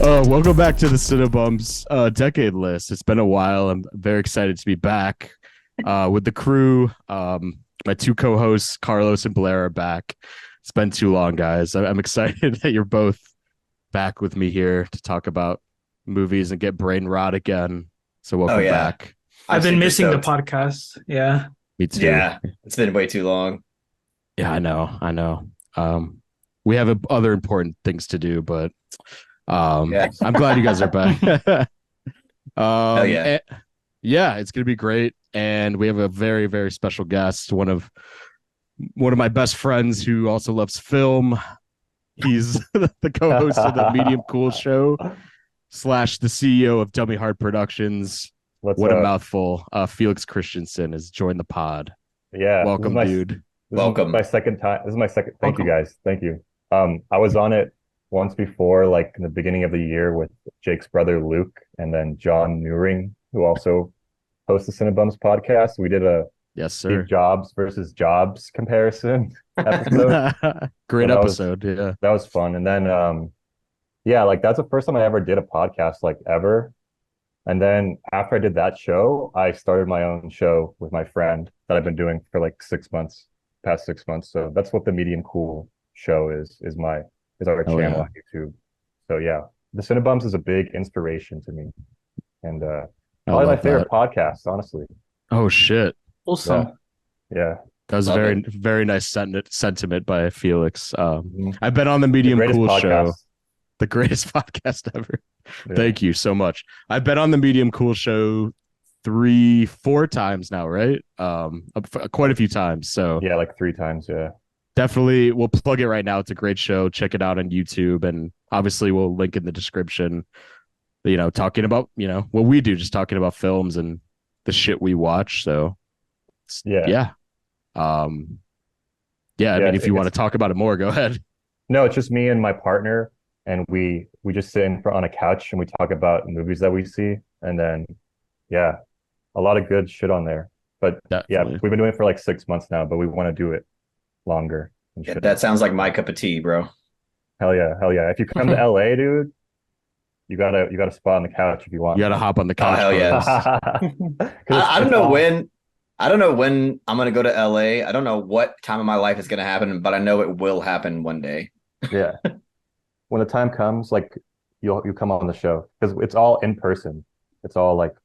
Welcome back to the cinebums decade list. It's been a while. I'm very excited to be back with the crew. My two co-hosts, Carlos and Blair, are back. It's been too long, guys. I'm excited that you're both back with me here to talk about movies and get brain rot again. So welcome back. I've been missing the podcast. Yeah. Me too. Yeah, it's been way too long. Yeah, I know. We have other important things to do, but I'm glad you guys are back. Hell yeah. Yeah, it's gonna be great. And we have a very, very special guest, one of my best friends who also loves film. He's the co-host of the Medium Cool Show / the CEO of Dummy Heart Productions. What a mouthful. Felix Christensen has joined the pod. Yeah. Welcome, dude. Welcome. My second time. This is my second. Thank you, guys. Thank you. I was on it once before, like in the beginning of the year with Jake's brother, Luke, and then John Newring, who also hosts the Cinebums podcast. We did a Steve Jobs versus Jobs comparison episode. Great episode. That was fun. And then, like that's the first time I ever did a podcast, like ever. And then after I did that show, I started my own show with my friend that I've been doing for like past 6 months. So that's what the Medium Cool Show is our channel on YouTube. So yeah, the Cinebums is a big inspiration to me. And probably my favorite podcast, honestly. Oh shit. Awesome. Yeah. That was a very, very nice sentiment by Felix. I've been on the Medium Cool Show. The greatest podcast ever. Yeah. Thank you so much. I've been on the Medium Cool Show 3-4 times now, right? Quite a few times. So yeah, like 3 times. Yeah. Definitely, we'll plug it right now. It's a great show. Check it out on YouTube, and obviously we'll link in the description. Talking about what we do, just talking about films and the shit we watch. So yeah. I mean, if you want to talk about it more, go ahead. No, it's just me and my partner. And we just sit in front on a couch and we talk about movies that we see. And then, a lot of good shit on there. But definitely. We've been doing it for like 6 months now, but we want to do it longer. Yeah, that sounds like my cup of tea, bro. Hell yeah. If you come to LA, dude, you got a spot on the couch if you want. You got to hop on the couch. Oh, hell yeah. I don't know when I'm going to go to LA. I don't know what time of my life is going to happen, but I know it will happen one day. Yeah. When the time comes, like you'll come on the show because it's all in person. It's all like,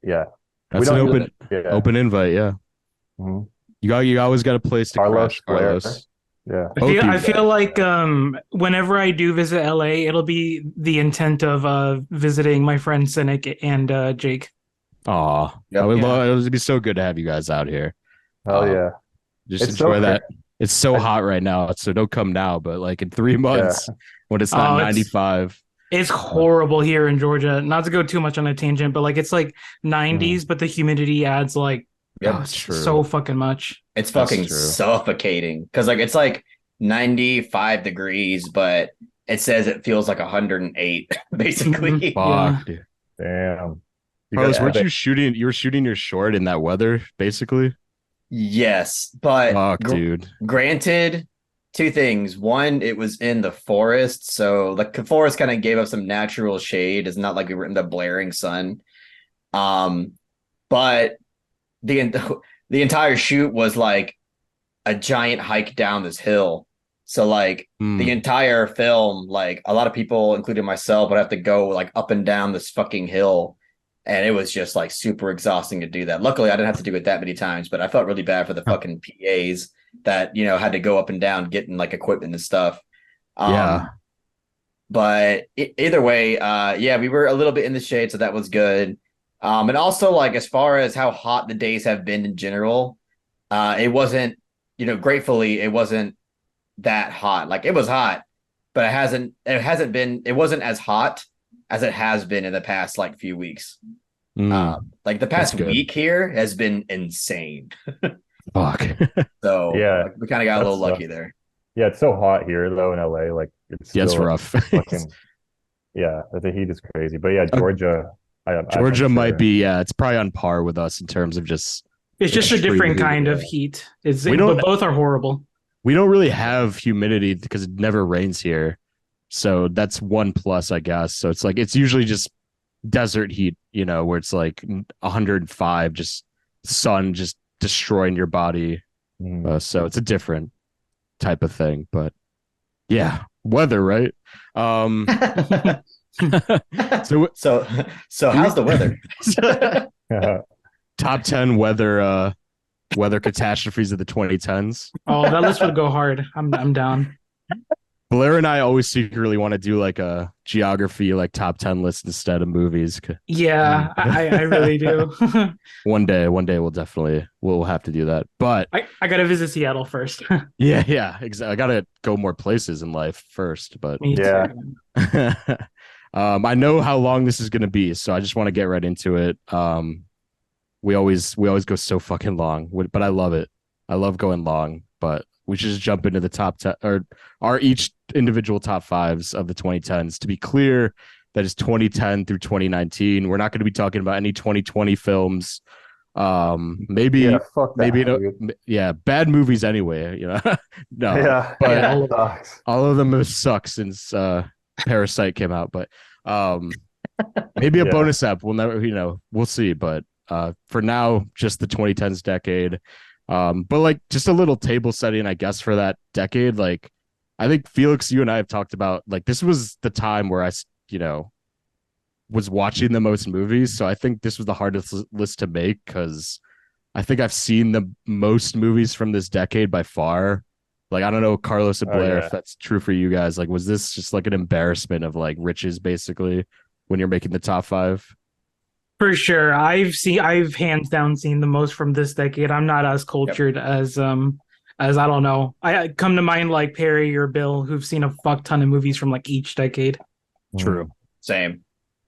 that's an open invite. Yeah, mm-hmm. You always got a place to crash, Carlos. Yeah, I feel like whenever I do visit LA, it'll be the intent of visiting my friend Cynic and Jake. Aw, I would love. It would be so good to have you guys out here. Hell yeah, just enjoy that. It's so hot right now, so don't come now. But like in 3 months, when it's not 95, it's horrible here in Georgia. Not to go too much on a tangent, but like it's like 90s, but the humidity adds like so fucking much. It's fucking suffocating because like it's like 95 degrees, but it says it feels like 108 basically. Fuck, dude. Damn. Carlos, you were shooting your short in that weather, basically? Yes, but dude. Granted, 2 things. One, it was in the forest, so the forest kind of gave us some natural shade. It's not like we were in the blaring sun. But the entire shoot was like a giant hike down this hill. So like the entire film, like a lot of people, including myself, would have to go like up and down this fucking hill. And it was just like super exhausting to do that. Luckily, I didn't have to do it that many times, but I felt really bad for the fucking PAs that, had to go up and down getting like equipment and stuff. But either way, we were a little bit in the shade, so that was good. And also like as far as how hot the days have been in general, it wasn't, gratefully, it wasn't that hot. Like it was hot, but it wasn't as hot as it has been in the past like few weeks. Like the past week here has been insane. Fuck. So we kind of got a little lucky there. Yeah, it's so hot here though in LA. Like it's rough. Fucking, the heat is crazy. But Georgia. Georgia might be. It's probably on par with us in terms of just. It's just a different kind of heat. But both are horrible. We don't really have humidity because it never rains here. So that's one plus, I guess. So it's like it's usually just desert heat, where it's like 105, just sun just destroying your body. So it's a different type of thing, but yeah, weather, right? Um, so so how's the weather? top 10 weather catastrophes of the 2010s. Oh, that list would go hard. I'm down. Blair and I always secretly want to do like a geography, like top 10 list instead of movies. Yeah, I really do. One day we'll have to do that. But I gotta visit Seattle first. yeah, exactly. I gotta go more places in life first. But Me Yeah. too. I know how long this is gonna be, so I just want to get right into it. We always go so fucking long, but I love it. I love going long, but we should just jump into the top 10 or our each individual top fives of the 2010s. To be clear, that is 2010 through 2019. We're not going to be talking about any 2020 films. Maybe fuck that, yeah, bad movies anyway, no. Yeah, but yeah, all of them have sucked since Parasite came out, but maybe a bonus app. We'll never, we'll see, but for now, just the 2010s decade. But like just a little table setting, I guess, for that decade. Like, I think Felix, you and I have talked about like this was the time where I, was watching the most movies. So I think this was the hardest list to make because I think I've seen the most movies from this decade by far. Like, I don't know, Carlos and Blair, if that's true for you guys. Like, was this just like an embarrassment of like riches basically when you're making the top five? For sure. I've hands down seen the most from this decade. I'm not as cultured as I don't know. I come to mind like Perry or Bill who've seen a fuck ton of movies from like each decade. True. Same.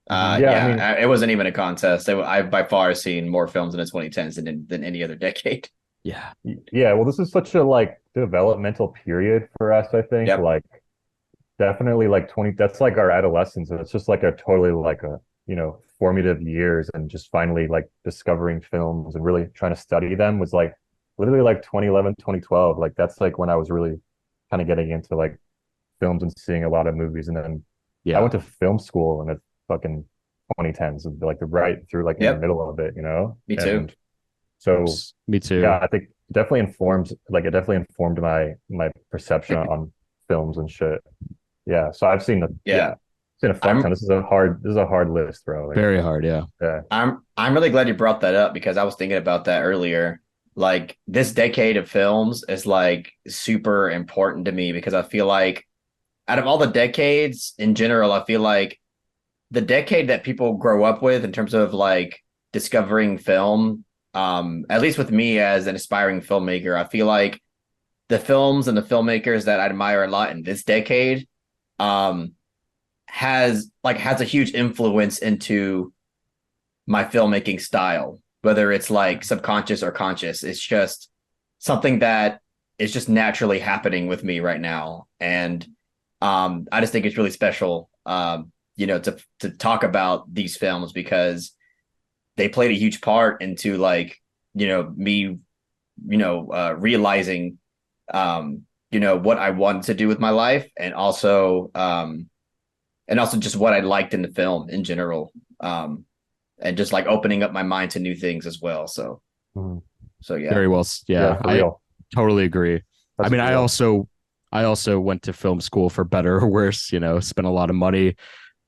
I mean, it wasn't even a contest. I've by far seen more films in the 2010s than any other decade. Yeah. Well, this is such a like developmental period for us, I think. Yep. Like definitely like 20, that's like our adolescence. And it's just like a totally like a, formative years, and just finally like discovering films and really trying to study them was like literally like 2011, 2012. Like that's like when I was really kind of getting into like films and seeing a lot of movies. And then I went to film school in the fucking 2010s, like right through like in the middle of it, Me too. And so me too. Yeah, I think it definitely informed my perception on films and shit. Yeah. So I've seen seen a fuck ton. This is a hard list, bro. Like, very hard, yeah. I'm really glad you brought that up because I was thinking about that earlier. Like this decade of films is like super important to me because I feel like out of all the decades in general, I feel like the decade that people grow up with in terms of like discovering film, at least with me as an aspiring filmmaker, I feel like the films and the filmmakers that I admire a lot in this decade, has a huge influence into my filmmaking style, whether it's like subconscious or conscious. It's just something that is just naturally happening with me right now. And I just think it's really special, to talk about these films because they played a huge part into like, me, realizing, what I wanted to do with my life and also just what I liked in the film in general. And just like opening up my mind to new things as well. So yeah. Very well. Yeah, I totally agree. That's I also went to film school for better or worse, spent a lot of money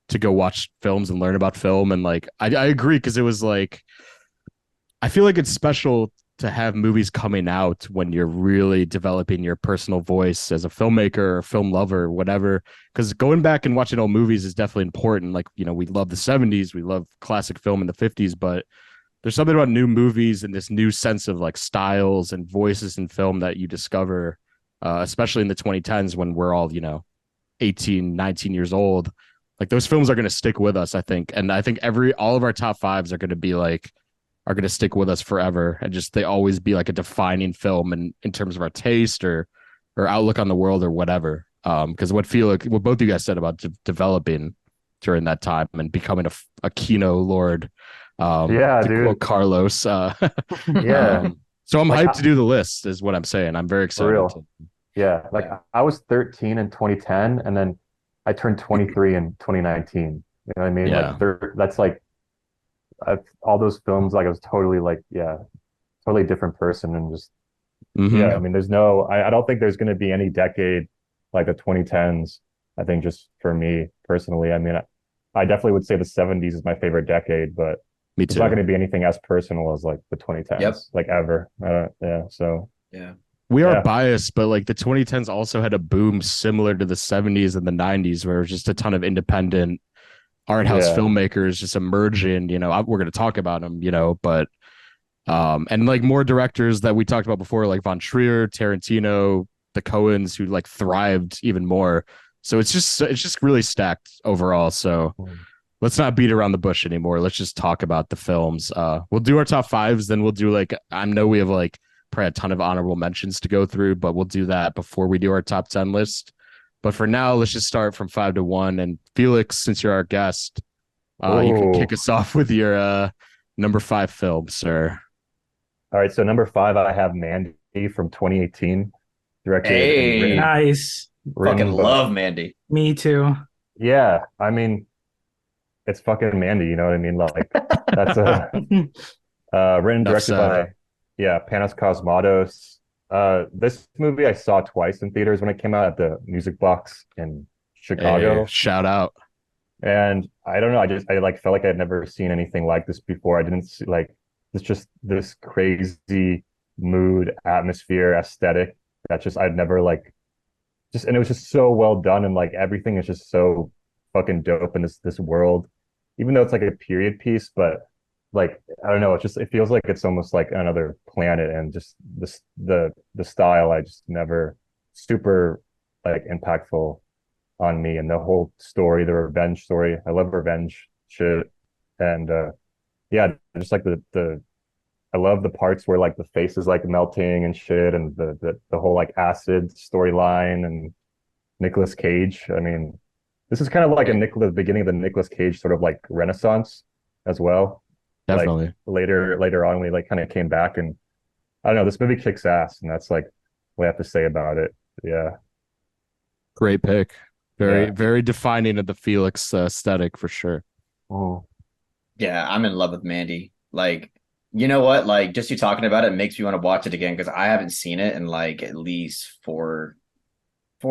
to go watch films and learn about film. And like, I agree. Cause it was like, I feel like it's special to have movies coming out when you're really developing your personal voice as a filmmaker or film lover, whatever. Because going back and watching old movies is definitely important. Like, we love the 70s, we love classic film in the 50s, but there's something about new movies and this new sense of like styles and voices in film that you discover, especially in the 2010s when we're all, 18, 19 years old. Like those films are going to stick with us, I think. And I think all of our top fives are going to stick with us forever, and just they always be like a defining film in terms of our taste or outlook on the world or whatever. Because what both you guys said about developing during that time and becoming a Kino lord, dude, Carlos. So I'm hyped to do the list, is what I'm saying. I'm very excited. I was 13 in 2010, and then I turned 23 in 2019. You know what I mean? Yeah. Like that's like all those films. Like I was totally like, yeah, totally different person, and just yeah. I Hmm. mean, there's no. I don't think there's going to be any decade like the 2010s. I think just for me personally, I mean, I definitely would say the 70s is my favorite decade, but Me it's not too. going to be anything as personal as like the Yep. 2010s, like ever. Yeah. So Yeah. We are yeah, biased, but like the 2010s also had a boom similar to the 70s and the 90s, where it was just a ton of independent art house yeah. filmmakers just emerging. We're going to talk about them, but and like more directors that we talked about before, like Von Trier, Tarantino, the Coens, who like thrived even more. So it's just really stacked overall. So Mm. let's not beat around the bush anymore. Let's just talk about the films. We'll do our top fives, then we'll do like I know we have like probably a ton of honorable mentions to go through, but we'll do that before we do our top 10 list. But for now, let's just start from 5 to 1. And Felix, since you're our guest, you can kick Oh, us off with your number five film, sir. all right. So number five, I have Mandy from 2018, directed and Hey, Nice. fucking written, but love Mandy. Me too. yeah, I mean, it's fucking Mandy. You know what I mean? Like that's a written Enough directed said. by yeah Panos Cosmatos. This movie I saw twice in theaters when it came out at the Music Box in Hey, Chicago, shout out. and I don't know. I like felt like I'd never seen anything like this before. I didn't see like it's just this crazy mood, atmosphere, aesthetic that just I'd never like just and it was just so well done and like everything is just so fucking dope in this world. Even though it's like a period piece, but like I don't know, it feels like it's almost like another planet and just the style I just never super like impactful on me and the whole story, the revenge story. I love revenge shit. And yeah, just like the I love the parts where like the face is like melting and shit and the whole like acid storyline and Nicolas Cage. I mean, this is kind of like the beginning of the Nicolas Cage sort of like renaissance as well. Like Definitely. later on, we like kind of came back and I don't know, this movie kicks ass, and that's like what I have to say about it. Yeah, Great pick. Very, yeah. very defining of the Felix aesthetic for sure. Oh, Yeah, I'm in love with Mandy. Like, you know what? Like, just you talking about it makes me want to watch it again because I haven't seen it in like at least 4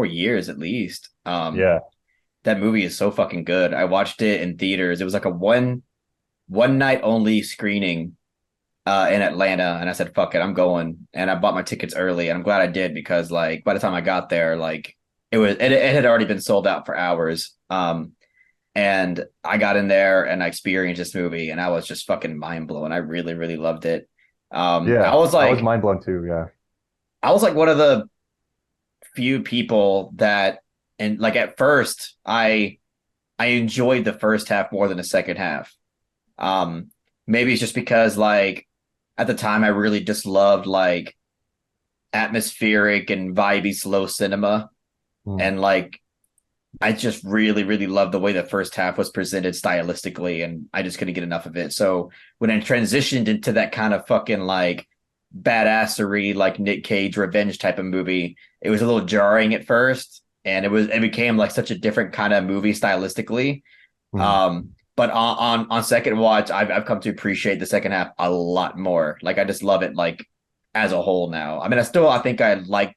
years at least. yeah. That movie is so fucking good. I watched it in theaters. It was like a one night only screening in Atlanta, and I said, "Fuck it, I'm going." And I bought my tickets early, and I'm glad I did because like by the time I got there, like it had already been sold out for hours. And I got in there and I experienced this movie, and I was just fucking mind blown. I really, really loved it. Um, Yeah, I was I was like, mind blown too. Yeah. I was like one of the few people that, and like at first, I enjoyed the first half more than the second half. Um, Maybe it's just because like at the time I really just loved like atmospheric and vibey slow cinema, Hmm. and like I just really, really loved the way the first half was presented stylistically, and I just couldn't get enough of it. So when I transitioned into that kind of fucking like badassery, like Nick Cage revenge type of movie, it was a little jarring at first, and it became like such a different kind of movie stylistically. Hmm. But on second watch, I've come to appreciate the second half a lot more. Like I just love it like as a whole now. I mean, I think I like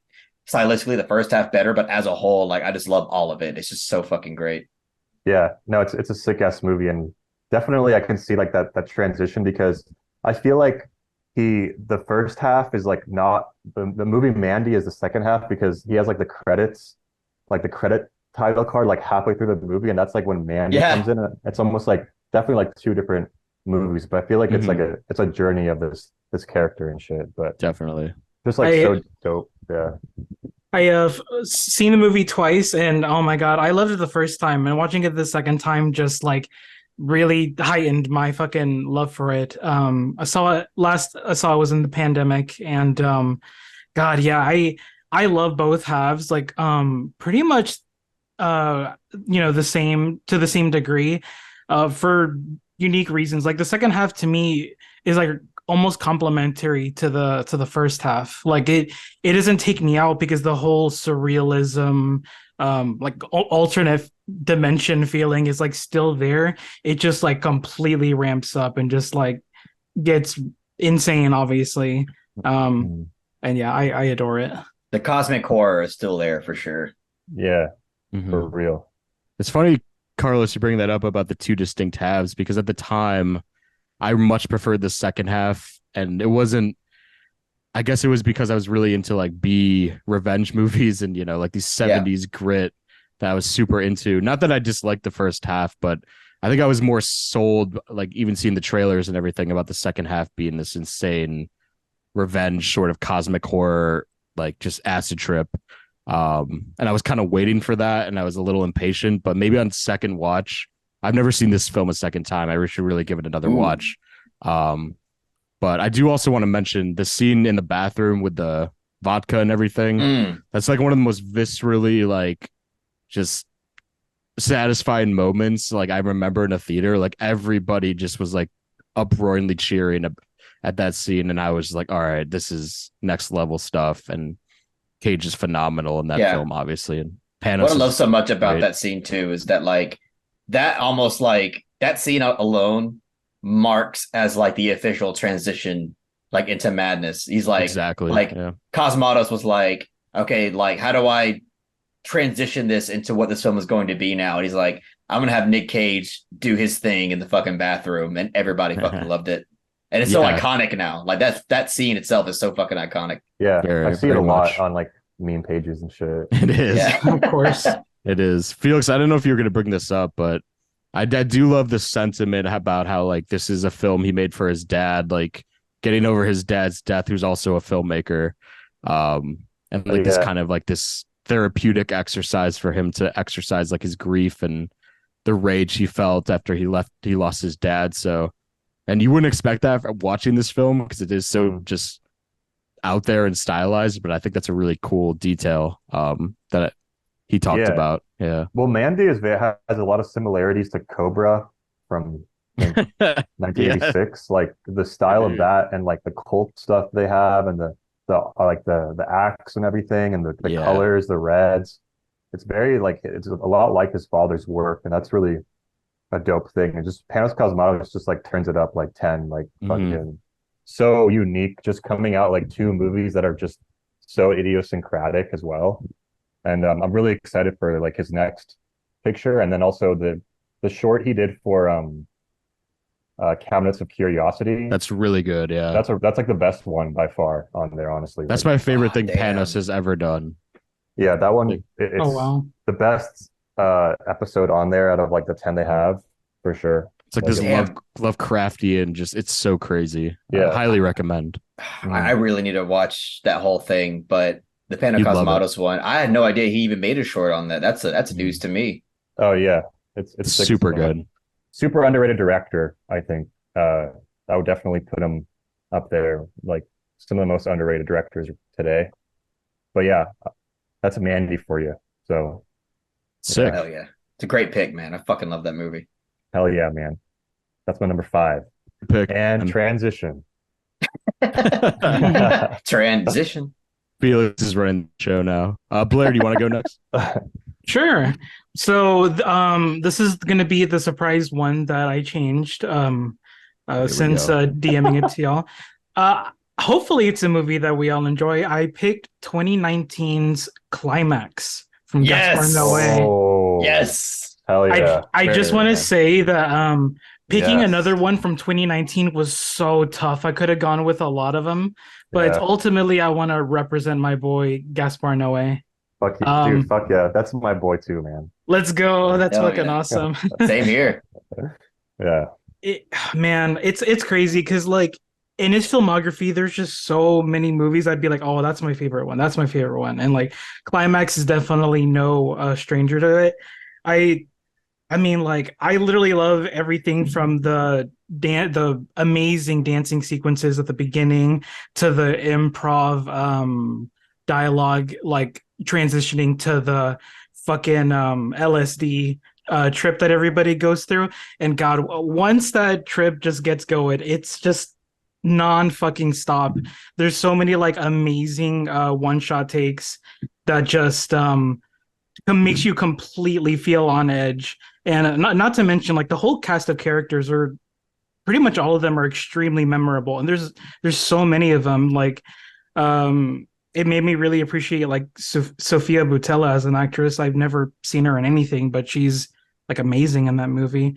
stylistically the first half better, but as a whole, like I just love all of it. It's just so fucking great. Yeah, no, it's a sick ass movie, and definitely I can see like that transition because I feel like the first half is like not the movie Mandy is the second half because he has like the credits, like the credit title card like halfway through the movie, and that's like when Mandy comes Yeah, in. And it's almost like definitely like two different movies, but I feel like Hmm. it's a journey of this character and shit, but Definitely. just like I so dope. Yeah. I have seen the movie twice, and oh my god, I loved it the first time, and watching it the second time just like really heightened my fucking love for it. I saw it was in the pandemic, and God, yeah, I love both halves, like pretty much the same to the same degree, for unique reasons. Like the second half to me is like almost complementary to the first half. Like it doesn't take me out because the whole surrealism, like alternate dimension feeling is like still there. It just like completely ramps up and just like gets insane, obviously. And yeah, I adore it. The cosmic horror is still there for sure. Yeah, Mhm. for real. It's funny, Carlos, you bring that up about the two distinct halves because at the time I much preferred the second half, and it wasn't. I guess it was because I was really into like B revenge movies and like these Yeah. 70s grit that I was super into. Not that I disliked the first half, but I think I was more sold, like even seeing the trailers and everything about the second half being this insane revenge sort of cosmic horror, like just acid trip. And I was kind of waiting for that, and I was a little impatient. But maybe on second watch, I've never seen this film a second time. I should really give it another Ooh. watch. But I do also want to mention the scene in the bathroom with the vodka and everything. Mm. That's like one of the most viscerally like just satisfying moments. Like I remember in a theater, like everybody just was like uproariously cheering at that scene, and I was like, all right, this is next level stuff. And Cage is phenomenal in that Yeah. film, obviously. And Panos What I love is so much about great. that scene too is that like that almost like that scene alone marks as like the official transition like into madness. He's like Exactly. like Yeah. Cosmatos was like, okay, like how do I transition this into what this film is going to be now? And he's like, I'm gonna have Nick Cage do his thing in the fucking bathroom, and everybody fucking loved it. And it's so Yeah. iconic now. Like that scene itself is so fucking iconic. Yeah, Very, I see it very a lot much. on like meme pages and shit. It is. Yeah. Of course. It is. Felix, I don't know if you're going to bring this up, but I do love the sentiment about how like this is a film he made for his dad, like getting over his dad's death, who's also a filmmaker. And like this Yeah. kind of like this therapeutic exercise for him to exercise like his grief and the rage he felt after he lost his dad. So, and you wouldn't expect that from watching this film because it is so just out there and stylized, but I think that's a really cool detail that he talked Yeah. about. Yeah. Well, Mandy has a lot of similarities to Cobra from I think, 1986. Like the style of that and like the cult stuff they have and the like the axe and everything and the Yeah. colors, the reds. It's very like it's a lot like his father's work, and that's really a dope thing. And just Panos Cosmatos just like turns it up like 10, like fucking so unique, just coming out like two movies that are just so idiosyncratic as well. And I'm really excited for like his next picture, and then also the short he did for Cabinets of Curiosity. That's really good. Yeah. That's like the best one by far on there, honestly. That's Like, my favorite thing damn. Panos has ever done. yeah, that one Like- it's Oh wow. the best episode on there out of like the 10 they have for sure. It's like Like, this damn. Lovecraftian, just it's so crazy. Yeah. Highly recommend. I really need to watch that whole thing, but the Pano You'd love Cosmatos one, I had no idea he even made a short on that. That's news to me. Oh yeah, it's sick Super stuff. good. Super underrated director, I think. I would definitely put him up there, like some of the most underrated directors today. But yeah, that's a Mandy for you. So Sick. Hell yeah. It's a great pick, man. I fucking love that movie. hell yeah, man. That's my number 5. Pick. And transition. Transition. Felix is running the show now. Blair, do you want to go next? Sure. So this is going to be the surprise one that I changed we since go. DMing it to y'all. Hopefully it's a movie that we all enjoy. I picked 2019's Climax from Gaspar Yes. Noé. Oh, Yes. hell yeah. I just Very want to nice. say that picking Yes. another one from 2019 was so tough. I could have gone with a lot of them, but Yeah. ultimately I want to represent my boy Gaspar Noé. Fuck you, dude. Fuck yeah. That's my boy too, man. Let's go. That's Hell fucking yeah. awesome. Same here. Yeah. Man, it's crazy because like in his filmography, there's just so many movies I'd be like, oh, that's my favorite one. That's my favorite one. And like Climax is definitely no stranger to it. I mean, like I literally love everything from the amazing dancing sequences at the beginning to the improv dialogue, like transitioning to the fucking LSD trip that everybody goes through. And God, once that trip just gets going, it's just non-fucking stop. There's so many like amazing one-shot takes that just makes you completely feel on edge. And not to mention like the whole cast of characters are pretty much all of them are extremely memorable. And there's so many of them. Like it made me really appreciate like Sophia Boutella as an actress. I've never seen her in anything, but she's like amazing in that movie.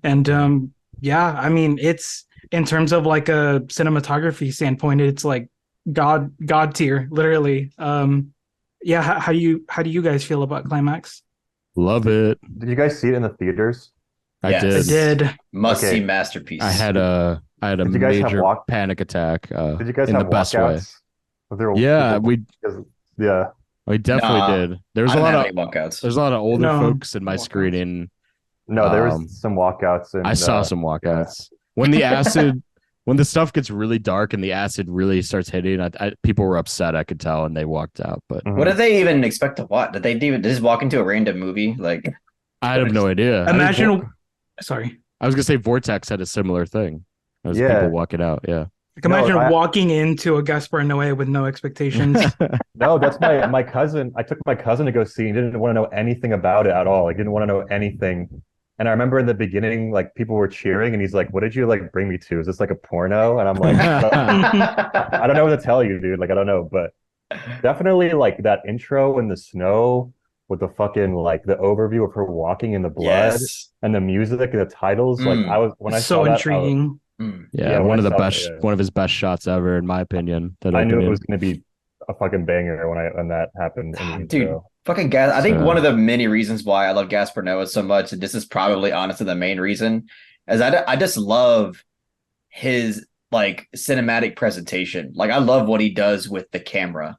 And yeah, I mean, it's in terms of like a cinematography standpoint, it's like god tier, literally. Yeah, how do you guys feel about Climax? Love it. Did you guys see it in the theaters? I Yes. I did. did. Must see Okay. masterpiece. I had a Did you guys have major walk? panic attack Did you guys in the have best way. walkouts? Was there Yeah, people? Yeah. we definitely Nah, did. There was I a didn't lot have of any walkouts. there's a lot of older No, folks in my walkouts. screening. No, there was Um, some walkouts and I saw some walkouts when the acid, when the stuff gets really dark and the acid really starts hitting. People were upset. I could tell, and they walked out. But Mhm. What did they even expect to watch? Did they even just walk into a random movie? Like, I have no idea. Imagine, sorry. I was gonna say Vortex had a similar thing. As Yeah. people walking out. Yeah. Like, imagine I- walking into a Gaspar Noé with no expectations. No, that's my cousin. I took my cousin to go see. He didn't want to know anything about it at all. Like, didn't want to know anything. And I remember in the beginning, like people were cheering, and he's like, "What did you like bring me to? Is this like a porno?" And I'm like, "I don't know what to tell you, dude. Like, I don't know." But definitely, like that intro in the snow with the fucking like the overview of her walking in the blood yes. and the music and the titles. Like, I was when I so saw that, intriguing. Mm. Yeah, Yeah, when one I of the saw best, that, yeah. one of his best shots ever, in my opinion. That I knew it opening. was going to be a fucking banger when that happened in the Dude, intro. fucking gas. I think So- one of the many reasons why I love Gaspar Noé so much, and this is probably honestly the main reason, is I just love his like cinematic presentation. Like I love what he does with the camera.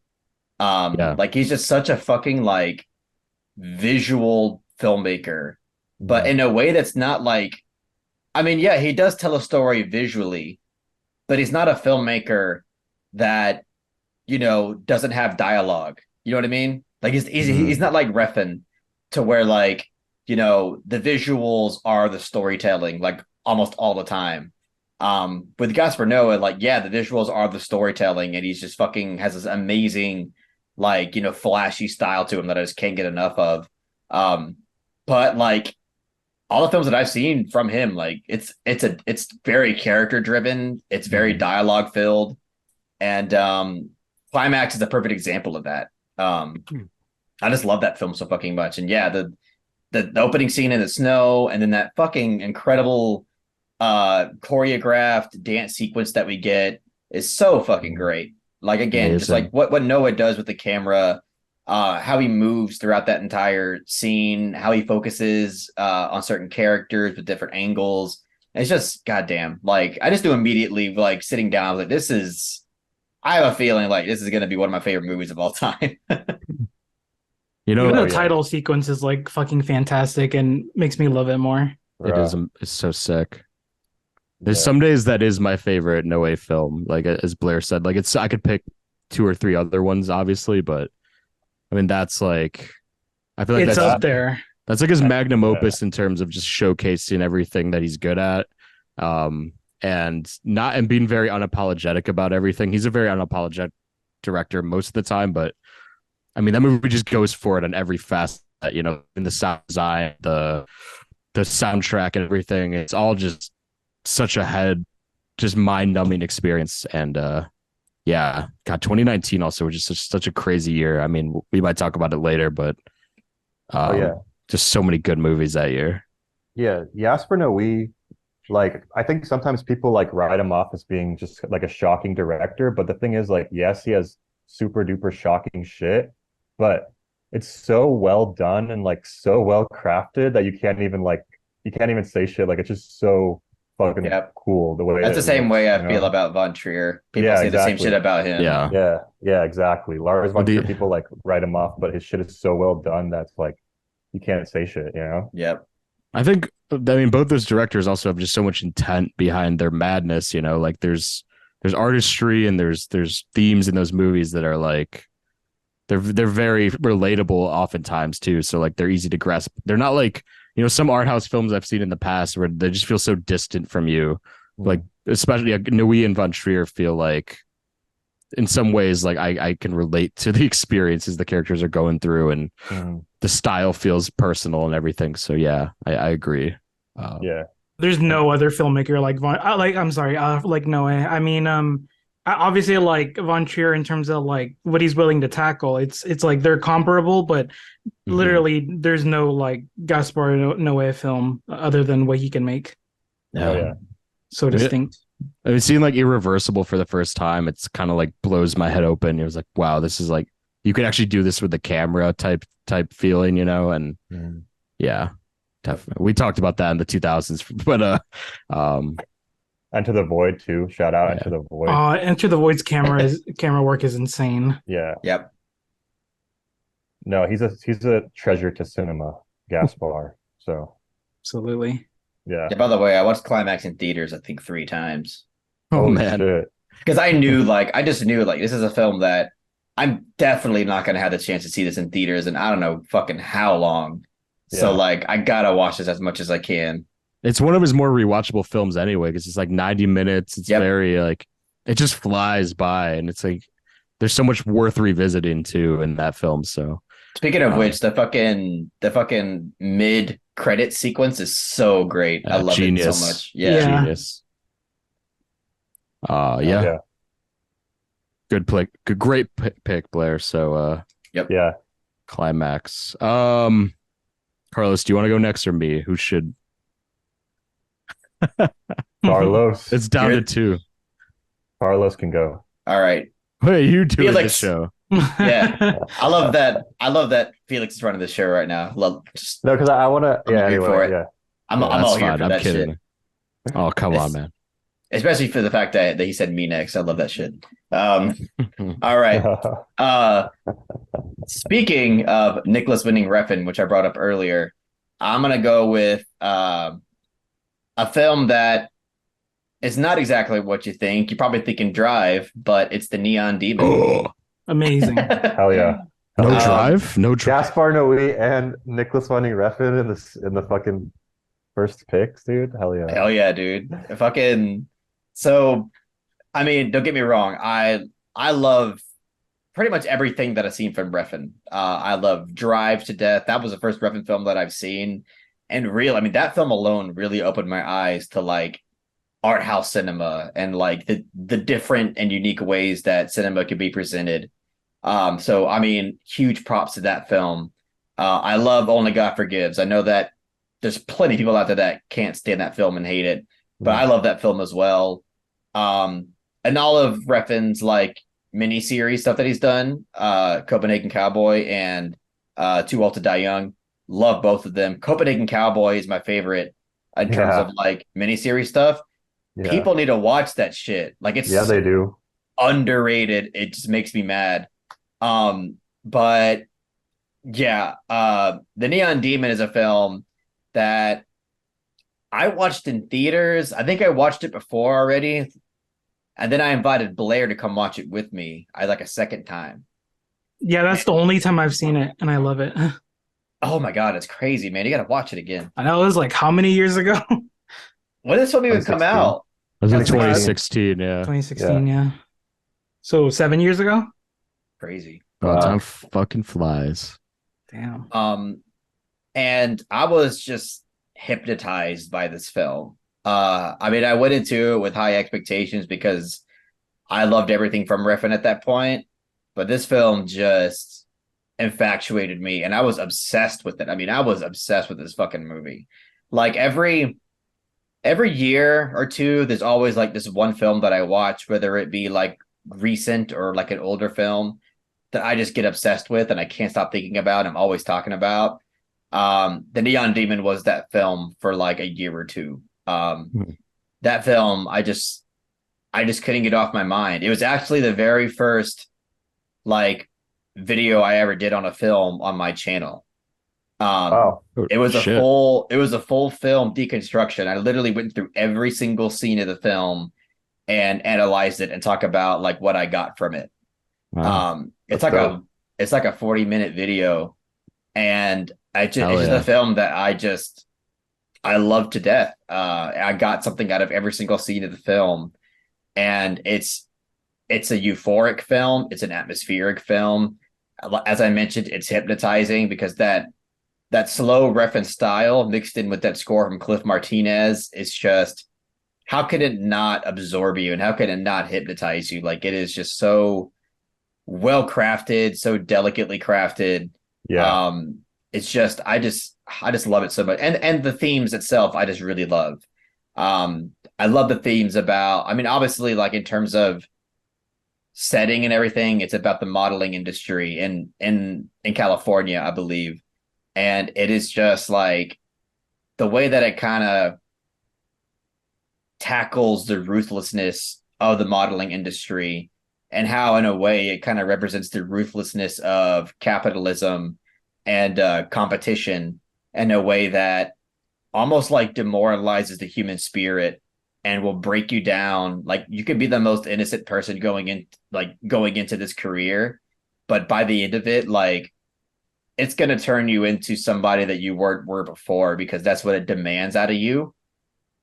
Yeah. Like he's just such a fucking like visual filmmaker, but in a way that's not like, I mean, yeah, he does tell a story visually, but he's not a filmmaker that, you know, doesn't have dialogue. You know what I mean? Like he's not like Refn to where like, you know, the visuals are the storytelling like almost all the time. With Gaspar Noé, like, yeah, the visuals are the storytelling, and he's just fucking has this amazing, like, you know, flashy style to him that I just can't get enough of. But like all the films that I've seen from him, like it's very character driven, it's very dialogue filled, and Climax is a perfect example of that. I just love that film so fucking much. And yeah, the opening scene in the snow, and then that fucking incredible choreographed dance sequence that we get is so fucking great. Like again, just like what Noah does with the camera, how he moves throughout that entire scene, how he focuses on certain characters with different angles. It's just goddamn. Like I just do immediately like sitting down, I was like, this is, I have a feeling like this is gonna be one of my favorite movies of all time. You know, Even the title sequence is like fucking fantastic and makes me love it more. it is. It's so sick. There's some days that is my favorite Noé film. Like as Blair said, like it's I could pick 2 or 3 other ones, obviously, but I mean that's like I feel like It's that's up there. That's like his magnum opus in terms of just showcasing everything that he's good at, and being very unapologetic about everything. He's a very unapologetic director most of the time, but I mean that movie just goes for it on every facet. You know, in the sound design, the soundtrack, and everything. It's all just such a just mind-numbing experience. And yeah, God, 2019 also was just such a crazy year. I mean, we might talk about it later, but just so many good movies that year. Yeah, Jasper Noé, like I think sometimes people like write him off as being just like a shocking director, but the thing is, like, yes, he has super duper shocking shit, but it's so well done and like so well crafted that you can't even say shit. Like it's just so fucking cool the way that's the same way I feel know? about Von Trier. People say the same shit about him. Yeah, exactly. Lars von Trier, people like write him off, but his shit is so well done that's like you can't say shit, you know? Yep. I mean both those directors also have just so much intent behind their madness, you know, like there's artistry and there's themes in those movies that are like they're very relatable oftentimes too. So like they're easy to grasp. They're not like, you know, some art house films I've seen in the past where they just feel so distant from you. Like especially Nui and Von Trier feel like in some ways like I can relate to the experiences the characters are going through, and the style feels personal and everything. So yeah, I agree. Yeah. There's no other filmmaker like I'm sorry, like Noé. I mean, obviously like Von Trier in terms of like what he's willing to tackle. It's like they're comparable, but literally there's no like Gaspar Noé film other than what he can make. Oh yeah. So distinct. I mean, seeing like Irreversible for the first time, it's kind of like blows my head open. It was like, wow, this is like you could actually do this with the camera type feeling, and yeah. Definitely. We talked about that in the 2000s, but Enter the Void too. Shout out Enter the Void. Enter the Void's camera work is insane. Yeah. Yep. No, he's a treasure to cinema, Gaspar. So absolutely. Yeah. By the way, I watched Climax in theaters, I think 3 times. Oh man. Because I just knew this is a film that I'm definitely not gonna have the chance to see this in theaters, and I don't know fucking how long. So I gotta watch this as much as I can. It's one of his more rewatchable films anyway, because it's like 90 minutes. It's very like it just flies by, and it's like there's so much worth revisiting too in that film. So speaking of which, the fucking mid credit sequence is so great. I love it so much. Yeah. Genius. Yeah. Good pick. Great pick, Blair. So yeah. Climax. Carlos, do you want to go next or me? Who should? Carlos. It's down to 2. Carlos can go. All right. Wait, you do the show. Yeah, I love that Felix is running the show right now. No, because I want to. Yeah, anyway, yeah. I'm all here for that kidding. shit. Oh, come on, man. Especially for the fact that he said me next. I love that shit. All right. Speaking of Nicholas winning Refn, which I brought up earlier, I'm gonna go with a film that is not exactly what you think. You're probably thinking Drive, but it's the Neon Demon. Oh, amazing! Hell yeah! No Drive. Gaspar Noé and Nicholas winning Refn in the fucking first picks, dude. Hell yeah, dude. So, I mean, don't get me wrong. I love pretty much everything that I've seen from Refn. I love Drive to death. That was the first Refn film that I've seen. And that film alone really opened my eyes to like art house cinema and like the different and unique ways that cinema could be presented. So, huge props to that film. I love Only God Forgives. I know that there's plenty of people out there that can't stand that film and hate it, but I love that film as well. And all of Refn's like mini-series stuff that he's done, Copenhagen Cowboy and Too Old to Die Young, love both of them. Copenhagen Cowboy is my favorite in terms of like mini-series stuff. Yeah. People need to watch that shit. Like it's they do. Underrated. It just makes me mad. But yeah, The Neon Demon is a film that I watched in theaters. I think I watched it before already. And then I invited Blair to come watch it with me. A second time. Yeah, that's the only time I've seen it, and I love it. Oh my god, it's crazy, man! You got to watch it again. I know it was like how many years ago? When did this film even come out? It was in 2016. Yeah, 2016. Yeah. So 7 years ago. Crazy. Time fucking flies. Damn. And I was just hypnotized by this film. I went into it with high expectations because I loved everything from Refn at that point, but this film just infatuated me and I was obsessed with it. I was obsessed with this fucking movie. Like every year or two, there's always like this one film that I watch, whether it be like recent or like an older film that I just get obsessed with and I can't stop thinking about. I'm always talking about. The Neon Demon was that film for like a year or two. That film, I just couldn't get off my mind. It was actually the very first like video I ever did on a film on my channel. It was a full film deconstruction. I literally went through every single scene of the film and analyzed it and talk about like what I got from it. Wow. It's like a 40-minute video, and it's just a film that I love to death. I got something out of every single scene of the film, and it's a euphoric film. It's an atmospheric film. As I mentioned, it's hypnotizing because that slow reference style mixed in with that score from Cliff Martinez is just, how could it not absorb you and how could it not hypnotize you? Like, it is just so well crafted, so delicately crafted. Yeah. It's just I just love it so much. And the themes itself, I just really love. I love the themes about, I mean, obviously, like in terms of setting and everything, it's about the modeling industry in California, I believe. And it is just like the way that it kind of tackles the ruthlessness of the modeling industry, and how in a way it kind of represents the ruthlessness of capitalism and competition in a way that almost like demoralizes the human spirit and will break you down. Like, you could be the most innocent person going into this career, but by the end of it, like, it's going to turn you into somebody that you were before, because that's what it demands out of you.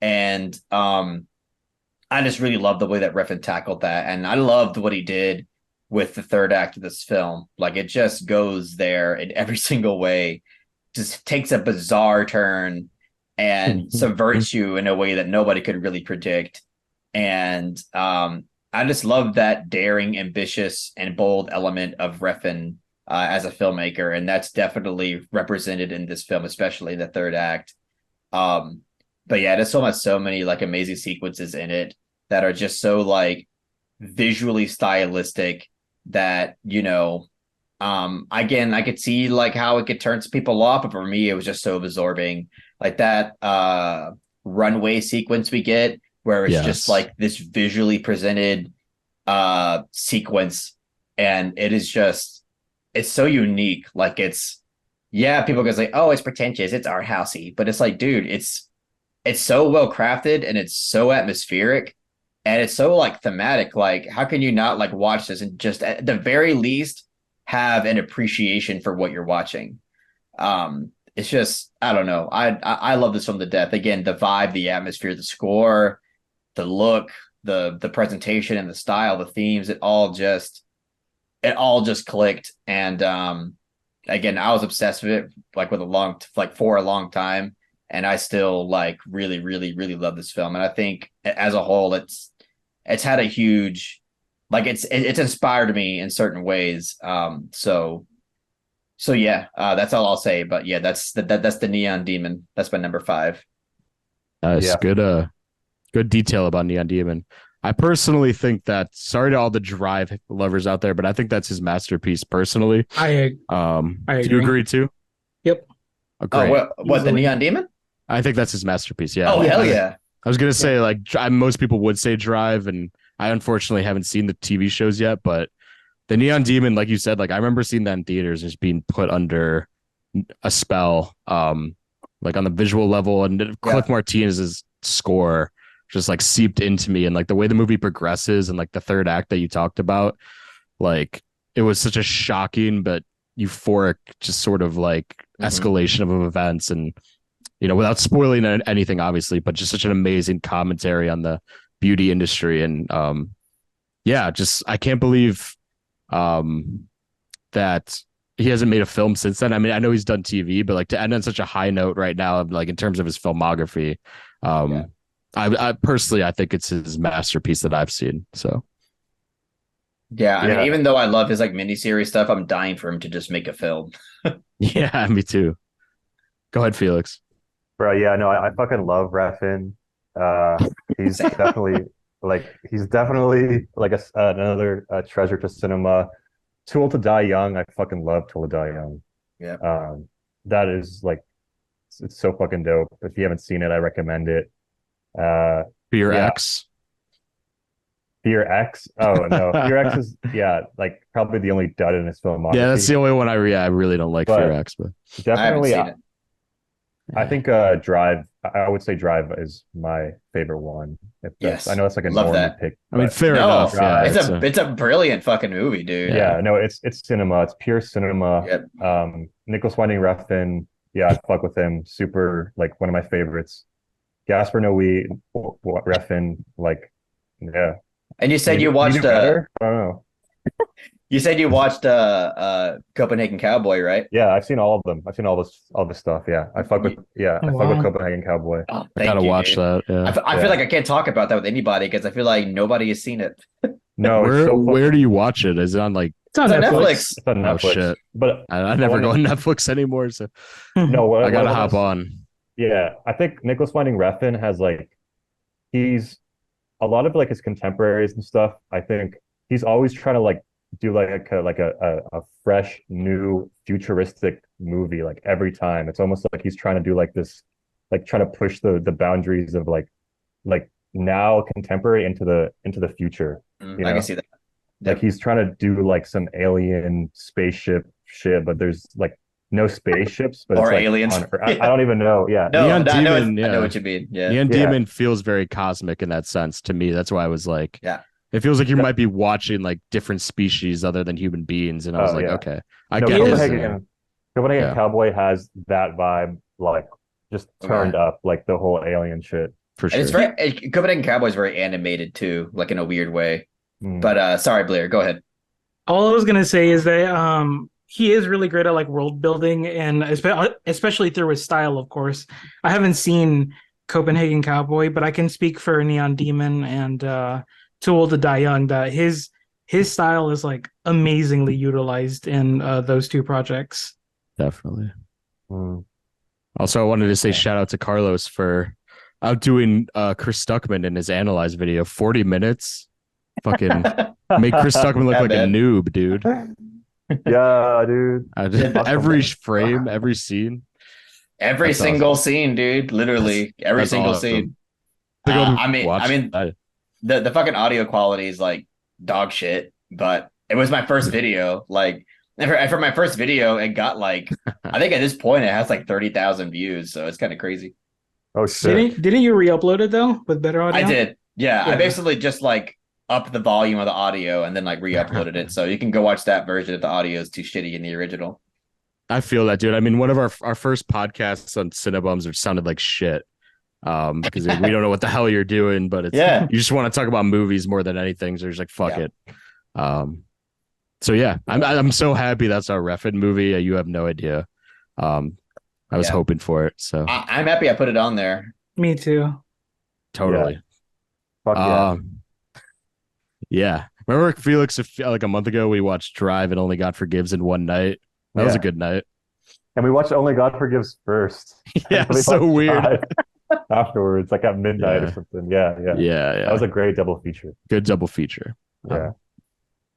And I just really love the way that Refn tackled that, and I loved what he did with the third act of this film. Like, it just goes there in every single way, just takes a bizarre turn and subverts you in a way that nobody could really predict. And I just love that daring, ambitious, and bold element of Refn as a filmmaker, and that's definitely represented in this film, especially the third act. But yeah, there's so many like amazing sequences in it that are just so like visually stylistic that, again, I could see like how it could turn some people off, but for me it was just so absorbing. Like that runway sequence we get, where it's just like this visually presented sequence, and it's so unique. Like, people go like, oh, it's pretentious, it's art housey, but it's like, dude, it's so well crafted, and it's so atmospheric, and it's so like thematic. Like, how can you not like watch this and just at the very least have an appreciation for what you're watching? It's just, I don't know. I love this film to death. Again, the vibe, the atmosphere, the score, the look, the presentation, and the style, the themes, it all just clicked. And again, I was obsessed with it for a long time, and I still like really, really, really love this film. And I think as a whole, it's had a huge, like, it's inspired me in certain ways. So yeah, that's all I'll say. But yeah, that's the Neon Demon. That's my number 5. Nice. Good detail about Neon Demon. I personally think that, sorry to all the Drive lovers out there, but I think that's his masterpiece personally. I Do you agree too? Yep. Okay. What, the Neon Demon? I think that's his masterpiece. Yeah. Oh, hell yeah. I was gonna say, like, most people would say Drive, and I unfortunately haven't seen the TV shows yet, but the Neon Demon, like you said, like, I remember seeing that in theaters, just being put under a spell, like on the visual level, and Cliff Martinez's score just like seeped into me, and like the way the movie progresses, and like the third act that you talked about, like, it was such a shocking but euphoric, just sort of like escalation of events, and without spoiling anything, obviously, but just such an amazing commentary on the beauty industry. And just, I can't believe that he hasn't made a film since then. I mean, I know he's done TV, but like, to end on such a high note right now, like in terms of his filmography, I personally, I think it's his masterpiece that I've seen. So yeah, I mean, even though I love his like miniseries stuff, I'm dying for him to just make a film. Yeah, me too. Go ahead, Felix. Bro, yeah, no, I fucking love Refn. He's definitely like another treasure to cinema. Too Old to Die Young. I fucking love Too Old to Die Young. Yeah. That is like, it's so fucking dope. If you haven't seen it, I recommend it. Fear X. Fear X. Oh no, Fear X is like probably the only dud in his filmography. Yeah, that's the only one I really don't like, Fear X, but definitely. I haven't seen it. I think Drive. I would say Drive is my favorite one. Yes, I know it's like a love normal that pick. I mean, fair enough. Yeah, it's a brilliant fucking movie, dude. Yeah, no, it's cinema. It's pure cinema. Yep. Nicholas Winding Refn yeah, I fuck with him. Super, like one of my favorites. Gasper Noe, Refn, like, yeah. And you said Maybe, you maybe watched better. I don't know. Copenhagen Cowboy, right? Yeah, I've seen all of them. I've seen all this stuff. Yeah, Oh, I fuck with wow. Copenhagen Cowboy. Oh, I gotta thank you, watch dude. that. Yeah. I feel Yeah. like I can't talk about that with anybody because I feel like nobody has seen it. No, it's Where so where do fucking. you watch it? Is it on like It's on It's on Netflix. Netflix. It's on oh Netflix. shit? But I never want go on to. Netflix anymore, so No, I what gotta I hop want to. on. Yeah, I think Nicholas Winding Refn has like he's a lot of like his contemporaries and stuff. I think he's always trying to like do like a fresh, new, futuristic movie like every time. It's almost like he's trying to do like this, like trying to push the boundaries of like now contemporary into the future. You I can know, see that. like Yep. he's trying to do like some alien spaceship shit, but there's like no spaceships, but it's Or like aliens. on Earth. I Yeah. don't even know. Yeah, No, Neon no, Demon, I know yeah. what you mean. Yeah. Neon yeah, Demon feels very cosmic in that sense to me. That's why I was like, Yeah. it feels like you No- might be watching like different species other than human beings, and I was oh like, yeah. okay, I No, get He is. his, Copenhagen yeah, Cowboy has that vibe, like just Okay. turned up, like the whole alien shit. for And it's sure. very Copenhagen Cowboy is very animated too, like in a weird way. Mm. But sorry, Blair, go ahead. All I was gonna say is that he is really great at like world building and especially through his style, of course. I haven't seen Copenhagen Cowboy, but I can speak for Neon Demon and Too Old to Die Young that his style is like amazingly utilized in those two projects. Definitely. Mm. Also, I wanted to say Yeah. shout out to Carlos for outdoing Chris Stuckman in his analyze video. 40 minutes. Fucking make Chris Stuckman look Yeah, like a man. noob, dude. Yeah, dude. Every frame, every scene. Every That's single awesome. scene, dude. Literally every That's single awesome. scene. To go I watch mean, that. the fucking audio quality is like dog shit, but it was my first video. Like, and for my first video, it got like, I think at this point it has like 30,000 views, so it's kind of crazy. Oh shit. Didn't you re-upload it though with better I audio? did, yeah. I Yeah. basically just like upped the volume of the audio and then like re-uploaded it, so you can go watch that version if the audio is too shitty in the original. I feel that, dude. I mean, one of our first podcasts on Cinebums sounded like shit. Because we don't know what the hell you're doing, but it's Yeah, you just want to talk about movies more than anything. So you're just like, fuck yeah. it. So yeah, I'm so happy that's our Refn movie. You have no idea. I was Yeah. hoping for it. So I'm happy I put it on there. Me too. totally. Fuck yeah. Yeah. Remember Felix? Like a month ago, we watched Drive and Only God Forgives in one night. That was a Yeah. good night. And we watched Only God Forgives first. Yeah, And we so watched weird. Drive afterwards, like at midnight or Yeah. something. Yeah, yeah. Yeah, That yeah. was a great double feature. Good double feature. Yeah.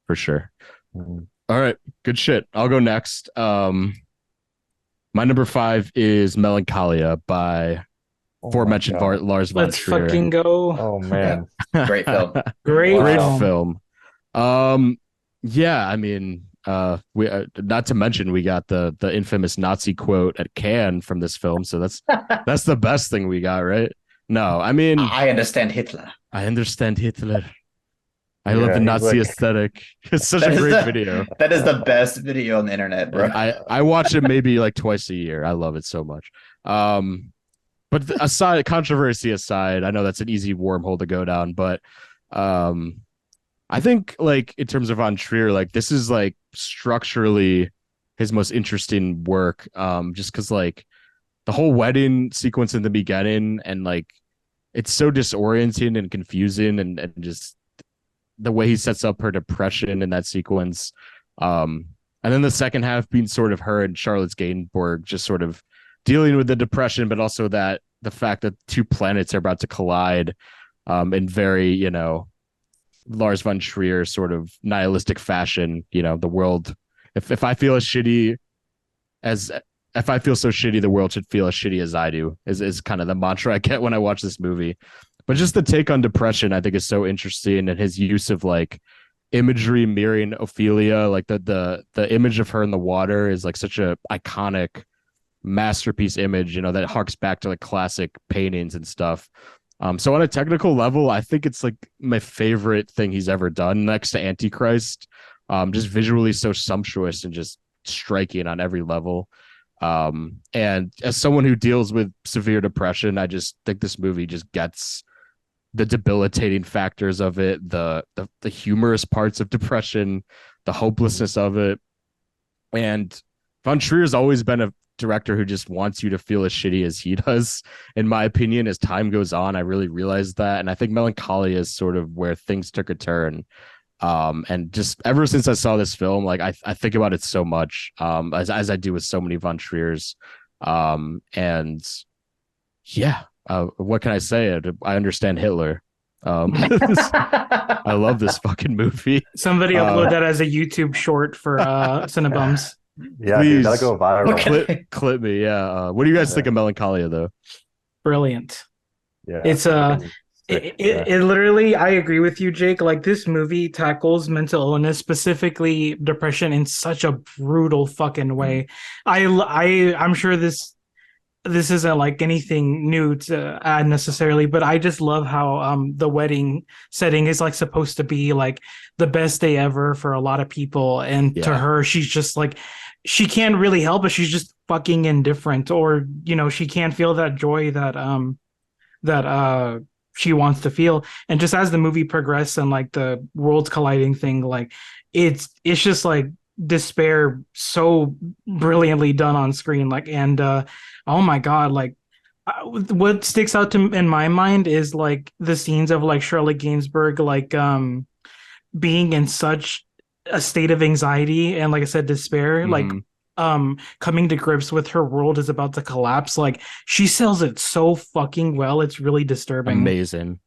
For sure. Mm. All right, good shit. I'll go next. My number 5 is Melancholia by Oh my aforementioned God. Lars von Let's Trier. fucking go. Oh man. Great film. Great Great film. film. Yeah, I mean, we not to mention we got the infamous Nazi quote at Cannes from this film, so that's the best thing we got, right? No, I mean, I understand Hitler. I understand Hitler. I Yeah, love the he's Nazi like- aesthetic. It's such That a is great the- video. That is the best video on the internet, bro. I watch it maybe like twice a year. I love it so much. But aside, controversy aside, I know that's an easy wormhole to go down, but I think like in terms of Von Trier, like this is like structurally his most interesting work. Just because like the whole wedding sequence in the beginning and like it's so disorienting and confusing and just the way he sets up her depression in that sequence. And then the second half being sort of her and Charlotte's Gainsbourg just sort of dealing with the depression, but also that the fact that two planets are about to collide in very, Lars von Trier sort of nihilistic fashion. The world, if I feel if I feel so shitty, the world should feel as shitty as I do is kind of the mantra I get when I watch this movie. But just the take on depression, I think is so interesting, and his use of like imagery mirroring Ophelia, like the image of her in the water is like such a iconic masterpiece image, that harks back to like classic paintings and stuff. So on a technical level, I think it's like my favorite thing he's ever done next to Antichrist. Just visually so sumptuous and just striking on every level. And as someone who deals with severe depression, I just think this movie just gets the debilitating factors of it, the humorous parts of depression, the hopelessness of it. And Von Trier has always been a director who just wants you to feel as shitty as he does. In my opinion, as time goes on, I really realized that. And I think Melancholia is sort of where things took a turn. And just ever since I saw this film, like I think about it so much, as I do with so many Von Trier's. And yeah, what can I say? I understand Hitler. I love this fucking movie. Somebody upload that as a YouTube short for cinebums. Yeah, dude, Please. that'll go viral. Clip me. Yeah. What do you guys think of Melancholia though? Brilliant. Yeah, It's fucking sick. it literally, I agree with you, Jake. Like, this movie tackles mental illness, specifically depression, in such a brutal fucking way. I'm sure this isn't like anything new to add necessarily, but I just love how the wedding setting is like supposed to be like the best day ever for a lot of people, and to Yeah. her, she's just like, she can't really help it. She's just fucking indifferent, or she can't feel that joy that she wants to feel. And just as the movie progresses and like the worlds colliding thing, like it's just like despair so brilliantly done on screen. Like, and oh my god, like what sticks out to in my mind is like the scenes of like Charlotte Gainsbourg like being in such a state of anxiety and, like I said, despair, like coming to grips with her world is about to collapse. Like, she sells it so fucking well, it's really disturbing. Amazing.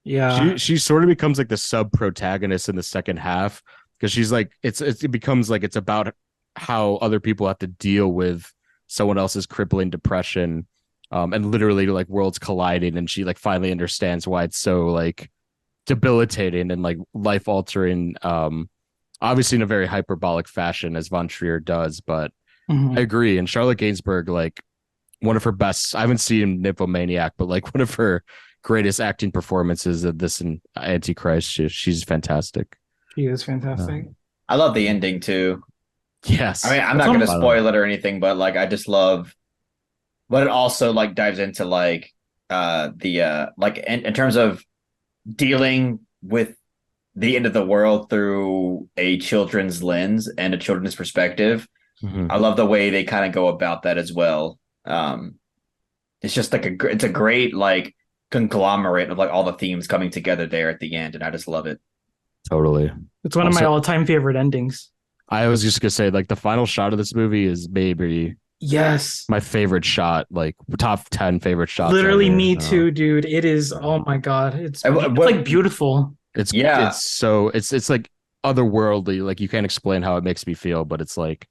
Yeah. She sort of becomes like the sub protagonist in the second half, because she's like it becomes like it's about how other people have to deal with someone else's crippling depression, and literally like worlds colliding, and she like finally understands why it's so like debilitating and like life altering, obviously in a very hyperbolic fashion as Von Trier does. But I agree. And Charlotte Gainsbourg, like one of her best, I haven't seen Nymphomaniac, but like one of her greatest acting performances of this in Antichrist. She's fantastic. She is fantastic. I love the ending too. Yes. I mean, I'm not going to spoil it or anything, but like I just love but it also like dives into like the like in terms of dealing with the end of the world through a children's lens and a children's perspective. I love the way they kind of go about that as well. It's just like it's a great like conglomerate of like all the themes coming together there at the end, and I just love it. Totally. It's one of my all-time favorite endings. I was just gonna say, like, the final shot of this movie is maybe my favorite shot, like top 10 favorite shots. Literally ever. Me too, dude. It is, oh my god, it's like beautiful. It's it's like otherworldly. Like, you can't explain how it makes me feel, but it's like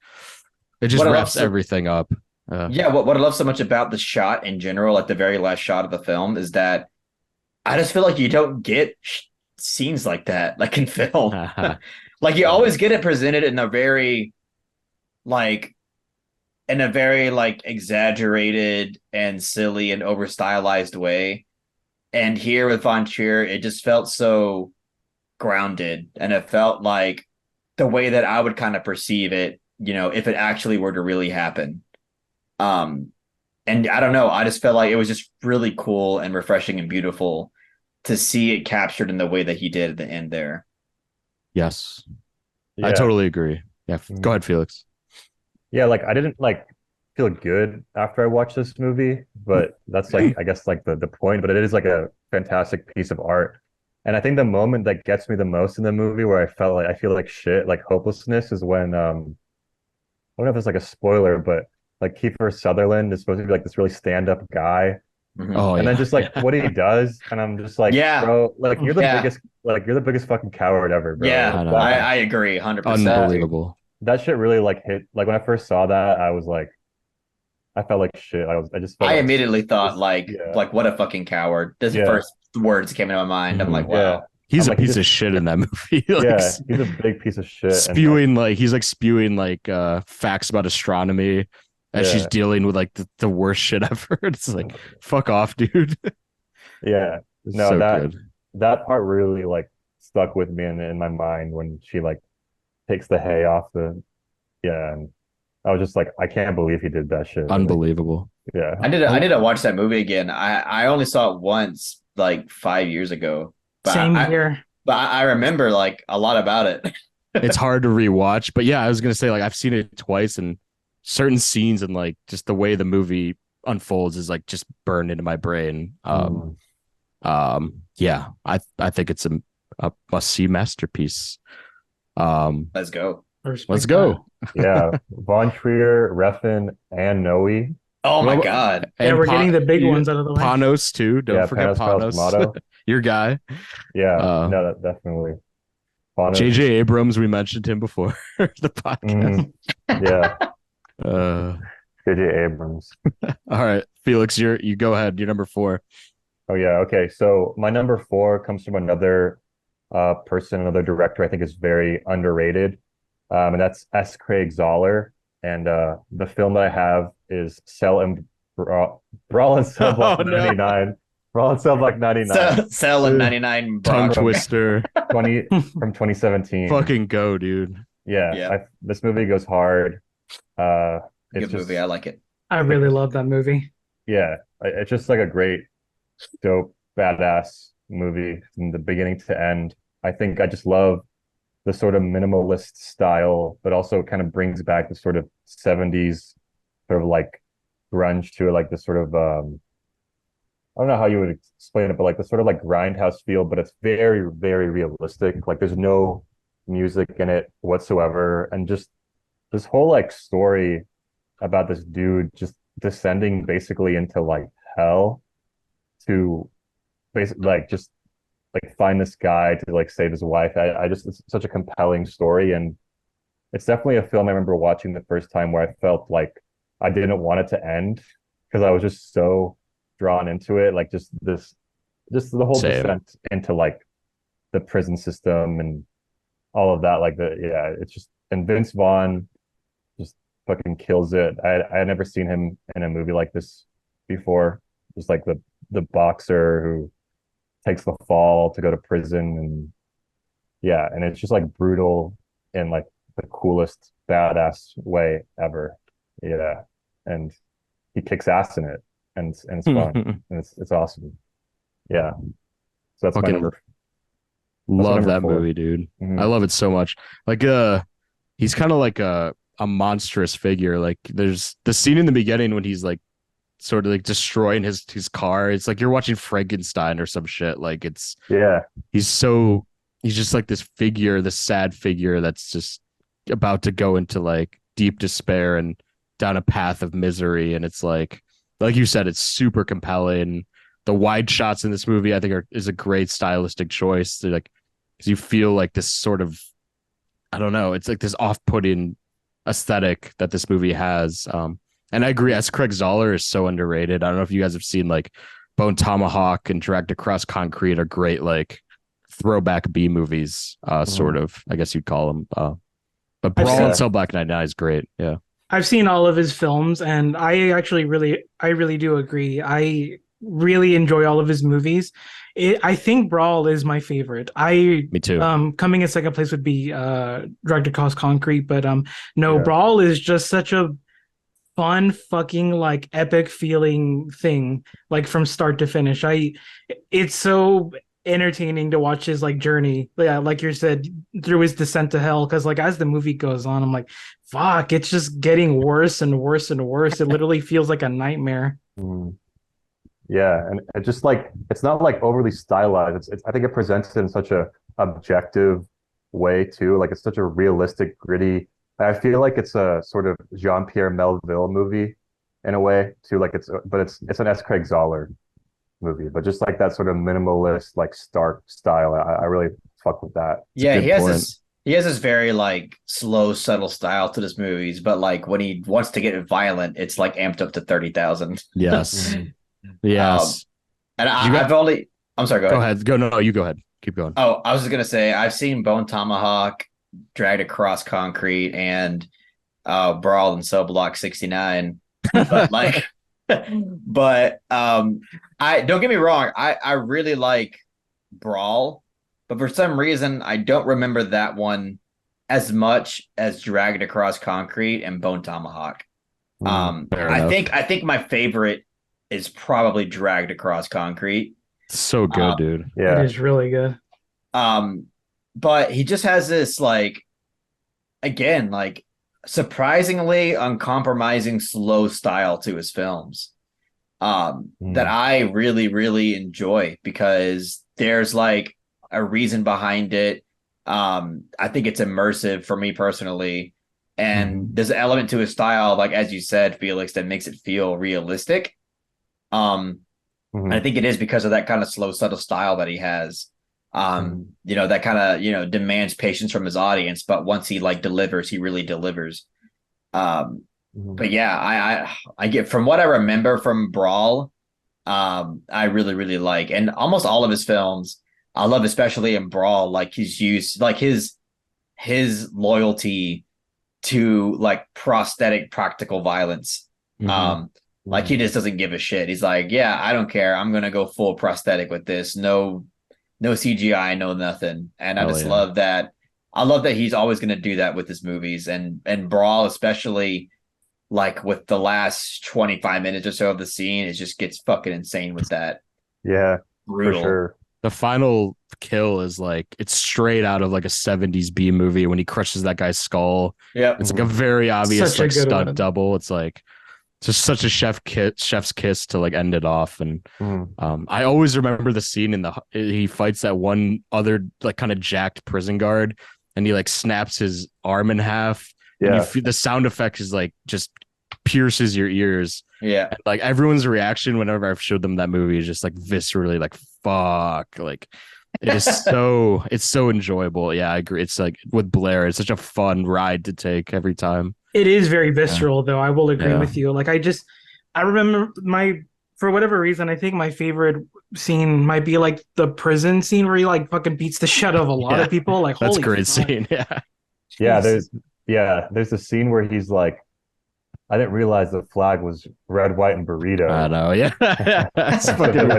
it just wraps everything up. What I love so much about the shot in general, like the very last shot of the film, is that I just feel like you don't get scenes like that, like in film. Like, you always get it presented in a very exaggerated and silly and over stylized way. And here with Von Trier, it just felt so grounded, and it felt like the way that I would kind of perceive it, if it actually were to really happen. And I don't know, I just felt like it was just really cool and refreshing and beautiful to see it captured in the way that he did at the end there. Yes. Yeah. I totally agree. Yeah. Go ahead, Felix. Yeah, like I didn't like feel good after I watched this movie, but that's like I guess like the point, but it is like a fantastic piece of art. And I think the moment that gets me the most in the movie where I feel like shit, like hopelessness, is when I don't know if it's like a spoiler, but like Kiefer Sutherland is supposed to be like this really stand-up guy. And then just like what he does, and I'm just like, bro, like you're the biggest fucking coward ever, bro. Yeah, I agree 100%. Unbelievable. That shit really like hit. Like when I first saw that, I was like, I felt like shit. I immediately thought like what a fucking coward. Those first words came into my mind. I'm like, wow. He's a piece of shit in that movie. Like, he's a big piece of shit. Spewing he's spewing facts about astronomy as she's dealing with like the worst shit ever. It's like, fuck off, dude. Yeah. No, so that part really like stuck with me in my mind when she like takes the hay off and I was just like, I can't believe he did that shit. Like, Unbelievable. yeah. I need to watch that movie again. I only saw it once, like 5 years ago, but Same here. I remember like a lot about it. It's hard to rewatch, but yeah, I was gonna say like I've seen it twice, and certain scenes and like just the way the movie unfolds is like just burned into my brain. Yeah, I think it's a must see masterpiece. Let's go. I respect Let's that. go. Yeah. Von Trier, Refn, and Noe. Oh my Well, God. Yeah, and we're getting the big ones out of the way. Panos too. Don't Yeah, forget Panos Panos, Cosmato. your guy. Yeah, Uh, no, that definitely. Panos JJ is, Abrams, we mentioned him before the podcast. mhm, yeah, Uh, JJ Abrams. all right, Felix, you go ahead. You're number 4. Oh yeah, okay. So my number 4 comes from another person, another director I think is very underrated. And that's S. Craig Zoller. And the film that I have is Brawl in Cell Oh Block no, 99. Brawl in Cell Block 99. Selling 99 tongue Bronco. twister. 20 from 2017. Fucking go, dude. Yeah, Yeah, this movie goes hard. It's good just movie. I like it. I really love that movie. yeah, it's just like a great, dope, badass movie from the beginning to end. I think I just love the sort of minimalist style, but also kind of brings back the sort of 70s sort of like grunge to it, like the sort of I don't know how you would explain it, but like the sort of like grindhouse feel, but it's very, very realistic. Like there's no music in it whatsoever. And just this whole like story about this dude just descending basically into like hell to basically like just like find this guy to like save his wife. I just it's such a compelling story, and it's definitely a film I remember watching the first time where I felt like I didn't want it to end because I was just so drawn into it. Like just the whole Same. descent into like the prison system and all of that. Like it's just and Vince Vaughn just fucking kills it. I had never seen him in a movie like this before. Just like the boxer who takes the fall to go to prison and yeah, and it's just like brutal in like the coolest badass way ever. Yeah. And he kicks ass in it and it's fun and it's awesome. Yeah. So that's my Fucking number. love number that 4. movie, dude. I Mhm. love it so much. Like he's kind of like a monstrous figure. Like there's the scene in the beginning when he's like sort of like destroying his car. It's like you're watching Frankenstein or some shit. Like Yeah. he's just like this figure, this sad figure that's just about to go into like deep despair and down a path of misery. And it's like you said, it's super compelling. The wide shots in this movie, I think, is a great stylistic choice. They're like, because you feel like this sort of, I don't know, it's like this off-putting aesthetic that this movie has. And I agree, as Craig Zoller is so underrated. I don't know if you guys have seen like Bone Tomahawk and Dragged Across Concrete are great like throwback B movies, sort of. I guess you'd call them. But I've Brawl seen and Cell Black 99 is great. Yeah. I've seen all of his films, and I really do agree. I really enjoy all of his movies. I think Brawl is my favorite. Me too. Coming in second place would be Dragged Across Concrete, but no, Yeah. Brawl is just such a fun fucking like epic feeling thing, like from start to finish. It's so entertaining to watch his like journey, yeah, like you said, through his descent to hell, because like as the movie goes on, I'm like, fuck, it's just getting worse and worse and worse. It literally feels like a nightmare. Mm. Yeah, and it just like it's not like overly stylized. It's I think it presents it in such a objective way too. Like it's such a realistic, gritty. I feel like it's a sort of Jean-Pierre Melville movie in a way too. Like it's an S. Craig Zoller movie, but just like that sort of minimalist, like stark style. I really fuck with that. Yeah, good point. he has this very like slow, subtle style to his movies, but like when he wants to get violent, it's like amped up to 30,000. Yes. Mhm. Yes. And You got- I've only I'm sorry, Go ahead. Go. No, you go ahead. Keep going. Oh, I was just gonna say I've seen Bone Tomahawk, Dragged Across Concrete, and Brawl in Cell Block 69. But like but I don't get me wrong, I really like Brawl, but for some reason I don't remember that one as much as Dragged Across Concrete and Bone Tomahawk. Fair I enough. think my favorite is probably Dragged Across Concrete. So good, dude. It Yeah. is really good. Um, but he just has this like again, like surprisingly uncompromising slow style to his films. That I really, really enjoy because there's like a reason behind it. I think it's immersive for me personally. And there's an element to his style, like as you said, Felix, that makes it feel realistic. And I think it is because of that kind of slow, subtle style that he has. That kind of, demands patience from his audience, but once he like delivers, he really delivers. But yeah, I get from what I remember from Brawl, I really, really like, and almost all of his films, I love, especially in Brawl, like his use, like his loyalty to like prosthetic practical violence. Like he just doesn't give a shit. He's like, yeah, I don't care. I'm gonna go full prosthetic with this. No CGI, no nothing. And I just love that. I love that he's always gonna do that with his movies and Brawl, especially like with the last 25 minutes or so of the scene, it just gets fucking insane with that. Yeah, Brutal. for sure. The final kill is like it's straight out of like a 70s B movie when he crushes that guy's skull. Yeah. It's like a very obvious Such a like good stunt one. double. It's like just such a chef's kiss to like end it off. And I always remember the scene he fights that one other like kind of jacked prison guard and he like snaps his arm in half. Yeah. And the sound effect is like just pierces your ears. Yeah. And, like everyone's reaction whenever I've showed them that movie is just like viscerally like fuck. Like it is it's so enjoyable. Yeah, I agree. It's like with Blair, it's such a fun ride to take every time. It is very visceral, though. I will agree with you. Like I remember for whatever reason, I think my favorite scene might be like the prison scene where he like fucking beats the shit out of a lot of people. Like, that's holy a great fuck. scene. Yeah. There's a scene where he's like, I didn't realize the flag was red, white, and burrito. I know. Yeah. That's fucking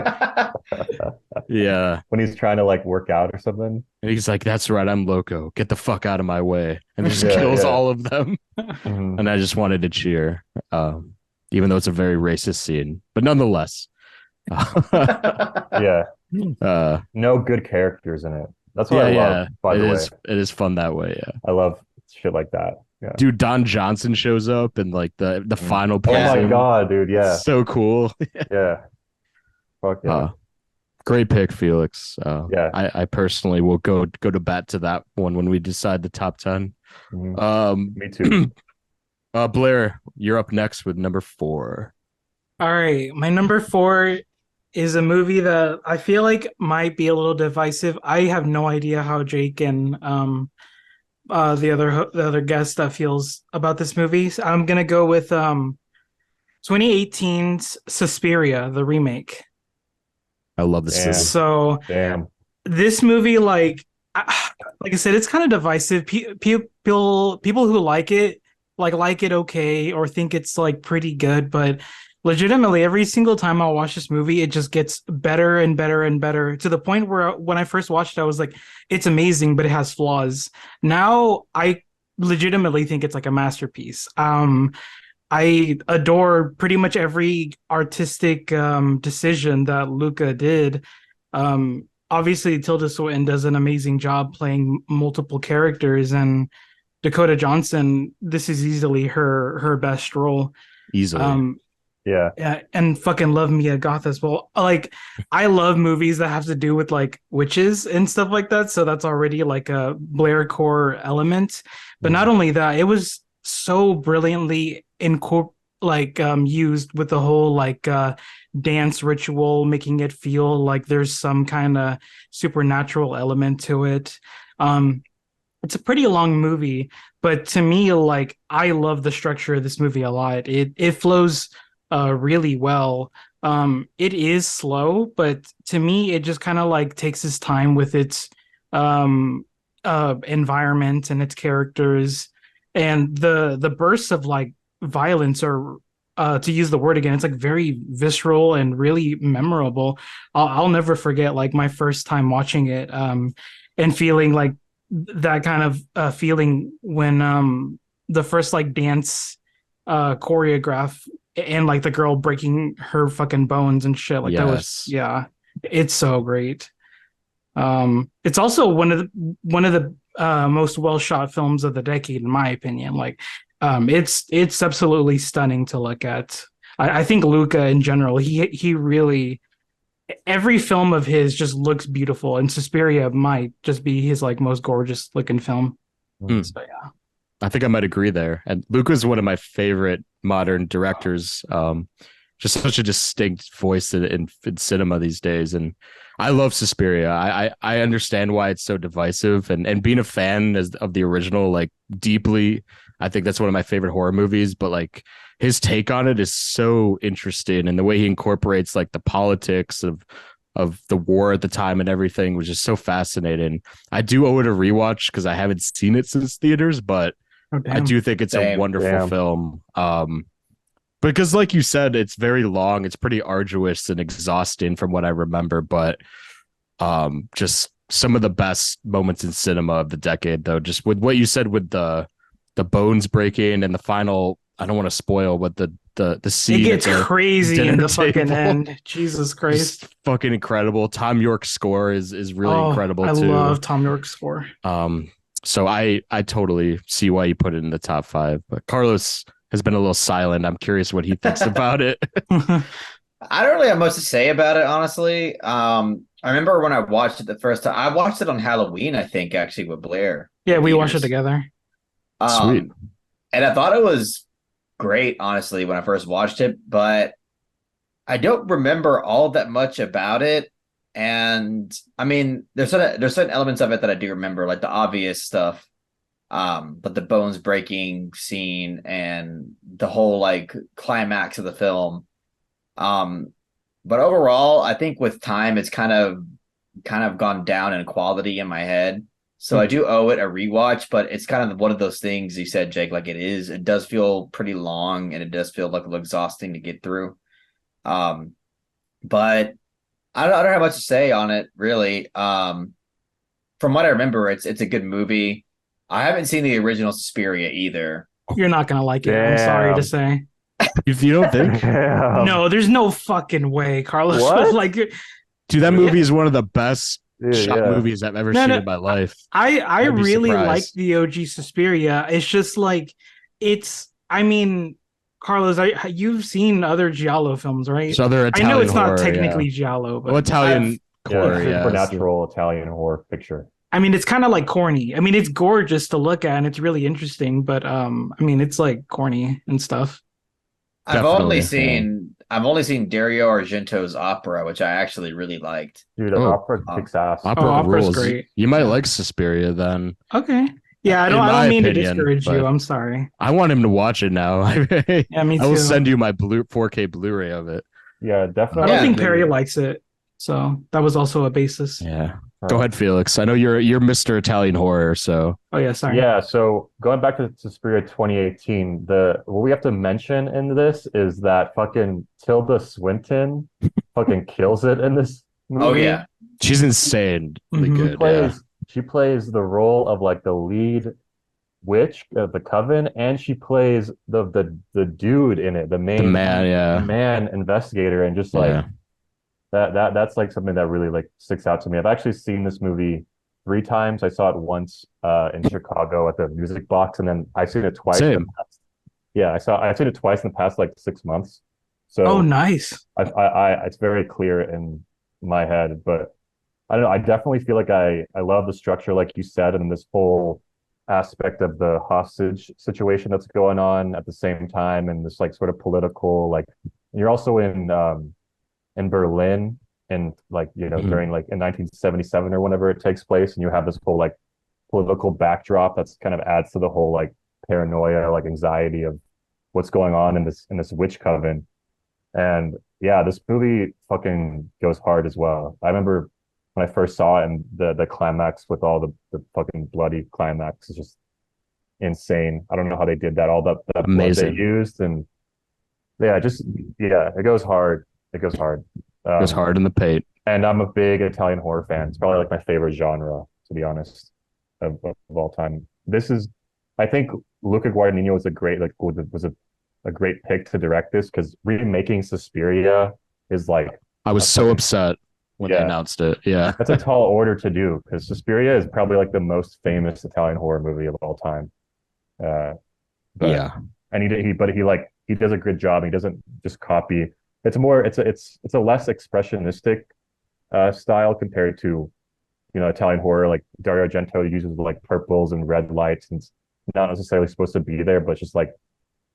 yeah. When he's trying to like work out or something. And he's like, that's right, I'm loco. Get the fuck out of my way. And just Yeah, kills yeah. all of them. And I just wanted to cheer. Even though it's a very racist scene. But nonetheless. Yeah. No good characters in it. That's what I love, by the way. It is fun that way, yeah. I love shit like that. Yeah. Dude, Don Johnson shows up and like the final Oh my prison. god, dude, yeah. So cool. Yeah. Fuck yeah. Great pick, Felix. Yeah. I personally will go to bat to that one when we decide the top 10. Me too. Blair, you're up next with number 4. All right, my number 4 is a movie that I feel like might be a little divisive. I have no idea how Jake and the other guest feels about this movie. So I'm gonna go with 2018's Suspiria, the remake. I love this. Damn. So Damn. this movie, like I said, it's kind of divisive. People who like it okay or think it's like pretty good, but legitimately every single time I watch this movie, it just gets better and better and better to the point where when I first watched it, I was like, it's amazing, but it has flaws. Now I legitimately think it's like a masterpiece. I adore pretty much every artistic decision that Luca did. Obviously, Tilda Swinton does an amazing job playing multiple characters, and Dakota Johnson, this is easily her best role. Easily. Yeah, and fucking love Mia Goth as well. Like, I love movies that have to do with like witches and stuff like that. So that's already like a Blair core element. But not only that, it was so brilliantly used with the whole like dance ritual, making it feel like there's some kind of supernatural element to it. It's a pretty long movie, but to me, like I love the structure of this movie a lot. It flows really well. It is slow, but to me, it just kind of like takes its time with its environment and its characters, and the bursts of like violence are, to use the word again, it's like very visceral and really memorable. I'll never forget like my first time watching it, and feeling like that kind of feeling when the first like dance choreograph and like the girl breaking her fucking bones and shit. Like that was Yes. yeah, it's so great. It's also one of the most well shot films of the decade, in my opinion. Like, it's absolutely stunning to look at. I think Luca in general, he really every film of his just looks beautiful, and Suspiria might just be his like most gorgeous looking film. Hmm. So yeah, I think I might agree there. And Luca's one of my favorite modern directors. Just such a distinct voice in cinema these days. And I love Suspiria. I understand why it's so divisive, and being a fan of the original, like deeply, I think that's one of my favorite horror movies. But like his take on it is so interesting, and the way he incorporates like the politics of the war at the time and everything was just so fascinating. I do owe it a rewatch because I haven't seen it since theaters, but oh I damn, do think it's a Same. wonderful Damn. film. Because like you said, it's very long. It's pretty arduous and exhausting from what I remember, but just some of the best moments in cinema of the decade, though. Just with what you said with the bones breaking and the final. I don't want to spoil, but the scene it gets at the crazy in dinner the fucking table. end. Jesus Christ! Just fucking incredible. Tom York's score is really Oh, incredible I too. love Tom York's score. So I totally see why you put it in the top 5. But Carlos has been a little silent. I'm curious what he thinks about it. I don't really have much to say about it, honestly. I remember when I watched it the first time. I watched it on Halloween, I think, actually, with Blair Yeah, in we watched it theaters. together. Sweet. And I thought it was great, honestly, when I first watched it, but I don't remember all that much about it. And I mean, there's certain elements of it that I do remember, like the obvious stuff, but the bones breaking scene and the whole like climax of the film. Um, but overall, I think with time, it's kind of gone down in quality in my head. So I do owe it a rewatch, but it's kind of one of those things you said, Jake. Like it does feel pretty long, and it does feel like a little exhausting to get through. Um, but I don't have much to say on it really. From what I remember, it's a good movie. I haven't seen the original Suspiria either. You're not gonna like it. I'm sorry to Damn. say. If you don't think, Damn. No, there's no fucking way, Carlos. What? Like, dude, that movie is one of the best Dude, shot yeah. movies I've ever No, seen no, in my life. I I'd be really surprised. like the OG Suspiria. It's just like it's. I mean, Carlos, you've seen other Giallo films, right? There's other I know Italian it's not horror, technically yeah. Giallo, Well, but Italian horror, Yeah, yeah. supernatural Italian horror picture. I mean, it's kind of like corny. I mean, it's gorgeous to look at and it's really interesting, but I mean, it's like corny and stuff. Definitely, I've only seen Dario Argento's opera, which I actually really liked. Dude, the Oh. opera kicks ass. Oh, Opera opera's rules. great. You might Yeah. like Suspiria then. Okay. Yeah, I In don't. I my don't mean to opinion, discourage you. but- I'm sorry. I want him to watch it now. I Yeah, me will too. send you my 4K Blu-ray of it. Yeah, I definitely. don't Yeah. think Perry likes it, so that was also a basis. Yeah. Go ahead, Felix. I know you're Mr. Italian horror, so Oh yeah, sorry. Yeah, so going back to Suspiria 2018, what we have to mention in this is that fucking Tilda Swinton fucking kills it in this movie. Oh yeah. she's insanely Mhm. good. She plays the role of like the lead witch of the coven, and she plays the dude in it, the The main man, yeah. man investigator, and just like Yeah. that's like something that really like sticks out to me. I've actually seen this movie 3 times. I saw it once in Chicago at the Music Box, and then I've seen it twice. Same. I've seen it twice in the past like 6 months. So Oh, nice. it's very clear in my head, but I don't know. I definitely feel like I love the structure, like you said, and this whole aspect of the hostage situation that's going on at the same time, and this like sort of political, like you're also in Berlin, and like Mhm. during like in 1977 or whenever it takes place, and you have this whole like political backdrop that's kind of adds to the whole like paranoia, like anxiety of what's going on in this witch coven. And yeah, this movie fucking goes hard as well. I remember when I first saw it, and the climax with all the fucking bloody climax is just insane. I don't know how they did that. All that blood they Amazing. used, and yeah, it goes hard. It goes hard. Goes hard in the paint. And I'm a big Italian horror fan. It's probably like my favorite genre, to be honest. of all time. I think Luca Guadagnino was a great a great pick to direct this because remaking Suspiria is like I was a so fucking upset when they yeah. announced it. Yeah. That's a tall order to do because Suspiria is probably like the most famous Italian horror movie of all time. Uh, but Yeah. and he does a good job. He doesn't just copy. It's more it's a less expressionistic style compared to Italian horror. Like Dario Argento uses like purples and red lights and it's not necessarily supposed to be there, but it's just like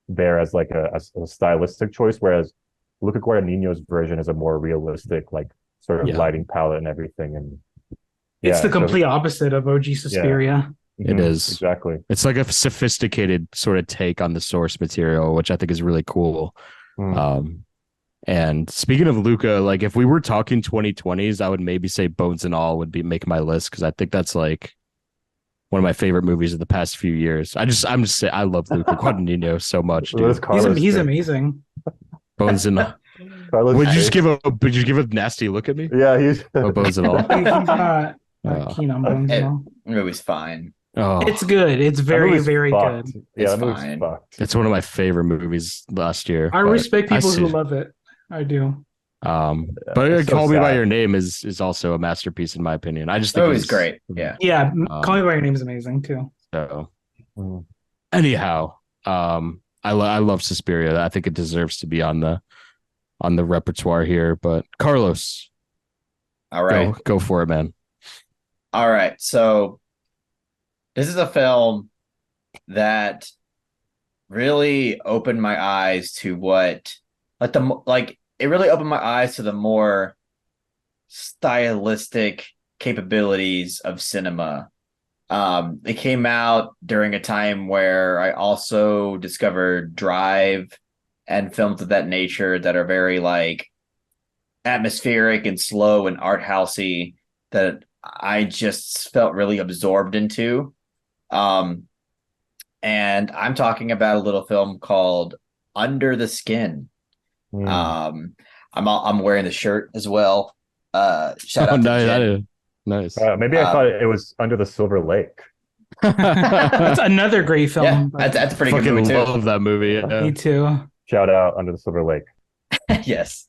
there as like a stylistic choice. Whereas Luca Guadagnino's version is a more realistic like sort of Yeah. lighting palette and everything. And It's yeah, the complete opposite of OG Suspiria. It is. exactly. It's like a sophisticated sort of take on the source material, which I think is really cool. Mm. And speaking of Luca, like if we were talking 2020s, I would maybe say Bones and All would be make my list because I think that's like one of my favorite movies of the past few years. I'm just saying I love Luca Guadagnino so much, dude. He's amazing. Bones and All. Carlos Would you just give a nasty look at me? Yeah, he's Bones and All. He's not keen on Bones and All. The movie's fine. Oh, It's good. It's very, very fucked. good. Yeah, It's that movie's fine. fucked. it's one of my favorite movies last year. I but respect people see who it. love it. I do. But it's so Call Me by sad. Your Name is also a masterpiece in my opinion. I just The think movie's it's great. Yeah. Yeah, Call Me by Your Name is amazing too. So Mm. anyhow, I love Suspiria. I think it deserves to be on the repertoire here. But Carlos, All right. go for it, man. All right. So this is a film that really opened my eyes to what it really opened my eyes to the more stylistic capabilities of cinema. It came out during a time where I also discovered Drive and films of that nature that are very like atmospheric and slow and art housey that I just felt really absorbed into. And I'm talking about a little film called Under the Skin. Mm. I'm wearing the shirt as well. Shout out to nice, Jen. nice. Maybe I thought it was Under the Silver Lake. That's another great film. Yeah, but that's a pretty good Fucking movie too. love that movie. Yeah. me too. Shout out Under the Silver Lake. Yes.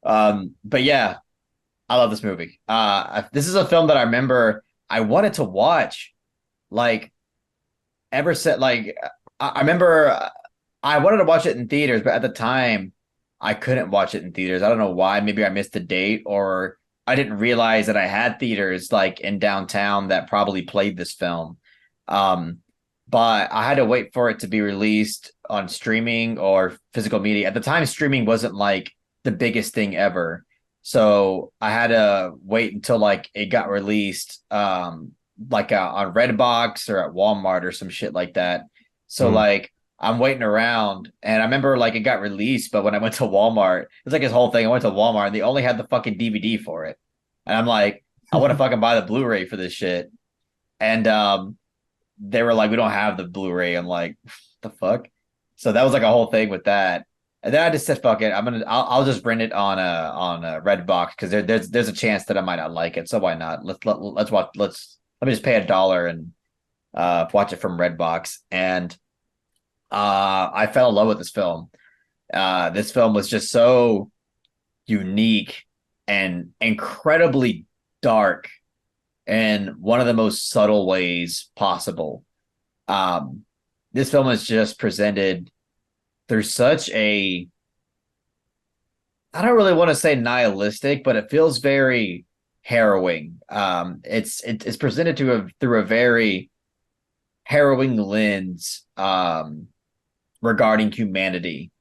But yeah, I love this movie. This is a film that I remember I wanted to watch, like ever since. Like I remember I wanted to watch it in theaters, but at the time I couldn't watch it in theaters. I don't know why. Maybe I missed the date, or I didn't realize that I had theaters like in downtown that probably played this film. But I had to wait for it to be released on streaming or physical media. At the time, streaming wasn't like the biggest thing ever. So I had to wait until like it got released on Redbox or at Walmart or some shit like that. So like I'm waiting around and I remember like it got released, but when I went to Walmart, it's like his whole thing. I went to Walmart and they only had the fucking DVD for it. And I'm like, I want to fucking buy the Blu-ray for this shit. And they were like, we don't have the Blu-ray. I'm like, the fuck? So that was like a whole thing with that. And then I just said, fuck it. I'll just rent it on a Redbox because there's a chance that I might not like it. So why not? Let me just pay $1 and watch it from Redbox. And I fell in love with this film. This film was just so unique and incredibly dark in one of the most subtle ways possible. This film is just presented through such a, I don't really want to say nihilistic, but it feels very harrowing. It's presented through a very harrowing lens regarding humanity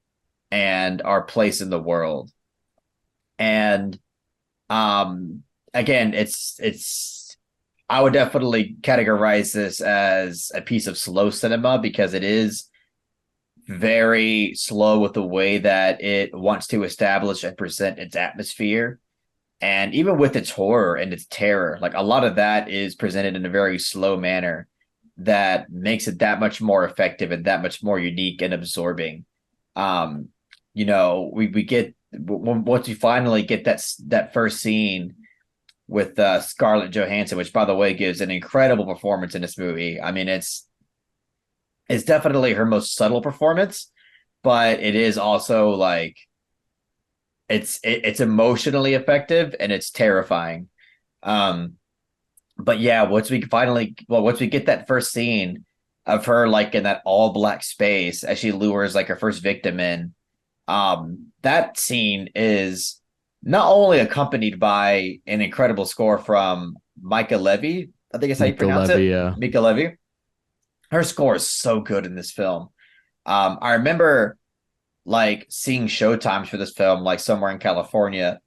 and our place in the world. And again, it's I would definitely categorize this as a piece of slow cinema because it is very slow with the way that it wants to establish and present its atmosphere. And even with its horror and its terror, like a lot of that is presented in a very slow manner that makes it that much more effective and that much more unique and absorbing. We get once you finally get that first scene with Scarlett Johansson, which by the way gives an incredible performance in this movie. I mean, it's definitely her most subtle performance, but it is also like it's emotionally effective and it's terrifying. Um, but yeah, once we get that first scene of her like in that all black space as she lures like her first victim in, that scene is not only accompanied by an incredible score from Micah Levy, I think it's how you Michael pronounce Levy, it, yeah. Mika Levy. Her score is so good in this film. I remember like seeing showtimes for this film, like somewhere in California,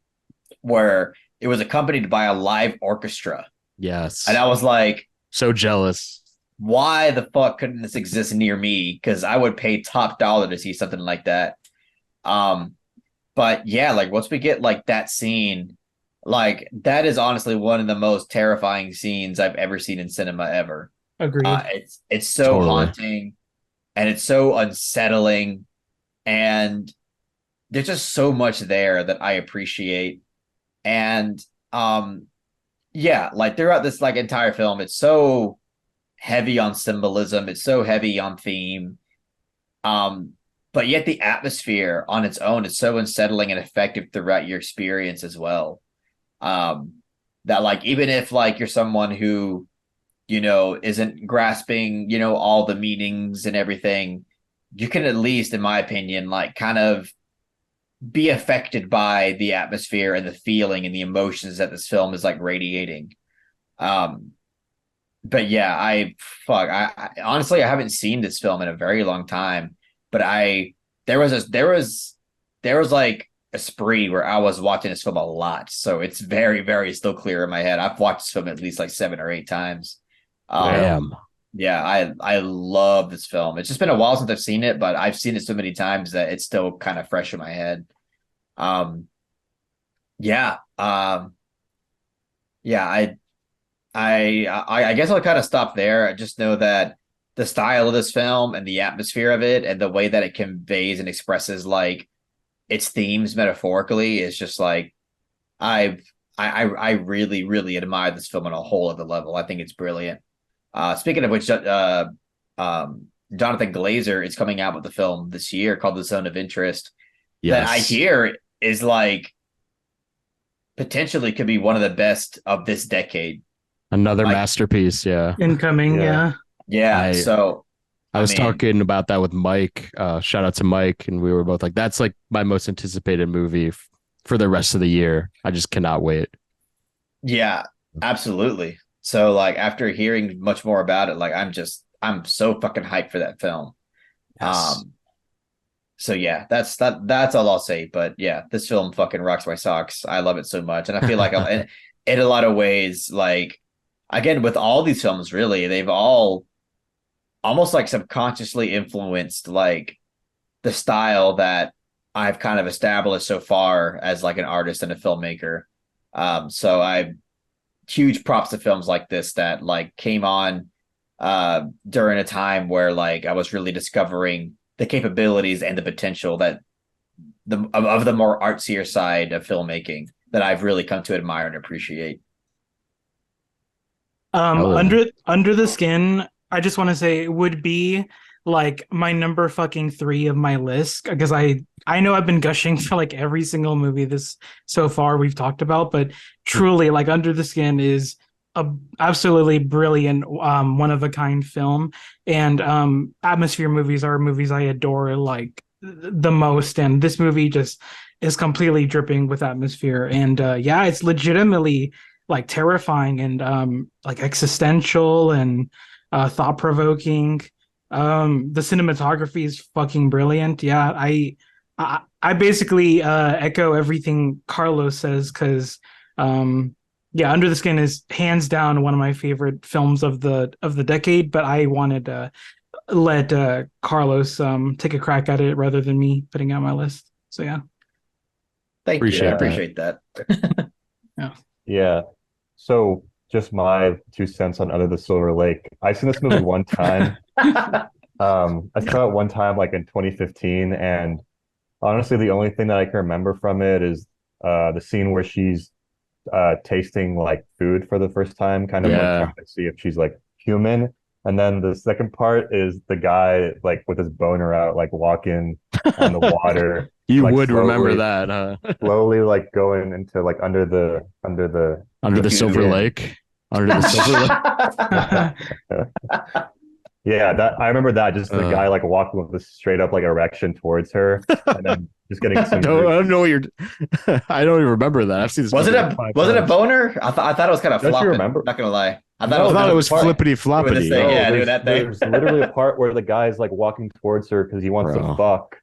where it was accompanied by a live orchestra. And Yes. I was like, So jealous. why the fuck couldn't this exist near me? Because I would pay top dollar to see something like that. Um, but yeah, like once we get like that scene, like that is honestly one of the most terrifying scenes I've ever seen in cinema ever. Agreed. It's so Totally. haunting and it's so unsettling, and there's just so much there that I appreciate. And um yeah, like throughout this like entire film, it's so heavy on symbolism, it's so heavy on theme. Um, but yet the atmosphere on its own is so unsettling and effective throughout your experience as well. Um, that like even if like you're someone who, isn't grasping, all the meanings and everything, you can at least, in my opinion, like kind of be affected by the atmosphere and the feeling and the emotions that this film is like radiating. Um, but yeah, I honestly I haven't seen this film in a very long time, but I there was like a spree where I was watching this film a lot, so it's very very still clear in my head. I've watched this film at least like 7 or 8 times. Um, Damn. yeah, I love this film. It's just been a while since I've seen it, but I've seen it so many times that it's still kind of fresh in my head. Um, yeah, yeah, I guess I'll kind of stop there. I just know that the style of this film and the atmosphere of it and the way that it conveys and expresses like its themes metaphorically is just like I I really really admire this film on a whole other level. I think it's brilliant. Speaking of which, Jonathan Glazer is coming out with a film this year called The Zone of Interest that I Yes. hear is like potentially could be one of the best of this decade. Another Like, masterpiece. Yeah. Incoming, Yeah. yeah. yeah. I So, I I was mean, talking about that with Mike. Shout out to Mike, and we were both like, "That's like my most anticipated movie for the rest of the year. I just cannot wait." yeah, absolutely. So, like, after hearing much more about it, like, I'm so fucking hyped for that film. Yes. Um, so yeah, that's all I'll say. But yeah, this film fucking rocks my socks. I love it so much, and I feel like in a lot of ways, like, again, with all these films, really, they've all almost like subconsciously influenced like the style that I've kind of established so far as like an artist and a filmmaker. So I huge props to films like this that like came on during a time where like I was really discovering the capabilities and the potential that of the more artsier side of filmmaking that I've really come to admire and appreciate. Hell yeah. Under the Skin, I just want to say it would be like my number fucking three of my list because I know I've been gushing for like every single movie this so far we've talked about, but truly like Under the Skin is a absolutely brilliant one of a kind film, and atmosphere movies are movies I adore like the most, and this movie just is completely dripping with atmosphere, and yeah, it's legitimately like terrifying and like existential and thought provoking. The cinematography is fucking brilliant. Yeah, I basically echo everything Carlos says because yeah, Under the Skin is hands down one of my favorite films of the decade. But I wanted to let Carlos take a crack at it rather than me putting out my list. So yeah, Thank you. I Appreciate Yeah. that. appreciate that. yeah. Yeah. So just my 2 cents on Under the Silver Lake. I've seen this movie one time. I saw it one time like in 2015, and honestly, the only thing that I can remember from it is the scene where she's tasting like food for the first time, kind of like Yeah. trying to see if she's like human. And then the second part is the guy like with his boner out, like walking on the water, You like would remember slowly, that, huh? slowly like going into like under the Under the Silver skin. Lake. Under the Silver Lake. Yeah, that I remember that just the Uh, guy like walking with a straight up like erection towards her, and then just getting I some don't know what you're. I don't even remember that. I've seen this Was it movie like a five was it a times. boner? I thought it was kind of Don't you flopping. remember? Not gonna lie. I thought it No, was I thought it doing was this thing. flippity Doing this floppity. thing. No, Yeah, doing that thing. there's literally a part where the guy's like walking towards her because he wants to Bro. fuck,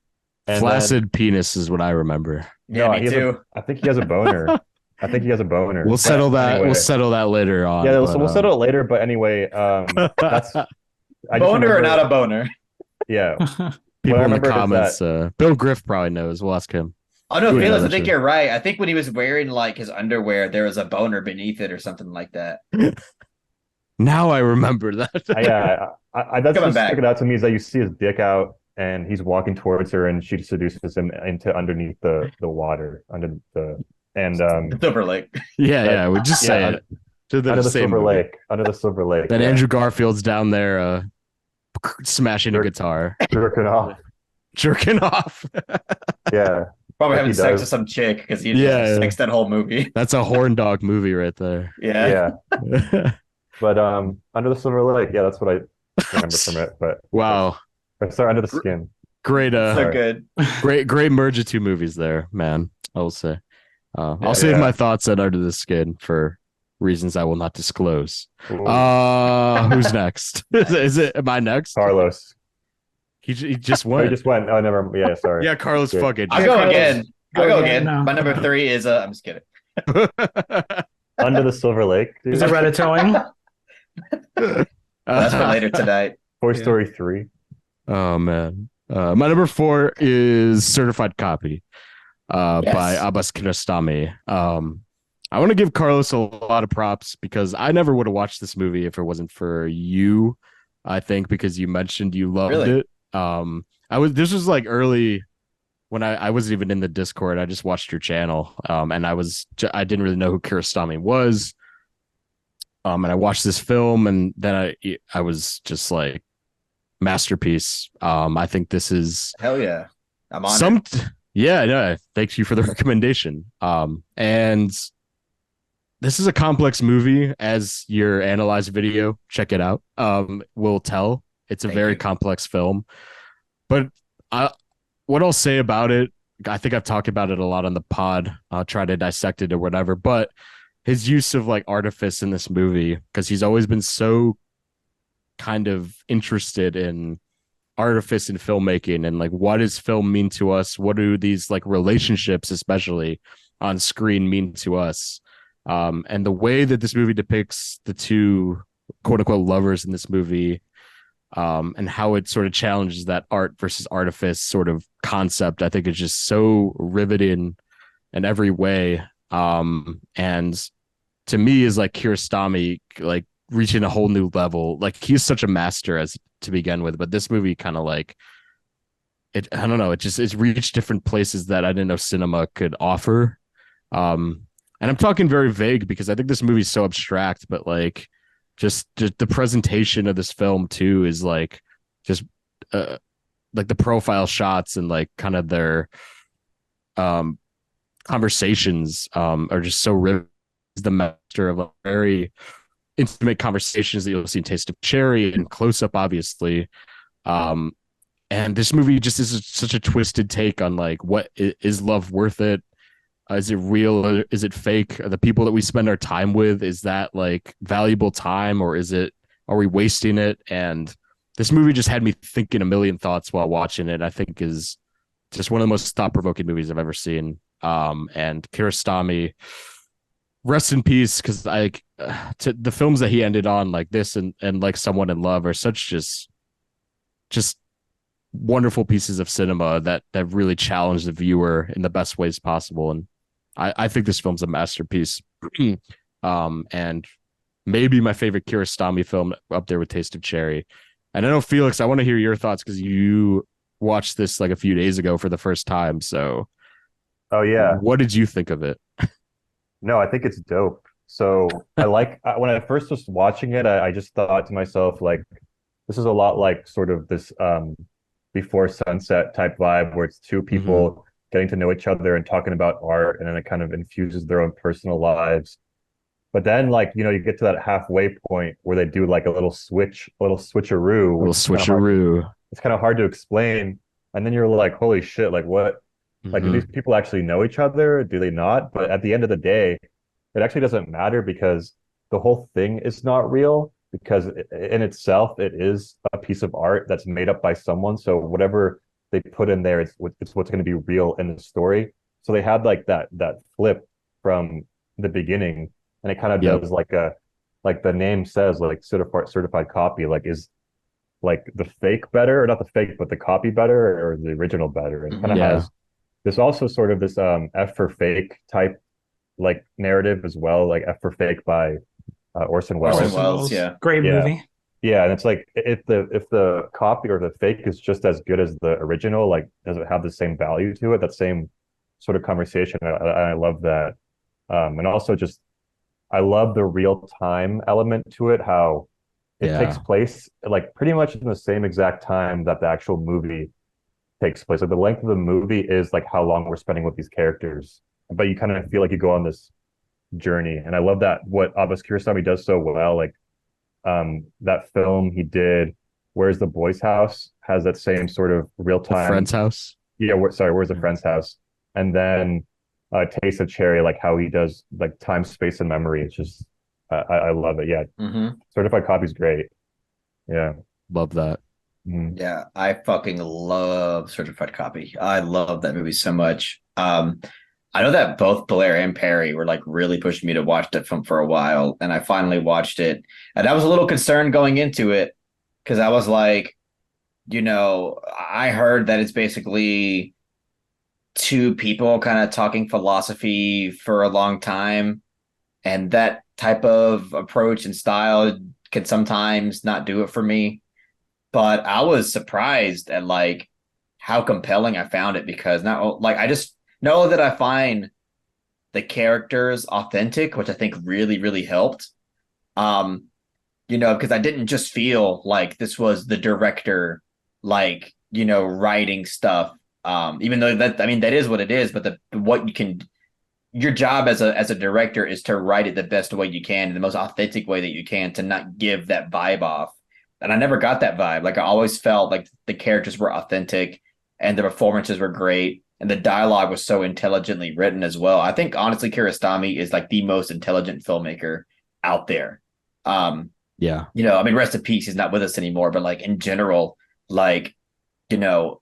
and then Flaccid penis is what I remember. Yeah, no, me too. I think he has a boner. I think he has a boner. We'll But settle that. anyway, We'll settle that later on. yeah, but, we'll settle it later. But anyway, that's I just Boner or not remember. a boner? Yeah, what people I in the remember is that comments. Bill Griff probably knows. We'll ask him. Oh no, You would know Felix, I that think shit. you're right. I think when he was wearing like his underwear, there was a boner beneath it or something like that. Now I remember that. that's Coming just back. sticking out to me is that you see his dick out and he's walking towards her and she seduces him into underneath the water under the and Silver Lake. Yeah, that- yeah. We just say yeah, it. To under the same Silver movie. Lake, under the Silver Lake. Then yeah. Andrew Garfield's down there smashing a Jerk- guitar, jerking off. jerking off. Yeah, Probably Like having he sex does. with some chick because he Yeah. just sex that whole movie. That's a horn dog movie right there. Yeah. yeah. But under the Silver Lake, yeah, that's what I remember from it. But Wow. sorry, under the skin. Great So Sorry. good. great merge of two movies there, man. I will say. I'll Yeah. save Yeah. my thoughts on Under the Skin for reasons I will not disclose. Ooh, Who's next? Am I next? Carlos. He just Oh, went. you just went. Oh, never. Yeah, sorry. Yeah, Carlos Good. fucking. I'll go Carlos. again. Go I'll go again, again. no. My number 3 is I'm just kidding. Under the Silver Lake, dude. Is it Ratatouille? That's for later tonight. Toy Yeah. Story 3. Oh man. My number 4 is Certified Copy Yes. by Abbas Kiarostami. I want to give Carlos a lot of props because I never would have watched this movie if it wasn't for you. I think because you mentioned you loved Really? it. This was like early when I wasn't even in the Discord. I just watched your channel. And I didn't really know who Kiarostami was. And I watched this film and then I was just like, masterpiece. I think this is Hell yeah. I'm on it. Yeah, no, thank you for the recommendation. And this is a complex movie, as your analyzed video, check it out, will tell. It's a Thank very you. complex film. But what I'll say about it, I think I've talked about it a lot on the pod. I'll try to dissect it or whatever. But his use of like artifice in this movie, because he's always been so kind of interested in artifice in filmmaking and like what does film mean to us, what do these like relationships especially on screen mean to us, and the way that this movie depicts the two quote unquote lovers in this movie, and how it sort of challenges that art versus artifice sort of concept, I think is just so riveting in every way. And to me is like Kiarostami like reaching a whole new level. Like he's such a master as to begin with, but this movie kind of like it, I don't know, it's reached different places that I didn't know cinema could offer. And I'm talking very vague because I think this movie is so abstract, but like just the presentation of this film too is like just like the profile shots and like kind of their conversations are just so riveting. He's the master of a very intimate conversations that you'll see in Taste of Cherry and Close Up, obviously. And this movie just is such a twisted take on like, what is love worth it? Is it real? Is it fake? Are the people that we spend our time with, is that like valuable time, or are we wasting it? And this movie just had me thinking a million thoughts while watching it. I think is just one of the most thought-provoking movies I've ever seen. And Kiarostami, rest in peace, because like the films that he ended on, like this and like Someone in Love, are such just wonderful pieces of cinema that really challenge the viewer in the best ways possible. And I think this film's a masterpiece. And maybe my favorite Kiarostami film, up there with Taste of Cherry. And I know, Felix, I want to hear your thoughts because you watched this like a few days ago for the first time. So Oh yeah. what did you think of it? No, I think it's dope. So when I first was watching it, I just thought to myself, like, this is a lot like sort of this before sunset type vibe where it's two Hmm. people getting to know each other and talking about art, and then it kind of infuses their own personal lives. But then, like, you get to that halfway point where they do like a little switcheroo, Little which is kind of hard. switcheroo. It's kind of hard to explain. And then you're like, holy shit, like what? Like, do these Hmm. people actually know each other? Do they not? But at the end of the day, it actually doesn't matter because the whole thing is not real because in itself, it is a piece of art that's made up by someone. So whatever they put in there, it's what's going to be real in the story. So they had like that flip from the beginning, and it kind of Yep. does like the name says, like certified copy, like is like the fake better or not the fake but the copy better or the original better, and kind of Hmm. Yeah. has this also sort of this F for fake type like narrative as well, like F for fake by Orson Orson Orson Welles. Welles, Welles, yeah. great Yeah, movie. yeah, and it's like if the copy or the fake is just as good as the original, like does it have the same value to it, that same sort of conversation? I love that. And also just I love the real time element to it, how it takes Yeah. place like pretty much in the same exact time that the actual movie takes place. Like the length of the movie is like how long we're spending with these characters, but you kind of feel like you go on this journey. And I love that what Abbas Kiarostami does so well. Like that film he did, Where's the Boy's House, has that same sort of real The time. friend's house. Yeah, sorry, Where's the Yeah. Friend's House? And then Taste of Cherry, like how he does like time, space, and memory. It's just I love it. Yeah, Hmm. certified copy's great. Yeah. Love that. Mhm. Yeah, I fucking love Certified Copy. I love that movie so much. I know that both Blair and Perry were like really pushing me to watch that film for a while, and I finally watched it. And I was a little concerned going into it because I was like, I heard that it's basically two people kind of talking philosophy for a long time, and that type of approach and style can sometimes not do it for me. But I was surprised at like how compelling I found it because not like I just know that I find the characters authentic, which I think really, really helped. Um, because I didn't just feel like this was the director, like, writing stuff. Even though that, I mean, that is what it is, but what you can, your job as a director is to write it the best way you can, in the most authentic way that you can, to not give that vibe off. And I never got that vibe. Like I always felt like the characters were authentic and the performances were great and the dialogue was so intelligently written as well. I think honestly, Kiarostami is like the most intelligent filmmaker out there. Um, Yeah. I mean, rest in peace, he's not with us anymore, but like in general, like, you know,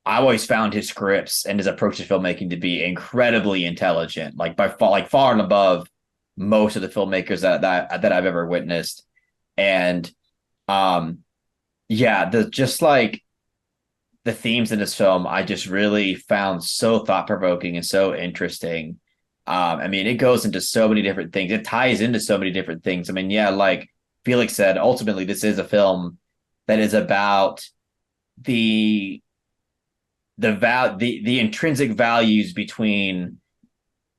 I always found his scripts and his approach to filmmaking to be incredibly intelligent, like by far, like far and above most of the filmmakers that I've ever witnessed. And um, yeah, the just like the themes in this film, I just really found so thought provoking and so interesting. I mean, it goes into so many different things. It ties into so many different things. I mean, yeah, like Felix said, ultimately, this is a film that is about the the intrinsic values between